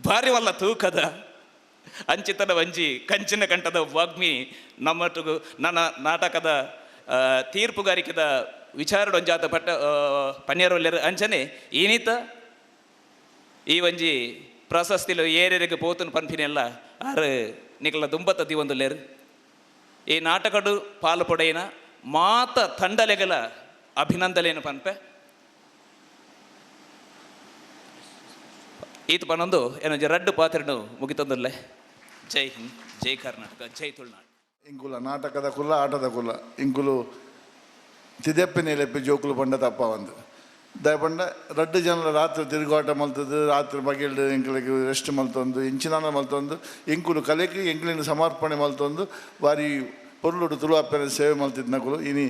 ಭಾರಿ ವಲ್ಲ ತೂಕದ ಅಂಚಿತನ ಒಂಜಿ ಕಂಚಿನ ಕಂಠದ ವಾಗ್ಮಿ ನಮ್ಮೊಟ್ಟಿಗೂ ನನ್ನ ನಾಟಕದ ತೀರ್ಪುಗಾರಿಕೆದ ವಿಚಾರ ಒಂಜಾತ ಪನ್ಯರೊಲ್ಲೆರು ಅಂಚನೆ ಏನಿತ ಈ ಒಂಜಿ ಪ್ರಶಸ್ತಿಲು ಏರೆರೆಗೆ ಪೋತನು ಪನ್ಪಿನೆಲ್ಲ ಆರು ನಿಕಲ ದುಂಬತ್ತ ದಿವೊಂದುಲ್ಲೇರು ಈ ನಾಟಕಡು ಪಾಲು ಪೊಡೆಯಿನ ಮಾತ ತಂಡಲೆಗಳ ಅಭಿನಂದನೆಯನ್ನು ಪನ್ಪೆ ಈತ ಪನ್ನೊಂದು ಏನೊಂಜಿ ರಡ್ಡು ಪಾತ್ರೆನು ಮುಗಿತೊಂದುಲ್ಲೆ ಜೈ ಹಿಂದ್ ಜೈ ಕರ್ನಾಟಕ ಜೈ ತುಳುನಾಡು ಇಂಕುಲ ನಾಟಕದ ಕುಲ್ಲ ಆಟದ ಕುಲ್ಲ ಇಂಕುಲು ತಿದೆಪ್ಪಿನೆಲೆಪ್ಪಿ ಜೋಕುಲು ಪಂಡ ತಪ್ಪ ಒಂದು ದಯಪಂಡ ರಡ್ಡು ಜನರ ರಾತ್ರಿ ತಿರುಗಾಟ ಮಲ್ತದ್ದು ರಾತ್ರಿ ಬಗೆಲ್ಡು ಎಂಕಲಿಗೆ ರೆಸ್ಟ್ ಮಲ್ತೊಂದು ಇಂಚಿನಾನ ಮಲ್ತೊಂದು ಇಂಕುಲು ಕಲೆಗೆ ಎಂಕಲಿನ ಸಮರ್ಪಣೆ ಮಲ್ತೊಂದು ಬಾರಿ ಪೊರ್ಲುಡು ತುಳು ಅಪ್ಪನ ಸೇವೆ ಮಲ್ತಿದ್ದ ನಕುಲು ಇನಿ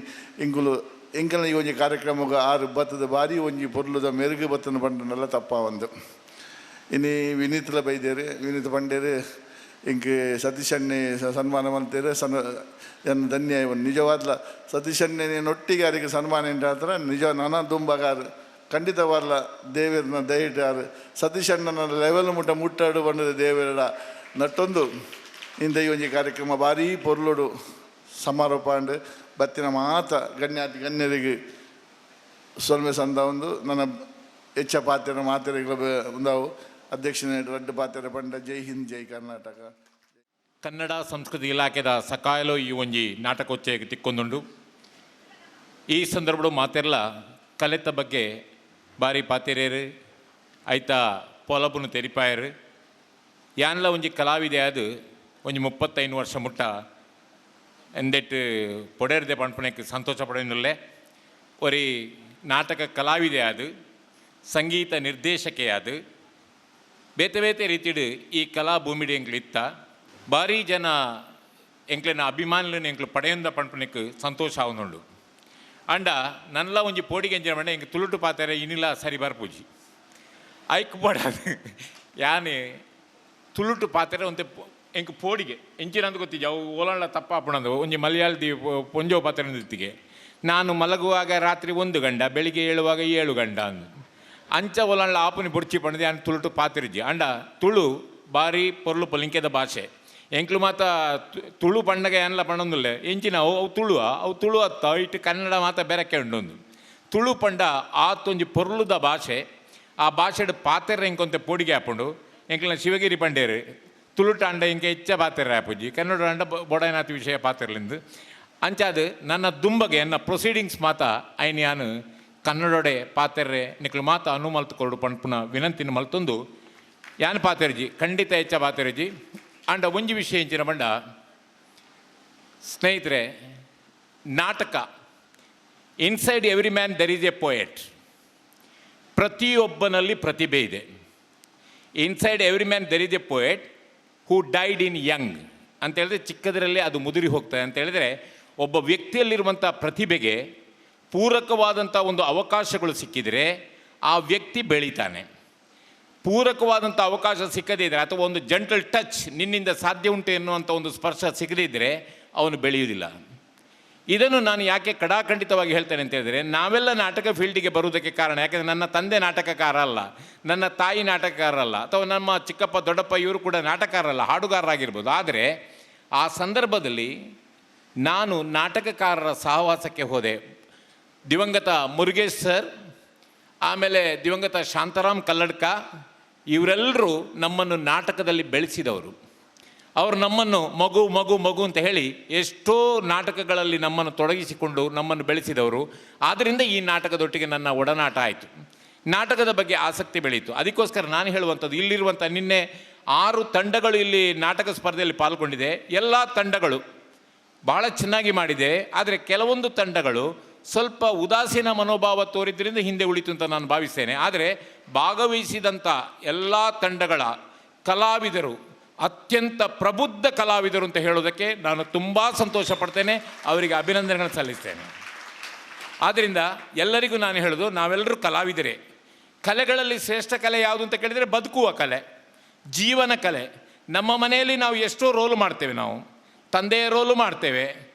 ಇಂಕುಲು ಎಂಕಲ್ನ ಈ ಒಂಜಿ ಕಾರ್ಯಕ್ರಮಗ ಆರು ಬತ್ತದ ಬಾರಿ ಒಂಜಿ ಪೊರ್ಲುದ ಮೆರುಗು ಬತ್ತನ ಪಂಡನೆಲ್ಲ ತಪ್ಪ ಒಂದು ಇನ್ನು ವಿನೀತ್ಲ ಬೈದೇರು ವಿನೀತ್ ಪಂಡೇರು ಇಂಕ ಸತೀಶ್ ಅಣ್ಣೆ ಸನ್ಮಾನ ಮಲ್ತೇರು ಎನ್ನ ಧನ್ಯ ನಿಜವಾದ್ಲ ಸತೀಶ್ ಅಣ್ಣನೊಟ್ಟಿಗೆ ಯಾರಿಗೆ ಸನ್ಮಾನ ಎಂಟಾದ್ರೆ ನಿಜ ನನ್ನ ದುಂಬಗಾರು ಖಂಡಿತವಾರ್ಲ ದೇವರನ್ನ ದಯಟಾರು ಸತೀಶ್ ಅಣ್ಣನ ಲೆವೆಲ್ ಮುಟ್ಟಾಡು ಬಂದದ ದೇವರ ನಟ್ಟೊಂದು ಇಂದ ಈ ಒಂಜಿ ಕಾರ್ಯಕ್ರಮ ಭಾರಿ ಪೊರ್ಲುಡು ಸಮಾರೋಪ ಅಂಡು ಬತ್ತಿನ ಮಾತ ಗಣ್ಯರಿಗೆ ಸೊಲ್ಮೆ ಸಂದ ಒಂದು ನನ್ನ ಹೆಚ್ಚ ಪಾತ್ರೆ ಮಾತೆರೆಗಳು ಒಂದಾವು ಅಧ್ಯಕ್ಷನ ರಡ್ಡು ಪಾತ್ರೆ ಪಂಡ ಜೈ ಹಿಂದ್ ಜೈ ಕರ್ನಾಟಕ ಕನ್ನಡ ಸಂಸ್ಕೃತಿ ಇಲಾಖೆದ ಸಕಾಯಲು ಈ ಒಂಜಿ ನಾಟಕೋತ್ಸವಕ್ಕೆ ತಿಕ್ಕೊಂದುಂಡು ಈ ಸಂದರ್ಭಡು ಮಾತೆರ್ಲ ಕಲೆತ ಬಗ್ಗೆ ಬಾರಿ ಪಾತೆರೇರು ಐತ ಪೊಲಬುನು ತೆರಿಪಾಯರು ಯಾನ್ಲ ಒಂಜಿ ಕಲಾವಿದೆ ಅದು ಒಂಜಿ 35 ವರ್ಷ ಮುಟ್ಟ ಎಂದೆಟ್ಟು ಪೊಡೆರ್ದೆ ಪಂಪಣಕ್ಕೆ ಸಂತೋಷ ಪಡೆಯುವುದಿಲ್ಲ ಒರಿ ನಾಟಕ ಕಲಾವಿದೆ ಅದು ಸಂಗೀತ ನಿರ್ದೇಶಕೆ ಅದು ಬೇತೆ ಬೇತೆ ರೀತಿಡು ಈ ಕಲಾ ಭೂಮಿಡಿ ಎಂಕ್ಲಿತ್ತ ಭಾರಿ ಜನ ಎಂಕ್ಲಿನ ಅಭಿಮಾನಿಗಳನ್ನು ಎಂಕ್ಲು ಪಡೆಯೊಂದ ಪಂಪಣಕ್ಕೆ ಸಂತೋಷ ಆವನುಂಡು ಅಂಡ ನನ್ಲ ಒಂಜಿ ಪೋಡಿಗೆ ಎಂಜಿನ ಬಂಡ ಎಂಕ್ ತುಳುಟು ಪಾತಾರೆ ಇನ್ನಿಲ್ಲ ಸರಿ ಬರ್ಪೂಜಿ ಐಕ್ ಪೋಡಾದು ಯಾನೆ ತುಳುಟು ಪಾತ್ರೆ ಒಂತೆ ಎಂಕ್ ಪೋಡಿಗೆ ಎಂಚಿನಂತ ಗೊತ್ತಿದ್ದೆ ಅವು ಓಲಂಡ ತಪ್ಪಾಪಣದು ಒಂಜಿ ಮಲಯಾಳದಿ ಪೊಂಜೋ ಪಾತ್ರೆ ನಿಂತಿಗೆ ನಾನು ಮಲಗುವಾಗ ರಾತ್ರಿ 1 ಗಂಡ ಬೆಳಿಗ್ಗೆ ಏಳುವಾಗ 7 ಗಂಡ ಅಂದು ಅಂಚ ಒಲಂಡ ಆಪುನಿ ಬುಡ್ಚಿ ಪಣದು ಯಾನು ತುಳುಟು ಪಾತಿರಿಜಿ ಅಂಡ ತುಳು ಬಾರಿ ಪೊರ್ಲು ಪೊಲಿಂಕೆದ ಭಾಷೆ ಎಂಕ್ಲು ಮಾತ ತುಳು ಪಂಡಗ ಏನೆಲ್ಲ ಪಣೊಂದುಲ್ಲೆ ಎಂಚಿನ ಅವು ತುಳು ಅತ್ತ ಇಟ್ಟು ಕನ್ನಡ ಮಾತ ಬೆರಕೆ ಉಂಡೊಂದು ತುಳು ಪಂಡ ಆತೊಂಜಿ ಪೊರ್ಲುದ ಭಾಷೆ ಆ ಭಾಷೆಡ್ ಪಾತೆರ ಎಂಕೊಂತೆ ಪೋಡಿಗೆ ಹಾಪುಂಡು ಎಂಕ್ಲಿನ ಶಿವಗಿರಿ ಪಂಡೇರು ತುಳುಟ ಅಂಡ ಇಂಕೆ ಹೆಚ್ಚ ಪಾತೆರ ಹಾಪುಜಿ ಕನ್ನಡ ಅಂಡ ಬೊಡೈನಾತಿ ವಿಷಯ ಪಾತೆರ್ಲಿಂದು ಅಂಚಾದು ನನ್ನ ದುಂಬಗೆ ನನ್ನ ಪ್ರೊಸೀಡಿಂಗ್ಸ್ ಮಾತ ಐನ್ ಯಾನು ಕನ್ನಡೊಡೆ ಪಾತೆರ್ರೆ ನಿಕ್ಲು ಮಾತ ಅನುಮಲ್ತುಕೊಡು ಪಂಪುನ ವಿನಂತಿನ ಮಲ್ತೊಂದು ಯಾನು ಪಾತೆರ್ಜಿ ಖಂಡಿತ ಹೆಚ್ಚ ಪಾತೆರ್ಜಿ ಅಂಡ ಒಂಜಿ ವಿಷಯ ಇಂಚಿನ ಬಂಡ ಸ್ನೇಹಿತರೆ ನಾಟಕ inside every man there is a poet ಪ್ರತಿಯೊಬ್ಬನಲ್ಲಿ ಪ್ರತಿಭೆ ಇದೆ inside every man there is a poet who died in young ಅಂತ ಹೇಳಿದ್ರೆ ಚಿಕ್ಕದರಲ್ಲಿ ಅದು ಮುದುರಿ ಹೋಗ್ತದೆ ಅಂತ ಹೇಳಿದರೆ ಒಬ್ಬ ವ್ಯಕ್ತಿಯಲ್ಲಿರುವಂಥ ಪ್ರತಿಭೆಗೆ ಪೂರಕವಾದಂಥ ಒಂದು ಅವಕಾಶಗಳು ಸಿಕ್ಕಿದರೆ ಆ ವ್ಯಕ್ತಿ ಬೆಳೀತಾನೆ ಪೂರಕವಾದಂಥ ಅವಕಾಶ ಸಿಕ್ಕದೇ ಇದ್ದರೆ ಅಥವಾ ಒಂದು ಜಂಟಲ್ ಟಚ್ ನಿನ್ನಿಂದ ಸಾಧ್ಯ ಉಂಟು ಎನ್ನುವಂಥ ಒಂದು ಸ್ಪರ್ಶ ಸಿಗದಿದ್ದರೆ ಅವನು ಬೆಳೆಯುವುದಿಲ್ಲ. ಇದನ್ನು ನಾನು ಯಾಕೆ ಕಡಾಖಂಡಿತವಾಗಿ ಹೇಳ್ತೇನೆ ಅಂತ ಹೇಳಿದರೆ, ನಾವೆಲ್ಲ ನಾಟಕ ಫೀಲ್ಡಿಗೆ ಬರುವುದಕ್ಕೆ ಕಾರಣ, ಯಾಕೆಂದರೆ ನನ್ನ ತಂದೆ ನಾಟಕಕಾರ ಅಲ್ಲ, ನನ್ನ ತಾಯಿ ನಾಟಕಕಾರ ಅಲ್ಲ, ಅಥವಾ ನಮ್ಮ ಚಿಕ್ಕಪ್ಪ ದೊಡ್ಡಪ್ಪ ಇವರು ಕೂಡ ನಾಟಕಕಾರಲ್ಲ, ಹಾಡುಗಾರರಾಗಿರ್ಬೋದು. ಆದರೆ ಆ ಸಂದರ್ಭದಲ್ಲಿ ನಾನು ನಾಟಕಕಾರರ ಸಹವಾಸಕ್ಕೆ ಹೋದೆ. ದಿವಂಗತ ಮುರುಗೇಶ್ ಸರ್, ಆಮೇಲೆ ದಿವಂಗತ ಶಾಂತಾರಾಮ್ ಕಲ್ಲಡ್ಕ, ಇವರೆಲ್ಲರೂ ನಮ್ಮನ್ನು ನಾಟಕದಲ್ಲಿ ಬೆಳೆಸಿದವರು. ಅವರು ನಮ್ಮನ್ನು ಮಗು ಮಗು ಮಗು ಅಂತ ಹೇಳಿ ಎಷ್ಟೋ ನಾಟಕಗಳಲ್ಲಿ ನಮ್ಮನ್ನು ತೊಡಗಿಸಿಕೊಂಡು ನಮ್ಮನ್ನು ಬೆಳೆಸಿದವರು. ಆದ್ದರಿಂದ ಈ ನಾಟಕದೊಟ್ಟಿಗೆ ನನ್ನ ಒಡನಾಟ ಆಯಿತು, ನಾಟಕದ ಬಗ್ಗೆ ಆಸಕ್ತಿ ಬೆಳೀತು. ಅದಕ್ಕೋಸ್ಕರ ನಾನು ಹೇಳುವಂಥದ್ದು, ಇಲ್ಲಿರುವಂಥ ನಿನ್ನೆ 6 ತಂಡಗಳು ಇಲ್ಲಿ ನಾಟಕ ಸ್ಪರ್ಧೆಯಲ್ಲಿ ಪಾಲ್ಗೊಂಡಿದೆ. ಎಲ್ಲ ತಂಡಗಳು ಭಾಳ ಚೆನ್ನಾಗಿ ಮಾಡಿದೆ. ಆದರೆ ಕೆಲವೊಂದು ತಂಡಗಳು ಸ್ವಲ್ಪ ಉದಾಸೀನ ಮನೋಭಾವ ತೋರಿದ್ರಿಂದ ಹಿಂದೆ ಉಳಿತು ಅಂತ ನಾನು ಭಾವಿಸ್ತೇನೆ. ಆದರೆ ಭಾಗವಹಿಸಿದಂಥ ಎಲ್ಲ ತಂಡಗಳ ಕಲಾವಿದರು ಅತ್ಯಂತ ಪ್ರಬುದ್ಧ ಕಲಾವಿದರು ಅಂತ ಹೇಳೋದಕ್ಕೆ ನಾನು ತುಂಬ ಸಂತೋಷ ಪಡ್ತೇನೆ, ಅವರಿಗೆ ಅಭಿನಂದನೆಗಳನ್ನು ಸಲ್ಲಿಸ್ತೇನೆ. ಆದ್ದರಿಂದ ಎಲ್ಲರಿಗೂ ನಾನು ಹೇಳೋದು, ನಾವೆಲ್ಲರೂ ಕಲಾವಿದರೇ. ಕಲೆಗಳಲ್ಲಿ ಶ್ರೇಷ್ಠ ಕಲೆ ಯಾವುದು ಅಂತ ಕೇಳಿದರೆ ಬದುಕುವ ಕಲೆ, ಜೀವನ ಕಲೆ. ನಮ್ಮ ಮನೆಯಲ್ಲಿ ನಾವು ಎಷ್ಟೋ ರೋಲು ಮಾಡ್ತೇವೆ. ನಾವು ತಂದೆಯ ರೋಲು ಮಾಡ್ತೇವೆ,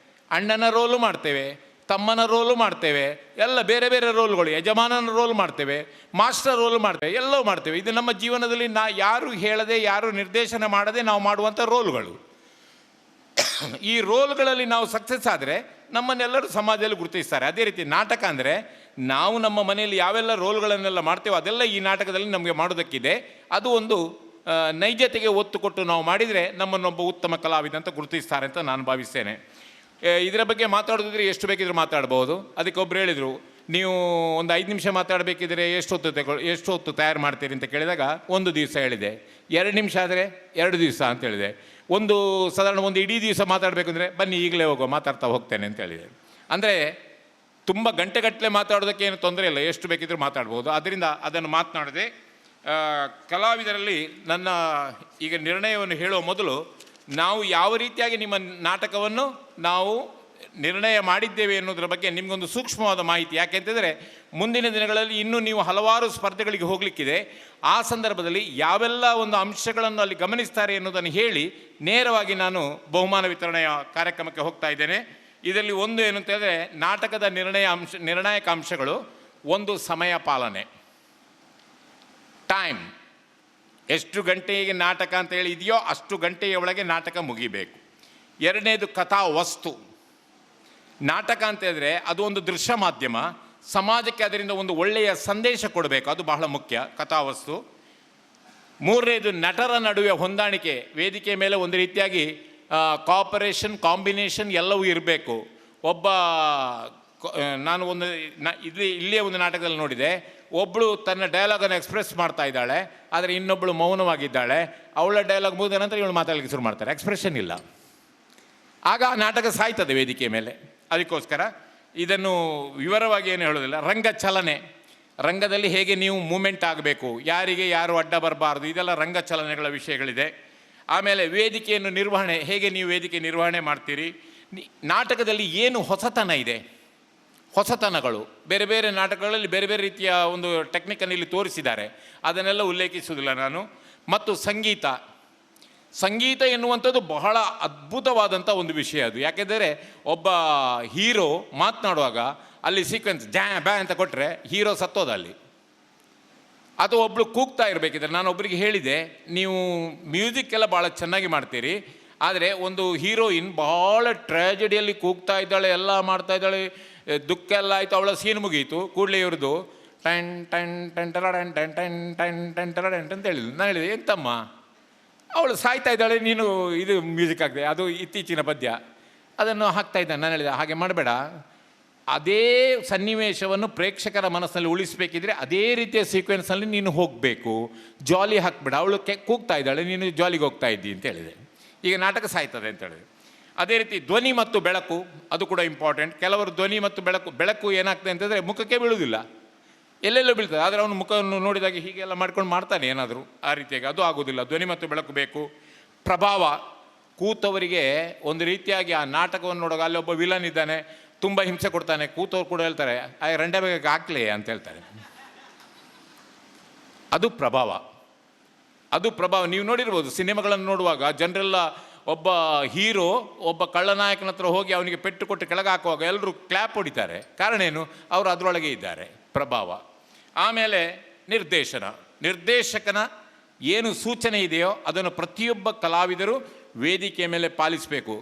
ಅಣ್ಣನ ರೋಲು ಮಾಡ್ತೇವೆ, ತಮ್ಮನ ರೋಲು ಮಾಡ್ತೇವೆ, ಎಲ್ಲ ಬೇರೆ ಬೇರೆ ರೋಲ್ಗಳು, ಯಜಮಾನನ ರೋಲ್ ಮಾಡ್ತೇವೆ, ಮಾಸ್ಟರ್ ರೋಲ್ ಮಾಡ್ತೇವೆ, ಎಲ್ಲವೂ ಮಾಡ್ತೇವೆ. ಇದು ನಮ್ಮ ಜೀವನದಲ್ಲಿ ಯಾರು ಹೇಳದೆ, ಯಾರು ನಿರ್ದೇಶನ ಮಾಡದೆ ನಾವು ಮಾಡುವಂಥ ರೋಲ್ಗಳು. ಈ ರೋಲ್ಗಳಲ್ಲಿ ನಾವು ಸಕ್ಸಸ್ ಆದರೆ ನಮ್ಮನ್ನೆಲ್ಲರೂ ಸಮಾಜದಲ್ಲಿ ಗುರುತಿಸ್ತಾರೆ. ಅದೇ ರೀತಿ ನಾಟಕ ಅಂದರೆ ನಾವು ನಮ್ಮ ಮನೆಯಲ್ಲಿ ಯಾವೆಲ್ಲ ರೋಲ್ಗಳನ್ನೆಲ್ಲ ಮಾಡ್ತೇವೋ ಅದೆಲ್ಲ ಈ ನಾಟಕದಲ್ಲಿ ನಮಗೆ ಮಾಡೋದಕ್ಕಿದೆ. ಅದು ಒಂದು ನೈಜತೆಗೆ ಒತ್ತು ಕೊಟ್ಟು ನಾವು ಮಾಡಿದರೆ ನಮ್ಮನ್ನೊಬ್ಬ ಉತ್ತಮ ಕಲಾವಿದ ಅಂತ ಗುರುತಿಸ್ತಾರೆ ಅಂತ ನಾನು ಭಾವಿಸ್ತೇನೆ. ಇದರ ಬಗ್ಗೆ ಮಾತಾಡೋದಿದ್ರೆ ಎಷ್ಟು ಬೇಕಿದ್ರೂ ಮಾತಾಡ್ಬೋದು. ಅದಕ್ಕೆ ಒಬ್ಬರು ಹೇಳಿದರು, ನೀವು ಒಂದು 5 ನಿಮಿಷ ಮಾತಾಡಬೇಕಿದ್ರೆ ಎಷ್ಟು ಹೊತ್ತು ತಯಾರು ಮಾಡ್ತೀರಿ ಅಂತ ಕೇಳಿದಾಗ 1 ದಿವಸ ಹೇಳಿದೆ. 2 ನಿಮಿಷ ಆದರೆ 2 ದಿವಸ ಅಂತ ಹೇಳಿದೆ. ಸಾಧಾರಣ ಒಂದು ಇಡೀ ದಿವಸ ಮಾತಾಡಬೇಕಂದ್ರೆ ಬನ್ನಿ ಈಗಲೇ ಹೋಗೋ, ಮಾತಾಡ್ತಾ ಹೋಗ್ತೇನೆ ಅಂತ ಹೇಳಿದೆ. ಅಂದರೆ ತುಂಬ ಗಂಟೆಗಟ್ಟಲೆ ಮಾತಾಡೋದಕ್ಕೆ ಏನು ತೊಂದರೆ ಇಲ್ಲ, ಎಷ್ಟು ಬೇಕಿದ್ರೂ ಮಾತಾಡ್ಬೋದು. ಅದರಿಂದ ಅದನ್ನು ಮಾತನಾಡದೆ ಕಲಾವಿದರಲ್ಲಿ ನನ್ನ ಈಗ ನಿರ್ಣಯವನ್ನು ಹೇಳುವ ಮೊದಲು, ನಾವು ಯಾವ ರೀತಿಯಾಗಿ ನಿಮ್ಮ ನಾಟಕವನ್ನು ನಾವು ನಿರ್ಣಯ ಮಾಡಿದ್ದೇವೆ ಎನ್ನುವುದರ ಬಗ್ಗೆ ನಿಮಗೊಂದು ಸೂಕ್ಷ್ಮವಾದ ಮಾಹಿತಿ. ಯಾಕೆಂತಂದರೆ ಮುಂದಿನ ದಿನಗಳಲ್ಲಿ ಇನ್ನೂ ನೀವು ಹಲವಾರು ಸ್ಪರ್ಧೆಗಳಿಗೆ ಹೋಗಲಿಕ್ಕಿದೆ. ಆ ಸಂದರ್ಭದಲ್ಲಿ ಯಾವೆಲ್ಲ ಒಂದು ಅಂಶಗಳನ್ನು ಅಲ್ಲಿ ಗಮನಿಸ್ತಾರೆ ಎನ್ನುವುದನ್ನು ಹೇಳಿ ನೇರವಾಗಿ ನಾನು ಬಹುಮಾನ ವಿತರಣೆಯ ಕಾರ್ಯಕ್ರಮಕ್ಕೆ ಹೋಗ್ತಾ ಇದ್ದೇನೆ. ಇದರಲ್ಲಿ ಒಂದು ಏನು ಅಂತ ಹೇಳಿದ್ರೆ, ನಾಟಕದ ನಿರ್ಣಾಯಕ ಅಂಶಗಳು. ಒಂದು, ಸಮಯ ಪಾಲನೆ, ಟೈಮ್. ಎಷ್ಟು ಗಂಟೆಗೆ ನಾಟಕ ಅಂತ ಹೇಳಿ ಇದೆಯೋ ಅಷ್ಟು ಗಂಟೆಯ ಒಳಗೆ ನಾಟಕ ಮುಗಿಬೇಕು. 2ನೇದು, ಕಥಾ ವಸ್ತು. ನಾಟಕ ಅಂತ ಹೇಳಿದ್ರೆ ಅದು ಒಂದು ದೃಶ್ಯ ಮಾಧ್ಯಮ, ಸಮಾಜಕ್ಕೆ ಅದರಿಂದ ಒಂದು ಒಳ್ಳೆಯ ಸಂದೇಶ ಕೊಡಬೇಕು, ಅದು ಬಹಳ ಮುಖ್ಯ, ಕಥಾವಸ್ತು. 3ನೇದು, ನಟರ ನಡುವೆ ಹೊಂದಾಣಿಕೆ. ವೇದಿಕೆ ಮೇಲೆ ಒಂದು ರೀತಿಯಾಗಿ ಕಾಪರೇಷನ್, ಕಾಂಬಿನೇಷನ್ ಎಲ್ಲವೂ ಇರಬೇಕು. ನಾನು ಇಲ್ಲಿಯೇ ಒಂದು ನಾಟಕದಲ್ಲಿ ನೋಡಿದೆ, ಒಬ್ಬಳು ತನ್ನ ಡೈಲಾಗನ್ನು ಎಕ್ಸ್ಪ್ರೆಸ್ ಮಾಡ್ತಾ ಇದ್ದಾಳೆ, ಆದರೆ ಇನ್ನೊಬ್ಬಳು ಮೌನವಾಗಿದ್ದಾಳೆ. ಅವಳ ಡೈಲಾಗ್ ಮುಗಿದ ನಂತರ ಇವಳು ಮಾತಾಡಲಿಕ್ಕೆ ಶುರು ಮಾಡ್ತಾರೆ, ಎಕ್ಸ್ಪ್ರೆಷನ್ ಇಲ್ಲ. ಆಗ ಆ ನಾಟಕ ಸಾಯ್ತದೆ ವೇದಿಕೆ ಮೇಲೆ. ಅದಕ್ಕೋಸ್ಕರ ಇದನ್ನು ವಿವರವಾಗಿ ಏನು ಹೇಳೋದಿಲ್ಲ. ರಂಗ ಚಲನೆ, ರಂಗದಲ್ಲಿ ಹೇಗೆ ನೀವು ಮೂಮೆಂಟ್ ಆಗಬೇಕು, ಯಾರಿಗೆ ಯಾರು ಅಡ್ಡ ಬರಬಾರ್ದು, ಇದೆಲ್ಲ ರಂಗ ಚಲನೆಗಳ ವಿಷಯಗಳಿದೆ. ಆಮೇಲೆ ವೇದಿಕೆಯನ್ನು ನಿರ್ವಹಣೆ, ಹೇಗೆ ನೀವು ವೇದಿಕೆ ನಿರ್ವಹಣೆ ಮಾಡ್ತೀರಿ. ನಾಟಕದಲ್ಲಿ ಏನು ಹೊಸತನ ಇದೆ, ಹೊಸತನಗಳು ಬೇರೆ ಬೇರೆ ನಾಟಕಗಳಲ್ಲಿ ಬೇರೆ ಬೇರೆ ರೀತಿಯ ಒಂದು ಟೆಕ್ನಿಕನ್ನು ಇಲ್ಲಿ ತೋರಿಸಿದ್ದಾರೆ, ಅದನ್ನೆಲ್ಲ ಉಲ್ಲೇಖಿಸುವುದಿಲ್ಲ ನಾನು. ಮತ್ತು ಸಂಗೀತ. ಸಂಗೀತ ಎನ್ನುವಂಥದ್ದು ಬಹಳ ಅದ್ಭುತವಾದಂಥ ಒಂದು ವಿಷಯ ಅದು. ಯಾಕೆಂದರೆ ಒಬ್ಬ ಹೀರೋ ಮಾತನಾಡುವಾಗ ಅಲ್ಲಿ ಸೀಕ್ವೆನ್ಸ್ ಬ್ಯಾ ಅಂತ ಕೊಟ್ಟರೆ ಹೀರೋ ಸತ್ತೋದ ಅಲ್ಲಿ. ಅದು ಒಬ್ಬಳು ಕೂಗ್ತಾ ಇರಬೇಕಿದ್ರೆ, ನಾನು ಒಬ್ಬರಿಗೆ ಹೇಳಿದೆ, ನೀವು ಮ್ಯೂಸಿಕ್ ಎಲ್ಲ ಭಾಳ ಚೆನ್ನಾಗಿ ಮಾಡ್ತೀರಿ, ಆದರೆ ಒಂದು ಹೀರೋಯಿನ್ ಭಾಳ ಟ್ರ್ಯಾಜಿಡಿಯಲ್ಲಿ ಕೂಗ್ತಾ ಇದ್ದಾಳೆ, ಎಲ್ಲ ಮಾಡ್ತಾ ಇದ್ದಾಳೆ, ದುಃಖ ಎಲ್ಲ ಆಯಿತು, ಅವಳ ಸೀನ್ ಮುಗೀತು, ಕೂಡಲೇ ಇವ್ರದ್ದು ten ten ten ten ten ten ten ten ten ಅಂತ ಹೇಳಿದ್ರು. ನಾನು ಹೇಳಿದೆ, ಎಂತಮ್ಮ ಅವಳು ಸಾಯ್ತಾ ಇದ್ದಾಳೆ, ನೀನು ಇದು ಮ್ಯೂಸಿಕ್ ಹಾಕಿದೆ, ಅದು ಇತ್ತೀಚಿನ ಪದ್ಯ, ಅದನ್ನು ಹಾಕ್ತಾ ಇದ್ದಾನೆ. ನಾನು ಹೇಳಿದೆ, ಹಾಗೆ ಮಾಡಬೇಡ, ಅದೇ ಸನ್ನಿವೇಶವನ್ನು ಪ್ರೇಕ್ಷಕರ ಮನಸ್ಸಿನಲ್ಲಿ ಉಳಿಸಬೇಕಿದ್ರೆ ಅದೇ ರೀತಿಯ ಸೀಕ್ವೆನ್ಸಲ್ಲಿ ನೀನು ಹೋಗಬೇಕು, ಜಾಲಿ ಹಾಕ್ಬೇಡ. ಅವಳು ಕೂಗ್ತಾ ಇದ್ದಾಳೆ, ನೀನು ಜಾಲಿಗೆ ಹೋಗ್ತಾ ಇದ್ದಿ ಅಂತ ಹೇಳಿದೆ. ಈಗ ನಾಟಕ ಸಾಯ್ತದೆ ಅಂತ ಹೇಳಿದೆ. ಅದೇ ರೀತಿ ಧ್ವನಿ ಮತ್ತು ಬೆಳಕು, ಅದು ಕೂಡ ಇಂಪಾರ್ಟೆಂಟ್. ಕೆಲವರು ಧ್ವನಿ ಮತ್ತು ಬೆಳಕು ಏನಾಗ್ತದೆ ಅಂತಂದರೆ ಮುಖಕ್ಕೆ ಬೀಳುವುದಿಲ್ಲ, ಎಲ್ಲೆಲ್ಲೋ ಬೀಳ್ತದೆ, ಆದರೆ ಅವನು ಮುಖವನ್ನು ನೋಡಿದಾಗ ಹೀಗೆಲ್ಲ ಮಾಡ್ಕೊಂಡು ಮಾಡ್ತಾನೆ ಏನಾದರೂ ಆ ರೀತಿಯಾಗಿ, ಅದು ಆಗೋದಿಲ್ಲ. ಧ್ವನಿ ಮತ್ತು ಬೆಳಕು ಬೇಕು. ಪ್ರಭಾವ, ಕೂತವರಿಗೆ ಒಂದು ರೀತಿಯಾಗಿ ಆ ನಾಟಕವನ್ನು ನೋಡುವಾಗ ಅಲ್ಲಿ ಒಬ್ಬ ವಿಲನ್ ಇದ್ದಾನೆ, ತುಂಬ ಹಿಂಸೆ ಕೊಡ್ತಾನೆ, ಕೂತವ್ರು ಕೂಡ ಹೇಳ್ತಾರೆ ರಂಡೆ ಬೇಗ ಹಾಕ್ಲಿ ಅಂತ ಹೇಳ್ತಾರೆ, ಅದು ಪ್ರಭಾವ. ಅದು ಪ್ರಭಾವ. ನೀವು ನೋಡಿರ್ಬೋದು ಸಿನಿಮಾಗಳನ್ನು ನೋಡುವಾಗ ಜನರೆಲ್ಲ ಒಬ್ಬ ಹೀರೋ ಒಬ್ಬ ಕಳ್ಳನಾಯಕನ ಹತ್ರ ಹೋಗಿ ಅವನಿಗೆ ಪೆಟ್ಟು ಕೊಟ್ಟು ಕೆಳಗೆ ಹಾಕುವಾಗ ಎಲ್ಲರೂ ಕ್ಲ್ಯಾಪ್ ಹೊಡಿತಾರೆ. ಕಾರಣ ಏನು? ಅವರು ಅದರೊಳಗೆ ಇದ್ದಾರೆ. ಪ್ರಭಾವ. ಆಮೇಲೆ ನಿರ್ದೇಶಕನ ಏನು ಸೂಚನೆ ಇದೆಯೋ ಅದನ್ನು ಪ್ರತಿಯೊಬ್ಬ ಕಲಾವಿದರು ವೇದಿಕೆಯ ಮೇಲೆ ಪಾಲಿಸಬೇಕು.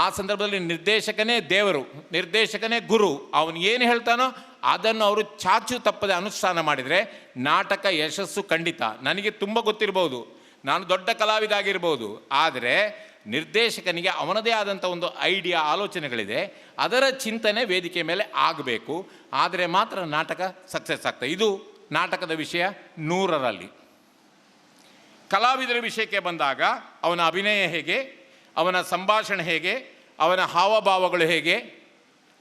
ಆ ಸಂದರ್ಭದಲ್ಲಿ ನಿರ್ದೇಶಕನೇ ದೇವರು, ನಿರ್ದೇಶಕನೇ ಗುರು. ಅವನು ಏನು ಹೇಳ್ತಾನೋ ಅದನ್ನು ಅವರು ಚಾಚು ತಪ್ಪದೆ ಅನುಷ್ಠಾನ ಮಾಡಿದರೆ ನಾಟಕ ಯಶಸ್ಸು ಖಂಡಿತ. ನನಗೆ ತುಂಬ ಗೊತ್ತಿರ್ಬೋದು, ನಾನು ದೊಡ್ಡ ಕಲಾವಿದ ಆಗಿರ್ಬೋದು, ಆದರೆ ನಿರ್ದೇಶಕನಿಗೆ ಅವನದೇ ಆದಂಥ ಒಂದು ಐಡಿಯಾ, ಆಲೋಚನೆಗಳಿದೆ, ಅದರ ಚಿಂತನೆ ವೇದಿಕೆ ಮೇಲೆ ಆಗಬೇಕು. ಆದರೆ ಮಾತ್ರ ನಾಟಕ ಸಕ್ಸಸ್ ಆಗ್ತದೆ. ಇದು ನಾಟಕದ ವಿಷಯ 100ರಲ್ಲಿ. ಕಲಾವಿದರ ವಿಷಯಕ್ಕೆ ಬಂದಾಗ ಅವನ ಅಭಿನಯ ಹೇಗೆ, ಅವನ ಸಂಭಾಷಣೆ ಹೇಗೆ, ಅವನ ಹಾವಭಾವಗಳು ಹೇಗೆ.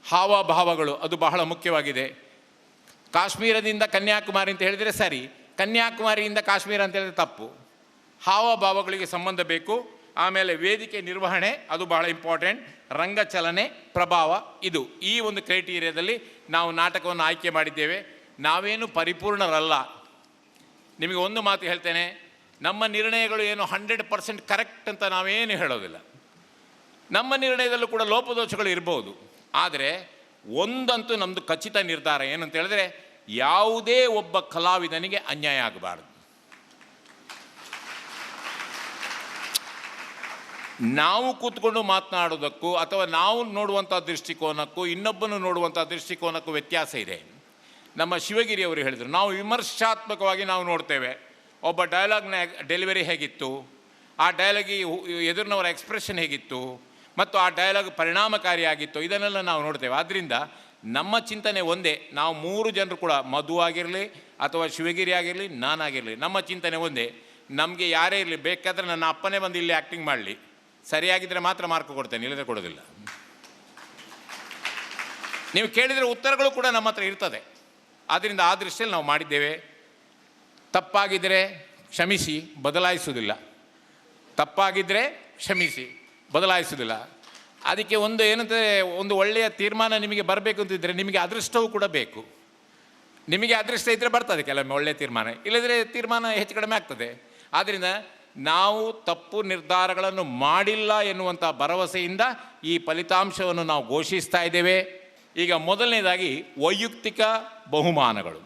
ಹಾವಭಾವಗಳು ಅದು ಬಹಳ ಮುಖ್ಯವಾಗಿದೆ. ಕಾಶ್ಮೀರದಿಂದ ಕನ್ಯಾಕುಮಾರಿ ಅಂತ ಹೇಳಿದರೆ ಸರಿ, ಕನ್ಯಾಕುಮಾರಿಯಿಂದ ಕಾಶ್ಮೀರ ಅಂತ ಹೇಳಿದ್ರೆ ತಪ್ಪು. ಹಾವಭಾವಗಳಿಗೆ ಸಂಬಂಧ ಬೇಕು. ಆಮೇಲೆ ವೇದಿಕೆ ನಿರ್ವಹಣೆ ಅದು ಬಹಳ ಇಂಪಾರ್ಟೆಂಟ್. ರಂಗಚಲನೆ, ಪ್ರಭಾವ, ಇದು ಈ ಒಂದು ಕ್ರೈಟೀರಿಯಾದಲ್ಲಿ ನಾವು ನಾಟಕವನ್ನು ಆಯ್ಕೆ ಮಾಡಿದ್ದೇವೆ. ನಾವೇನು ಪರಿಪೂರ್ಣರಲ್ಲ. ನಿಮಗೆ ಒಂದು ಮಾತು ಹೇಳ್ತೇನೆ, ನಮ್ಮ ನಿರ್ಣಯಗಳು ಏನು 100% ಕರೆಕ್ಟ್ ಅಂತ ನಾವೇನು ಹೇಳೋದಿಲ್ಲ. ನಮ್ಮ ನಿರ್ಣಯದಲ್ಲೂ ಕೂಡ ಲೋಪದೋಷಗಳು ಇರ್ಬೋದು. ಆದರೆ ಒಂದಂತೂ ನಮ್ಮದು ಖಚಿತ ನಿರ್ಧಾರ ಏನಂತ ಹೇಳಿದ್ರೆ, ಯಾವುದೇ ಒಬ್ಬ ಕಲಾವಿದನಿಗೆ ಅನ್ಯಾಯ ಆಗಬಾರ್ದು. ನಾವು ಕೂತ್ಕೊಂಡು ಮಾತನಾಡೋದಕ್ಕೂ ಅಥವಾ ನಾವು ನೋಡುವಂಥ ದೃಷ್ಟಿಕೋನಕ್ಕೂ ಇನ್ನೊಬ್ಬನು ನೋಡುವಂಥ ದೃಷ್ಟಿಕೋನಕ್ಕೂ ವ್ಯತ್ಯಾಸ ಇದೆ. ನಮ್ಮ ಶಿವಗಿರಿಯವರು ಹೇಳಿದರು, ನಾವು ವಿಮರ್ಶಾತ್ಮಕವಾಗಿ ನಾವು ನೋಡ್ತೇವೆ. ಒಬ್ಬ ಡೈಲಾಗ್ನ ಡೆಲಿವರಿ ಹೇಗಿತ್ತು, ಆ ಡೈಲಾಗಿಗೆ ಎದುರಿನವರ ಎಕ್ಸ್ಪ್ರೆಷನ್ ಹೇಗಿತ್ತು, ಮತ್ತು ಆ ಡೈಲಾಗ್ ಪರಿಣಾಮಕಾರಿಯಾಗಿತ್ತು, ಇದನ್ನೆಲ್ಲ ನಾವು ನೋಡ್ತೇವೆ. ಆದ್ದರಿಂದ ನಮ್ಮ ಚಿಂತನೆ ಒಂದೇ. ನಾವು 3 ಜನರು ಕೂಡ, ಮಧು ಆಗಿರಲಿ ಅಥವಾ ಶಿವಗಿರಿ ಆಗಿರಲಿ ನಾನಾಗಿರಲಿ, ನಮ್ಮ ಚಿಂತನೆ ಒಂದೇ. ನಮಗೆ ಯಾರೇ ಇರಲಿ, ಬೇಕಾದರೆ ನನ್ನ ಅಪ್ಪನೇ ಬಂದು ಇಲ್ಲಿ ಆ್ಯಕ್ಟಿಂಗ್ ಮಾಡಲಿ, ಸರಿಯಾಗಿದ್ದರೆ ಮಾತ್ರ ಮಾರ್ಕ್ ಕೊಡ್ತೇನೆ, ಇಲ್ಲದ್ರೆ ಕೊಡೋದಿಲ್ಲ. ನೀವು ಕೇಳಿದರೆ ಉತ್ತರಗಳು ಕೂಡ ನಮ್ಮ ಹತ್ರ ಇರ್ತದೆ. ಆದ್ದರಿಂದ ಆ ದೃಷ್ಟಿಯಲ್ಲಿ ನಾವು ಮಾಡಿದ್ದೇವೆ. ತಪ್ಪಾಗಿದ್ದರೆ ಕ್ಷಮಿಸಿ, ಬದಲಾಯಿಸುವುದಿಲ್ಲ. ತಪ್ಪಾಗಿದ್ದರೆ ಕ್ಷಮಿಸಿ, ಬದಲಾಯಿಸುವುದಿಲ್ಲ. ಅದಕ್ಕೆ ಒಂದು ಏನಂದರೆ, ಒಂದು ಒಳ್ಳೆಯ ತೀರ್ಮಾನ ನಿಮಗೆ ಬರಬೇಕು ಅಂತಿದ್ದರೆ ನಿಮಗೆ ಅದೃಷ್ಟವೂ ಕೂಡ ಬೇಕು. ನಿಮಗೆ ಅದೃಷ್ಟ ಇದ್ದರೆ ಬರ್ತದೆ ಕೆಲವೊಮ್ಮೆ ಒಳ್ಳೆಯ ತೀರ್ಮಾನ, ಇಲ್ಲದ್ರೆ ತೀರ್ಮಾನ ಹೆಚ್ಚು ಕಡಿಮೆ ಆಗ್ತದೆ. ಆದ್ದರಿಂದ ನಾವು ತಪ್ಪು ನಿರ್ಧಾರಗಳನ್ನು ಮಾಡಿಲ್ಲ ಎನ್ನುವಂಥ ಭರವಸೆಯಿಂದ ಈ ಫಲಿತಾಂಶವನ್ನು ನಾವು ಘೋಷಿಸ್ತಾ ಇದ್ದೇವೆ. ಈಗ ಮೊದಲನೇದಾಗಿ ವೈಯಕ್ತಿಕ ಬಹುಮಾನಗಳು.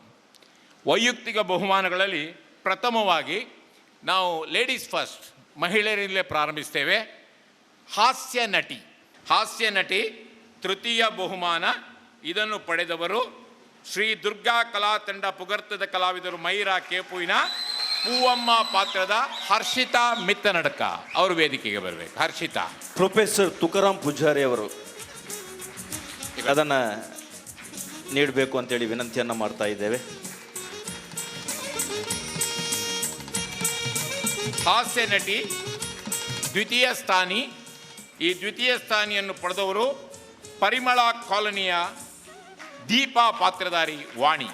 ವೈಯಕ್ತಿಕ ಬಹುಮಾನಗಳಲ್ಲಿ ಪ್ರಥಮವಾಗಿ ನಾವು ಲೇಡೀಸ್ ಫಸ್ಟ್, ಮಹಿಳೆಯರಿಂದಲೇ ಪ್ರಾರಂಭಿಸ್ತೇವೆ. ಹಾಸ್ಯ ನಟಿ ತೃತೀಯ ಬಹುಮಾನ. ಇದನ್ನು ಪಡೆದವರು ಶ್ರೀ ದುರ್ಗಾ ಕಲಾ ತಂಡ ಪುಗರ್ತದ ಕಲಾವಿದರು ಮೈರಾ ಕೇಪುವಿನ ಪೂವಮ್ಮ ಪಾತ್ರದ ಹರ್ಷಿತಾ ಮಿತ್ತನಡ್ಕ ಅವರು ವೇದಿಕೆಗೆ ಬರಬೇಕು. ಹರ್ಷಿತಾ. ಪ್ರೊಫೆಸರ್ ತುಕಾರಾಮ್ ಪೂಜಾರಿ ಅವರು ಅದನ್ನು ನೀಡಬೇಕು ಅಂತೇಳಿ ವಿನಂತಿಯನ್ನು ಮಾಡ್ತಾ ಇದ್ದೇವೆ. ಹಾಸ್ಯ ನಟಿ ದ್ವಿತೀಯ ಸ್ಥಾನಿ. ಈ ದ್ವಿತೀಯ ಸ್ಥಾನಿಯನ್ನು ಪಡೆದವರು ಪರಿಮಳ ಕಾಲೋನಿಯ ದೀಪಾ ಪಾತ್ರಧಾರಿ ವಾಣಿ.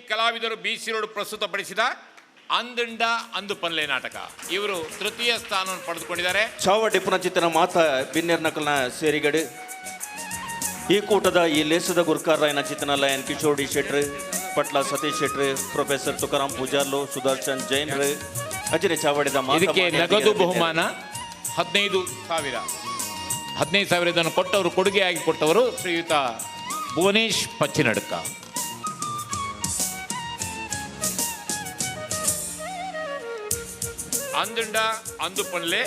ಕಲಾವಿದರು BC ರೋಡ್ ಪ್ರಸ್ತುತಪಡಿಸಿದ ಅಂದುಂಡ ಅಂದು ಪನ್ಲೆ ನಾಟಕ ಇವರು ತೃತೀಯ ಸ್ಥಾನವನ್ನು ಪಡೆದುಕೊಂಡಿದ್ದಾರೆ. ಚಾವಡಿ ಪುನಚಿತ್ತನ ಮಾತ ಬಿನ್ನೇರ್ ನಕಲ್ನ ಸೇರಿಗಡು ಈ ಕೂಟದ ಈ ಲೇಸದ ಗುರ್ಕಾರಾಯನ ಚಿತ್ತನ ಲಯನ್ ಕಿಶೋರ್ ಡಿ ಶೆಟ್ರ್, ಪಟ್ಲ ಸತೀಶ್ ಶೆಟ್ರ್, ಪ್ರೊಫೆಸರ್ ತುಕಾರಾಮ್ ಪೂಜಾರ್ಲು, ಸುದರ್ಶನ್ ಜೈನ್ರು ಅಜರೆ ಚಾವಡಿದ ಇದಕ್ಕೆ ನಗದು ಬಹುಮಾನ 15,000 ಇದನ್ನು ಕೊಟ್ಟವರು ಕೊಡುಗೆಯಾಗಿ ಕೊಟ್ಟವರು ಶ್ರೀಯುತ ಭುವನೇಶ್ ಪಚ್ಚಿನಡ್ಕ. ಅಂದುಂಡ ಅಂದು ಪನ್ಲೆ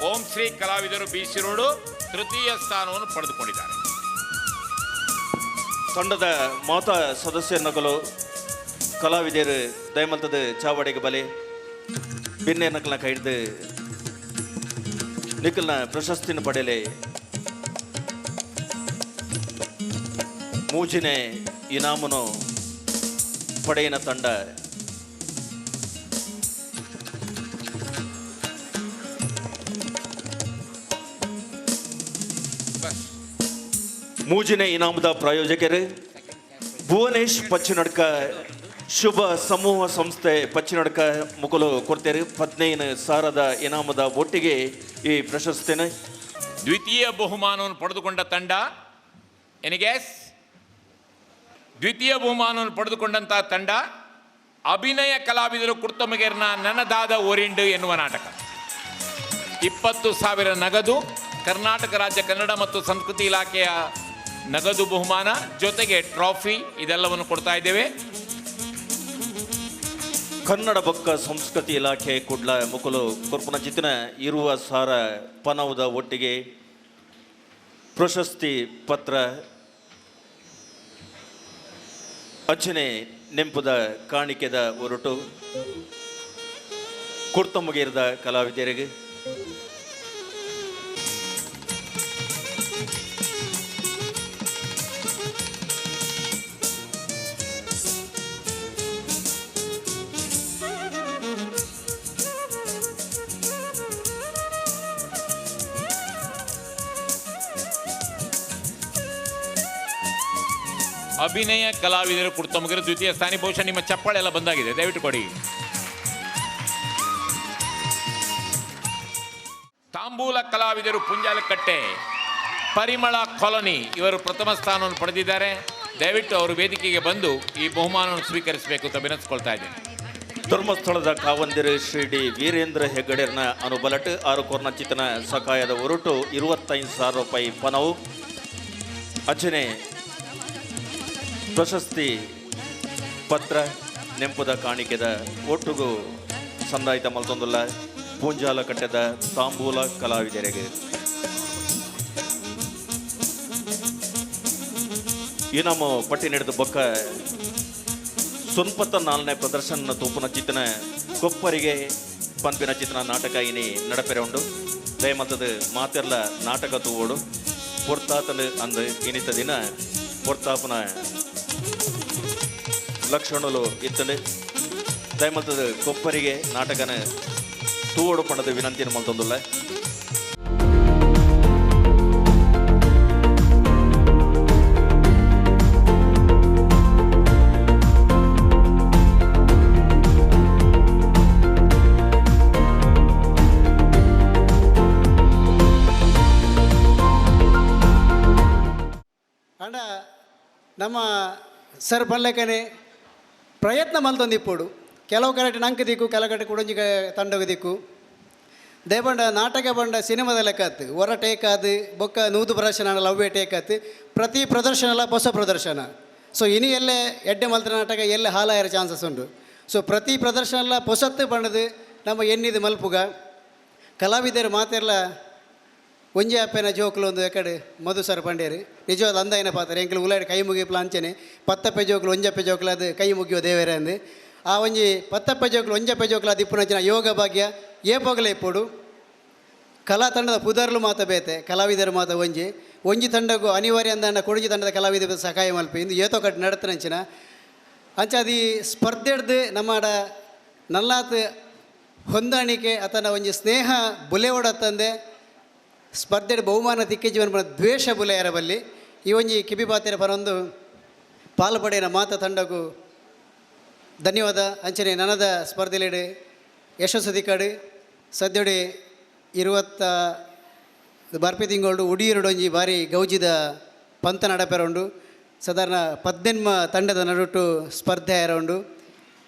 ಓಂ ಶ್ರೀ ಕಲಾವಿದರು BC ರೋಡ್ ತೃತೀಯ ಸ್ಥಾನವನ್ನು ಪಡೆದುಕೊಂಡಿದ್ದಾರೆ. ತಂಡದ ಮಾತ ಸದಸ್ಯ ನಕಲು ಕಲಾವಿದರು ದಯಮಂತದ ಚಾವಡಿಗೆ ಬಲೆ ಬಿನ್ನೆ ನಕಲ್ನ ಕೈ ಹಿಡಿದು ನಿಖಲ್ನ ಪ್ರಶಸ್ತಿನ ಪಡೆಯಲೆ ಮೂಜಿನೆ ಇನಾಮನು ಪಡೆಯಿನ ತಂಡ ಮೂಜಿನೆ ಇನಾಮದ ಪ್ರಾಯೋಜಕರು ಭುವನೇಶ್ ಪಚ್ಚಿನಡ್ಕ ಶುಭ ಸಮೂಹ ಸಂಸ್ಥೆ ಪಚ್ಚಿನಡ್ಕ ಮುಕಲು ಕೊಡ್ತೇವೆ 15,000 ಇನಾಮದ ಒಟ್ಟಿಗೆ ಈ ಪ್ರಶಸ್ತಿನ ದ್ವಿತೀಯ ಬಹುಮಾನವನ್ನು ಪಡೆದುಕೊಂಡ ತಂಡ ಎನಿಗೆಸ್ ದ್ವಿತೀಯ ಬಹುಮಾನವನ್ನು ಪಡೆದುಕೊಂಡಂತಹ ತಂಡ ಅಭಿನಯ ಕಲಾವಿದರು ಕುರ್ತಮಗೇರ್ನ ನನ್ನದಾದ ಓರಿಂಡು ಎನ್ನುವ ನಾಟಕ. 20,000 ನಗದು, ಕರ್ನಾಟಕ ರಾಜ್ಯ ಕನ್ನಡ ಮತ್ತು ಸಂಸ್ಕೃತಿ ಇಲಾಖೆಯ ನಗದು ಬಹುಮಾನ ಜೊತೆಗೆ ಟ್ರಾಫಿ ಇದೆಲ್ಲವನ್ನು ಕೊಡ್ತಾ ಇದ್ದೇವೆ. ಕನ್ನಡ ಬೊಕ್ಕ ಸಂಸ್ಕೃತಿ ಇಲಾಖೆ ಕುಡ್ಲ ಮುಕುಲು ಕೊರ್ಪುನ ಚಿತ್ತಿನ ಇರುವ ಸಾರ ಪನವದ ಒಟ್ಟಿಗೆ ಪ್ರಶಸ್ತಿ ಪತ್ರ ಅಚ್ಚನೆ ನೆಂಪುದ ಕಾಣಿಕೆದ ಹೊರಟು ಕುರ್ತಮುಗೇರಿದ ಕಲಾವಿದರಿಗೆ ಅಭಿನಯ ಕಲಾವಿದರು ಕುರ್ತಮುಗೇರು ದ್ವಿತೀಯ ಸ್ಥಾನಿ. ಬಹುಶಃ ನಿಮ್ಮ ಚಪ್ಪಾಳೆ ಎಲ್ಲ ಬಂದಾಗಿದೆ, ದಯವಿಟ್ಟು ಕೊಡಿ. ತಾಂಬೂಲ ಕಲಾವಿದರು ಪುಂಜಾಲಕಟ್ಟೆ ಪರಿಮಳ ಕಾಲೋನಿ ಇವರು ಪ್ರಥಮ ಸ್ಥಾನವನ್ನು ಪಡೆದಿದ್ದಾರೆ. ದಯವಿಟ್ಟು ಅವರು ವೇದಿಕೆಗೆ ಬಂದು ಈ ಬಹುಮಾನವನ್ನು ಸ್ವೀಕರಿಸಬೇಕು ಅಂತ ವಿನಂತಿಸ್ಕೊಳ್ತಾ ಇದ್ದೇನೆ. ಧರ್ಮಸ್ಥಳದ ಕಾವಂದಿರು ಶ್ರೀ ಡಿ ವೀರೇಂದ್ರ ಹೆಗ್ಗಡೆರ್ನ ಅನುಬಲಟ್ 6 ಕೋರ್ನ ಚಿತ್ತನ ಸಕಾಯದ ಹೊರಟು 25,000 ರೂಪಾಯಿ ಪನವು ಅಚ್ಚನೆ ಪ್ರಶಸ್ತಿ ಪತ್ರ ನೆಂಪುದ ಕಾಣಿಕೆದ ಒಟ್ಟುಗು ಸಂದಾಯಿತ ಮಲ್ತೊಂದುಲ್ಲ ಪೂಂಜಾಲ ಕಟ್ಟೆದ ತಾಂಬೂಲ ಕಲಾವಿದರಿಗೆ ಈ ನಮ್ಮ ಪಟ್ಟಿ ನಡೆದ ಬೊಕ್ಕ ಸೊನ್ಪತ್ತ 4ನೇ ಪ್ರದರ್ಶನ ತೂಪುನ ಚಿತ್ತನ ಕೊಪ್ಪರಿಗೆ ಪಂಪಿನ ಚಿತ್ರನ ನಾಟಕ ಇನಿ ನಡಪೆರೆ ಉಂಡು. ದಯಮಂತದ ಮಾತೆರ್ಲ ನಾಟಕ ತೂವೋಡು ಪೊರ್ತಾತಲು ಅಂದು ಇನಿತ ದಿನ ಪೊರ್ತಾಪನ ಲಕ್ಷಣಲು ಇತ್ತಲು ದಯಮಂತದ ಕೊಪ್ಪರಿಗೆ ನಾಟಕನ ತೂವೋಡು ಪಣದ ವಿನಂತಿನ ಮಲ್ತೊಂದುಲ್ಲ. ಅಂಡ ನಮ್ಮ ಸರ್ ಪಲ್ಲೆಕನೆ ಪ್ರಯತ್ನ ಮಲ್ತೊಂದಿಪ್ಪುಡು ಕೆಲವು ಕರೆಕ್ಟ್ ನಂಗೆ ದಿಕ್ಕು ಕೆಲವು ಕಡೆ ಕುಡಂಜಿ ತಂಡಗೆ ದಿಕ್ಕು ದೇಪಂಡ ನಾಟಕ ಬಂಡ ಸಿನಿಮಾದ ಲೆಕ್ಕತ್ತು ಹೊರ ಟೇಕಾದು ಬೊಕ್ಕ ನೂದು ಪ್ರದರ್ಶನ ಲವ್ವೇ ಟೇಕತ್ತು ಪ್ರತಿ ಪ್ರದರ್ಶನ ಹೊಸ ಪ್ರದರ್ಶನ. ಸೊ ಇನಿ ಎಲ್ಲೇ ಎಡ್ಡೆ ಮಲ್ತ ನಾಟಕ ಎಲ್ಲೇ ಹಾಲಾಯರ ಚಾನ್ಸಸ್ ಉಂಟು. ಸೊ ಪ್ರತಿ ಪ್ರದರ್ಶನ ಹೊಸತ್ತು ಬಣ್ಣದು ನಮ್ಮ ಎನ್ನಿದು ಮಲ್ಪುಗ ಕಲಾವಿದರು ಮಾತೆಲ್ಲ ಒಂಜಿ ಅಪ್ಪನ ಜೋಕ್ಲು ಒಂದು ಎಕಡೆ ಮಧು ಸರ್ ಪಂಡೇರು ನಿಜವಾದ ಅಂದಾಯನ ಪಾತ್ರ ಎಂಕಲು ಉಲಾಡಿ ಕೈ ಮುಗಿಪ್ಲ ಅಂಚನೆ ಪತ್ತಪ್ಪೆ ಜೋಕ್ಲು ಒಂಜಪ್ಪೆ ಜೋಕ್ಲು ಅದು ಕೈ ಮುಗಿಯೋ ದೇವರೇ ಅಂದು ಆ ಒಂಜಿ ಪತ್ತಪ್ಪೆ ಜೋಕ್ಲು ಒಂಜಪ್ಪೆ ಜೋಕ್ಲು ಅದು ಇಪ್ಪುನಂಚಿನ ಯೋಗ ಭಾಗ್ಯ ಏಪೋಗಲೇ ಇಪ್ಪುಡು ಕಲಾ ತಂಡದ ಪುದರ್ಲು ಮಾತ ಬೇತೆ ಕಲಾವಿದರು ಮಾತ ಒಂಜಿ ತಂಡಗೂ ಅನಿವಾರ್ಯ ಅಂದ ಕೊಡುಜಿ ತಂಡದ ಕಲಾವಿದ ಸಹಾಯ ಮಲ್ಪಿ ಇಂದು ಏತೋ ಕಟ್ಟು ನಡತನಂಚಿನ ಅಂಚ ಅದು ಸ್ಪರ್ಧೆಡ್ದು ನಮ್ಮಡ ನಲ್ಲಾತ್ ಹೊಂದಾಣಿಕೆ ಅಥವಾ ಒಂಜಿ ಸ್ನೇಹ ಬುಲೆವಡತ್ತಂದೆ ಸ್ಪರ್ಧೆ ಬಹುಮಾನ ತಿಕ್ಕಿಜೀವನ ಬರ ದ್ವೇಷ ಬುಲೆಯರ ಬಲ್ಲಿ ಈ ಒಂಜಿ ಕಿಬಿ ಪಾತೆರ ಪರೊಂದು ಪಾಲ್ಪಡೆಯ ಮಾತ ತಂಡಗೂ ಧನ್ಯವಾದ ಅಂಚನೆ ನನದ ಸ್ಪರ್ಧೆಲೆಡು ಯಶಸ್ಸು ದಿಕ್ಕಾಡು ಸದ್ಯಡೆ 20 ಬರ್ಪೆ ತಿಂಗಳು ಉಡಿಯರುಡೊಂಜಿ ಬಾರಿ ಗೌಜಿದ ಪಂತ ನಡಪೆರೊಂಡು ಸಾಧಾರಣ 18 ತಂಡದ ನಡುಟು ಸ್ಪರ್ಧೆ ಆಯರೊಂಡು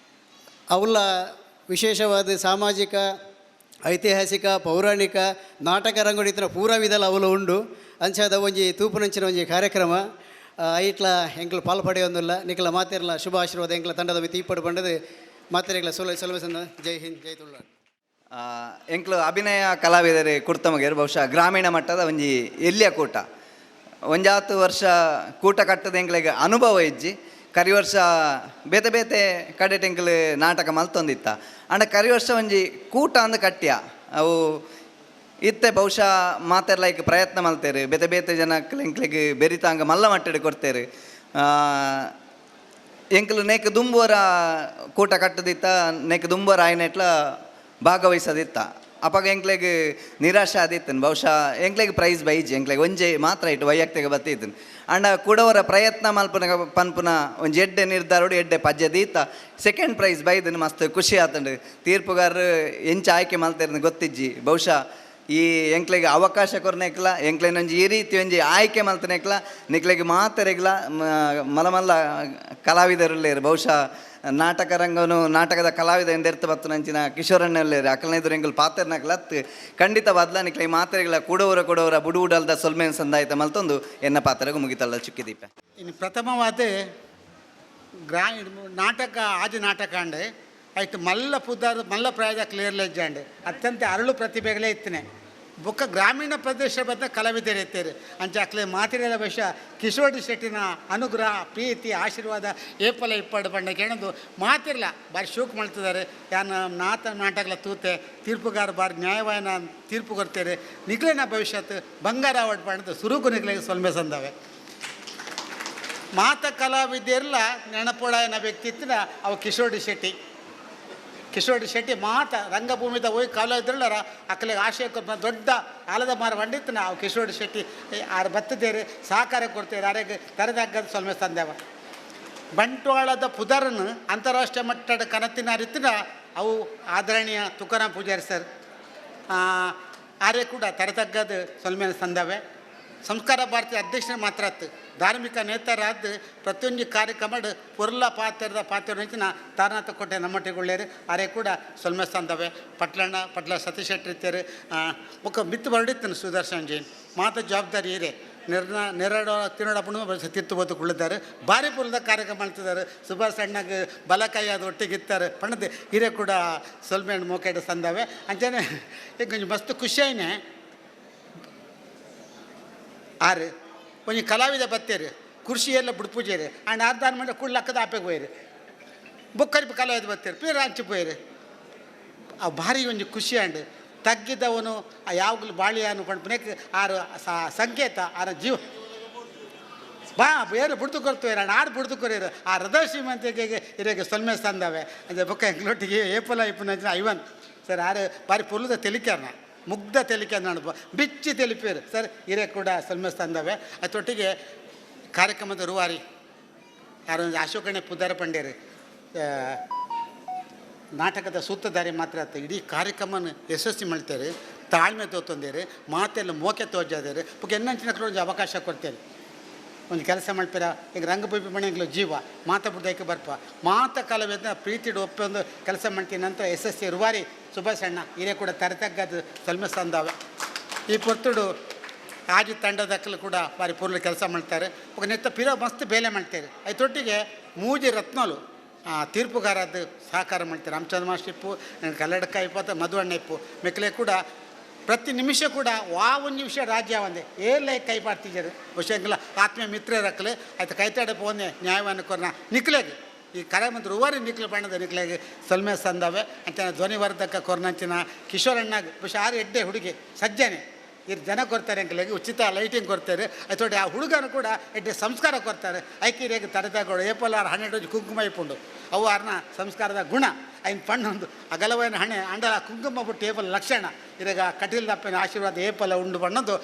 ಅವಳ ವಿಶೇಷವಾದ ಸಾಮಾಜಿಕ ಐತಿಹಾಸಿಕ ಪೌರಾಣಿಕ ನಾಟಕ ರಂಗೋಡಿತರ ಪೂರ ವಿಧಲ ಅವಳು ಉಂಡು ಅಂಚಾದ ಒಂಜಿ ತೂಪುನಂಚಿನ ಒಂಜಿ ಕಾರ್ಯಕ್ರಮ ಐಟ್ಲ ಎಂಕ್ಲು ಪಾಲ್ಪಡೆಯೊಂದಿಲ್ಲ ನಿಖಲ ಮಾತೆರ್ಲ ಶುಭ ಆಶೀರ್ವಾದ ಎಂಕ್ಲ ತಂಡದ ಮಿತಿ ಇಪ್ಪಡು ಬಂಡದು ಮಾತೆರೆಗ್ಲ ಸೊಲಸಂದ ಜೈ ಹಿಂದ್ ಜೈ ತುಳ್ಳ ಎಂಕ್ಲು ಅಭಿನಯ ಕಲಾವಿದರು ಕುರ್ತಮಗೆರು ಬಹುಶಃ ಗ್ರಾಮೀಣ ಮಟ್ಟದ ಒಂಜಿ ಎಲ್ಲಿಯ ಕೂಟ ಒಂಜಾತು ವರ್ಷ ಕೂಟ ಕಟ್ಟದ ಎಂಕ್ಲೆಗೆ ಅನುಭವ ಇಜ್ಜಿ ಕರಿ ವರ್ಷ ಬೇತೆ ಬೇತೆ ಕಡೆ ಎಂಕ್ಲು ನಾಟಕ ಮಲ್ತೊಂದಿತ್ತ ಅಂಡ ಕರಿ ವರ್ಷ ಒಂಜಿ ಕೂಟ ಅಂದು ಕಟ್ಟ್ಯ ಅವು ಇತ್ತೆ ಬಹುಶಃ ಮಾತೆರ್ಲೈಕ್ ಪ್ರಯತ್ನ ಮಲ್ತೇರು ಬೇತೆ ಬೇತೆ ಜನಕ್ಕೆ ಎಂಕ್ಲಿಗೆ ಬೆರಿತಾಂಗ ಮಲ್ಲ ಮಟ್ಟಡೆ ಕೊಡ್ತೇರು ಎಂಕ್ಲು ನೇಕ್ ದುಂಬುವರ ಕೂಟ ಕಟ್ಟದಿತ್ತ ನೇಕ್ ದುಂಬುವರ ಆಯ್ನೆಟ್ಲ ಭಾಗವಹಿಸದಿತ್ತ ಅಪ್ಪಾಗ ಎಂಕ್ಲೆಗೆ ನಿರಾಶೆ ಆದಿತ್ತನು ಬಹುಶಃ ಎಂಕ್ಲೆಗೆ ಪ್ರೈಸ್ ಬೈಜಿ ಎಂಕ್ಲೆಗೆ ಒಂಜೆ ಮಾತ್ರ ಇಟ್ಟು ವೈಯಕ್ತಿಕ ಬತ್ತಿದ್ದನು ಅಂಡ ಕೂಡವರ ಪ್ರಯತ್ನ ಮಲ್ಪನ ಪನ್ಪುನ ಒಂಜಿ ಎಡ್ಡೆ ನಿರ್ಧಾರೋಡು ಎಡ್ಡೆ ಪಜ್ಜದೀತ ಸೆಕೆಂಡ್ ಪ್ರೈಸ್ ಬೈದನು ಮಸ್ತ್ ಖುಷಿ ಆತಂಡು ತೀರ್ಪುಗಾರರು ಎಂಚ ಆಯ್ಕೆ ಮಲ್ತಿರ್ದು ಗೊತ್ತಿಜ್ಜಿ ಬಹುಶಃ ಈ ಎಂಕ್ಲೆಗೆ ಅವಕಾಶ ಕೊರ್ನೆಕ್ಲ ಎಂಕ್ಲೆನೊಂಜಿ ಈ ರೀತಿ ಒಂಜಿ ಆಯ್ಕೆ ಮಲ್ತನೆಕ್ಲ ನಿಕ್ಲೆಗೆ ಮಾತೆರೆಗ್ಲ ಮಲ್ಲ ಕಲಾವಿದರುಳ್ಳೇರು ಬಹುಶಃ ನಾಟಕ ರಂಗನು ನಾಟಕದ ಕಲಾವಿದ ಎಂದೆರ್ತು ಬತ್ತು ನಂಚಿನ ಕಿಶೋರಣ್ಣಲ್ಲೇರು ಅಕಲನೆದುರು ಎಂಗಲ್ ಪಾತೆರ್ನಕ್ಲತ್ತು ಖಂಡಿತವಾದ್ಲ ನಿಕ್ಲೆಗೆ ಮಾತೆರೆಗ್ಲ ಕೂಡವರ ಬುಡುಬುಡಲ್ದ ಸೊಲ್ಮೇನ್ ಸಂದಾಯಿತ ಮಲ್ತೊಂದು ಎನ್ನ ಪಾತ್ರೆಗೂ ಮುಗಿತಲ್ಲ ಚುಕ್ಕಿದೀಪ ಇನ್ನು ಪ್ರಥಮವಾದ ನಾಟಕ ಆಜು ನಾಟಕ ಅಂಡೆ ಆಯ್ತು ಮಲ್ಲ ಪುದಾರು ಮಲ್ಲ ಪ್ರಾಯದ ಕ್ಲಿಯರ್ಲೆಜ್ಜಾಂಡೆ ಅತ್ಯಂತ ಅರಳು ಪ್ರತಿಭೆಗಳೇ ಇತ್ತನೆ ಬೊಕ್ಕ ಗ್ರಾಮೀಣ ಪ್ರದೇಶ ಬದ್ದ ಕಲಾವಿದರು ಇರ್ತಾರೆ ಅಂಚ ಅಕ್ಲೆ ಮಾತಿರದ ವಿಷಯ ಕಿಶೋರಿ ಶೆಟ್ಟಿನ ಅನುಗ್ರಹ ಪ್ರೀತಿ ಆಶೀರ್ವಾದ ಏಪಲ ಇಪ್ಪಡು ಬಂಡ ಕೇಳೋದು ಮಾತಿರಲ್ಲ ಬಾರಿ ಶೋಕ್ ಮಾಡ್ತಿದ್ದಾರೆ ಯಾನ ನಾಟಕಲ ತೂತೆ ತೀರ್ಪುಗಾರ ಬಾರಿ ನ್ಯಾಯವಾಯನ ತೀರ್ಪು ಕೊಡ್ತಾರೆ ನಿಗ್ಲಿನ ಭವಿಷ್ಯತ್ ಬಂಗಾರ ಅವಾರ್ಡ್ ಪಡೆದು ಸುರುಕು ನಿಗ್ಲಿಗೆ ಸೊಲ್ಮೆ ಸಂದವೆ ಮಾತ ಕಲಾವಿದೆಲ್ಲ ನೆನಪೊಳನ ವ್ಯಕ್ತಿತ್ವ ಅವು ಕಿಶೋರಿ ಶೆಟ್ಟಿ ಮಾತ ರಂಗಭೂಮಿದ ಹೋಗಿ ಕಾಲ ಇದ್ರಲ್ಲರ ಅಕ್ಕಲಿಗೆ ಆಶಯ ದೊಡ್ಡ ಆಲದ ಮಾರ ಬಂಡಿತ್ತು ನಾವು ಕಿಶೋರಿ ಶೆಟ್ಟಿ ಆರು ಬತ್ತದೇರಿ ಸಹಕಾರ ಕೊಡ್ತೇವೆ ಯಾರಿಗೆ ತರದಾಗದ ಸೊಲ್ಮೆ ತಂದೆವ ಬಂಟ್ವಾಳದ ಪುದರನ್ನು ಅಂತಾರಾಷ್ಟ್ರೀಯ ಮಟ್ಟದ ಕನತಿನ ಅರಿತಿನ ಅವು ಆದರಣೀಯ ತುಕಾರಾಮ್ ಪೂಜಾರಿ ಸರ್ ಆರೇ ಕೂಡ ತರತಗ್ಗದ ಸೊಲ್ಮೆನ ತಂದವೆ ಸಂಸ್ಕಾರ ಭಾರತಿ ಅಧ್ಯಕ್ಷರ ಮಾತ್ರ ಧಾರ್ಮಿಕ ನೇತಾರಾದ ಪ್ರತಿಯೊಂದು ಕಾರ್ಯಕ್ರಮ ಪೊರ್ಲ ಪಾತ್ರ ಹೆಚ್ಚಿನ ತಾರನಾಥ ಕೊಟ್ಟೆ ನಮ್ಮಟ್ಟಿಗೊಳ್ಳೇರು ಅರೆ ಕೂಡ ಸೊಲ್ಮೆ ಸಂದವೆ ಪಟ್ಲ ಸತೀಶ್ ಶೆಟ್ಟಿ ಇರ್ತಾರೆ ಒಕ್ಕ ಮಿತ್ತು ಹೊರಡಿತ್ತನು ಸುದರ್ಶನ್ ಜೈನ್ ಮಾತ ಜವಾಬ್ದಾರಿ ಇರೇ ನೆರಡು ತಿನ್ನೋಡಪ್ಪನು ತಿತ್ತು ಬದುಕೊಳ್ಳಿದ್ದಾರೆ ಭಾರಿ ಪುರದ ಕಾರ್ಯಕ್ರಮ ಮಾಡ್ತಿದ್ದಾರೆ ಸುಭಾಷ್ ಅಣ್ಣಗೆ ಬಲಕಾಯಿ ಅದು ಒಟ್ಟಿಗಿತ್ತಾರೆ ಪಣ್ಣದ ಹಿರೇ ಕೂಡ ಸೊಲ್ಮೆ ಹಣ್ಣು ಮೋಕೆಡ್ ಸಂದವೆ ಅಂಚನೆ ಈಗ ಕೊಂಚ ಮಸ್ತ್ ಖುಷಿಯಾಯಿನೇ ಆರು ಒಂಜಿ ಕಲಾವಿದ ಬತ್ತೇರು ಕುರ್ಷಿ ಎಲ್ಲ ಬುಡ್ಪೂಜೇರು ಆಂಡ್ ಆರ್ದಾನ ಮಂಡ ಕುಳ್ಳಕ್ಕದ ಆಪೆಗೆ ಹೋಯ್ರು ಬುಕ್ಕರಿ ಕಲಾವಿದ ಬತ್ತೇರು ಪೀರ ಹಂಚಿ ಹೋಯ್ರು ಅವು ಭಾರಿ ಒಂಜಿ ಖುಷಿ ಆಂಡ್ ತಗ್ಗಿದ್ದವನು ಯಾವಾಗಲೂ ಬಾಳಿಯಾನು ಪಂಪನೆಕ್ ಆರು ಸಂಕೇತ ಆರ ಜೀವ ಬೇರೆ ಬುಡ್ದು ಕೊಡ್ತೇವೆ ಆರು ಬುಡ್ದು ಕೊರಿರು ಆ ಹೃದಯ ಶ್ರೀಮಂತಿಗೆ ಇರೋಗೆ ಸೊಲ್ಮೆ ತಂದವೆ ಅಂದರೆ ಬೊಕ್ಕ ಎಂಗ್ಲೊಟ್ಟಿಗೆ ಏಪಲ ಇಪ್ಪನ ಐವನ್ ಸರ್ ಆರು ಬಾರಿ ಪೊಲ್ಲುದ ತೆಲಿಕ್ಯಾರನ ಮುಗ್ಧ ತೆಲಿಕೆ ಅನುಭವ ಬಿಚ್ಚಿ ತೆಲಿಪೇರು ಸರ್ ಹಿರೇ ಕೂಡ ಸೊಲ್ಮೆ ತಂದವೆ ಅದೊಟ್ಟಿಗೆ ಕಾರ್ಯಕ್ರಮದ ರೂವಾರಿ ಯಾರೊಂದು ಅಶೋಕಣೆ ಪುದಾರ ಪಂಡ್ಯರು ನಾಟಕದ ಸೂತ್ರಧಾರಿ ಮಾತ್ರ ಇಡೀ ಕಾರ್ಯಕ್ರಮನ ಯಶಸ್ವಿ ಮಾಡ್ತಾರೆ ತಾಳ್ಮೆ ತೋತೊಂದೇರು ಮಾತೆಲ್ಲ ಮೋಕೆ ತೋಜಾದೇರು ಬುಕ್ ಎನ್ನಂಚಿನ ಒಂದು ಅವಕಾಶ ಕೊಡ್ತೇನೆ ಒಂದು ಕೆಲಸ ಮಾಡ್ತೀರ ಈಗ ರಂಗಭೂಮಿ ಮನೆಗಳು ಜೀವ ಮಾತಾಡ್ದಕ್ಕೆ ಬರ್ಪ ಮಾತ ಕಲಾವಿದ ಪ್ರೀತಿಡು ಒಪ್ಪೆ ಒಂದು ಕೆಲಸ ಮಾಡ್ತೀನಿ ನಂತರ ಯಶಸ್ವಿ ರೂವಾರಿ ಸುಭಾಷ್ ಅಣ್ಣ ಹಿರೇ ಕೂಡ ತರತಗ್ಗದು ಸೊಲ್ಮೆ ತಂದವೆ ಈ ಪೊತ್ತುಡು ಆಜು ತಂಡದಕ್ಕಲು ಕೂಡ ಬಾರಿ ಪೂರ್ಣ ಕೆಲಸ ಮಾಡ್ತಾರೆ ఒక ನೆತ್ತ ಪಿರೋ ಮಸ್ತ್ ಬೇಲೆ ಮಾಡ್ತಾರೆ ಅದೊಟ್ಟಿಗೆ ಮೂಜಿ ರತ್ನಲು ತೀರ್ಪುಗಾರದ್ದು ಸಹಕಾರ ಮಾಡ್ತಾರೆ ರಾಮಚಂದ್ರ ಮಾಸ್ಟರ್ ಇಪ್ಪು ಕಲ್ಲಡಕ ಇಪ್ಪತ್ತು ಮಧುವಣ್ಣ ಇಪ್ಪು ಮೆಕ್ಕಲೆ ಕೂಡ ಪ್ರತಿ ನಿಮಿಷ ಕೂಡ ಒಂದು ನಿಮಿಷ ರಾಜ್ಯ ಒಂದೇ ಏರ್ಲೇ ಕೈ ಪಾಡ್ತಿದ್ದಾರೆ ವಿಷಯಂಗಿಲ್ಲ ಆತ್ಮೀಯ ಮಿತ್ರರಕ್ಕಲೆ ಆಯ್ತು ಕೈತಾಡ ಪೋನೆ ನ್ಯಾಯವನ್ನು ಕೊರ್ನ ನಿಕ್ಲೆಗೆ ಈ ಕರೆಮಂತ್ರ ರೂವಾರಿ ನಿಕ್ಲೆ ಬಣ್ಣದ ನಿಕ್ಲೆಗೆ ಸೊಲ್ಮೆ ಸಂದವೆ ಅಂತ ಧ್ವನಿವರ್ಧಕ ಕೊರ್ನಂಚಿನ ಕಿಶೋರಣ್ಣಗೆ ವಿಷಯ ಆರು ಎಡ್ಡೆ ಹುಡುಗಿ ಸಜ್ಜನೆ ಇರು ಜನ ಕೊಡ್ತಾರೆ ಅಂಕಲೆಗೆ ಉಚಿತ ಲೈಟಿಂಗ್ ಕೊಡ್ತಾರೆ ಅದೊಟ್ಟು ಆ ಹುಡುಗನು ಕೂಡ ಎಡ್ಡೆ ಸಂಸ್ಕಾರ ಕೊಡ್ತಾರೆ ಐಕಿರಿಯಾಗಿ ತಡೆದಾಗೋಡು ಏಪಲ್ 12 ಕುಂಕುಮ ಇಪ್ಪುಂಡು ಅವು ಆರ್ನ ಸಂಸ್ಕಾರದ ಗುಣ ಐನ್ ಪಣ್ಣೊಂದು ಅಗಲವೈನ ಹಣೆ ಅಂಡಲ ಕುಂಕುಮ ಬಿಟ್ಟು ಏಪಲ್ ಲಕ್ಷಣ ಇರಾಗ ಕಟೀಲ್ದಪ್ಪನ ಆಶೀರ್ವಾದ ಏಪಲ ಉಂಡು ಬಣ್ಣದ್ದು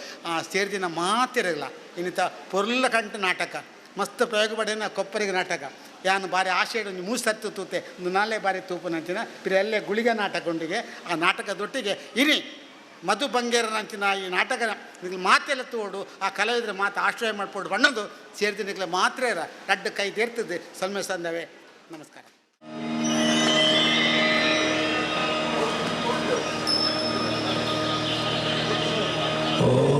ಸೇರಿದಿನ ಮಾತಿರಲ್ಲ ಇನ್ನಿತ ಪೊರ್ಲ ಕಂಟು ನಾಟಕ ಮಸ್ತ್ ಪ್ರಯೋಗ ಪಡೆನ ಕೊಪ್ಪರಿಗೆ ನಾಟಕ ಯಾನು ಬಾರಿ ಆಶೆ ಒಂದು ಮೂಸತ್ತು ತೂತೆ ಒಂದು ನಾಳೆ ಬಾರಿ ತೂಪುನಂಚಿನ ಪಿರ ಎಲ್ಲೇ ಗುಳಿಗೆ ನಾಟಕೊಂಡಿಗೆ ಆ ನಾಟಕದೊಟ್ಟಿಗೆ ಇನಿ ಮಧು ಬಂಗೇರನಂಚಿನ ಈ ನಾಟಕ ಮಾತೆಲ್ಲ ತೋಡು ಆ ಕಲಾವಿದರ ಮಾತು ಆಶ್ರಯ ಮಾಡ್ಕೊಂಡು ಬಣ್ಣದು ಸೇರಿದ ಮಾತ್ರ ರಡ್ಡ ಕೈ ತೇರ್ತದೆ ಸಲ್ಮೆ ಸಂದವೇ ನಮಸ್ಕಾರ. Oh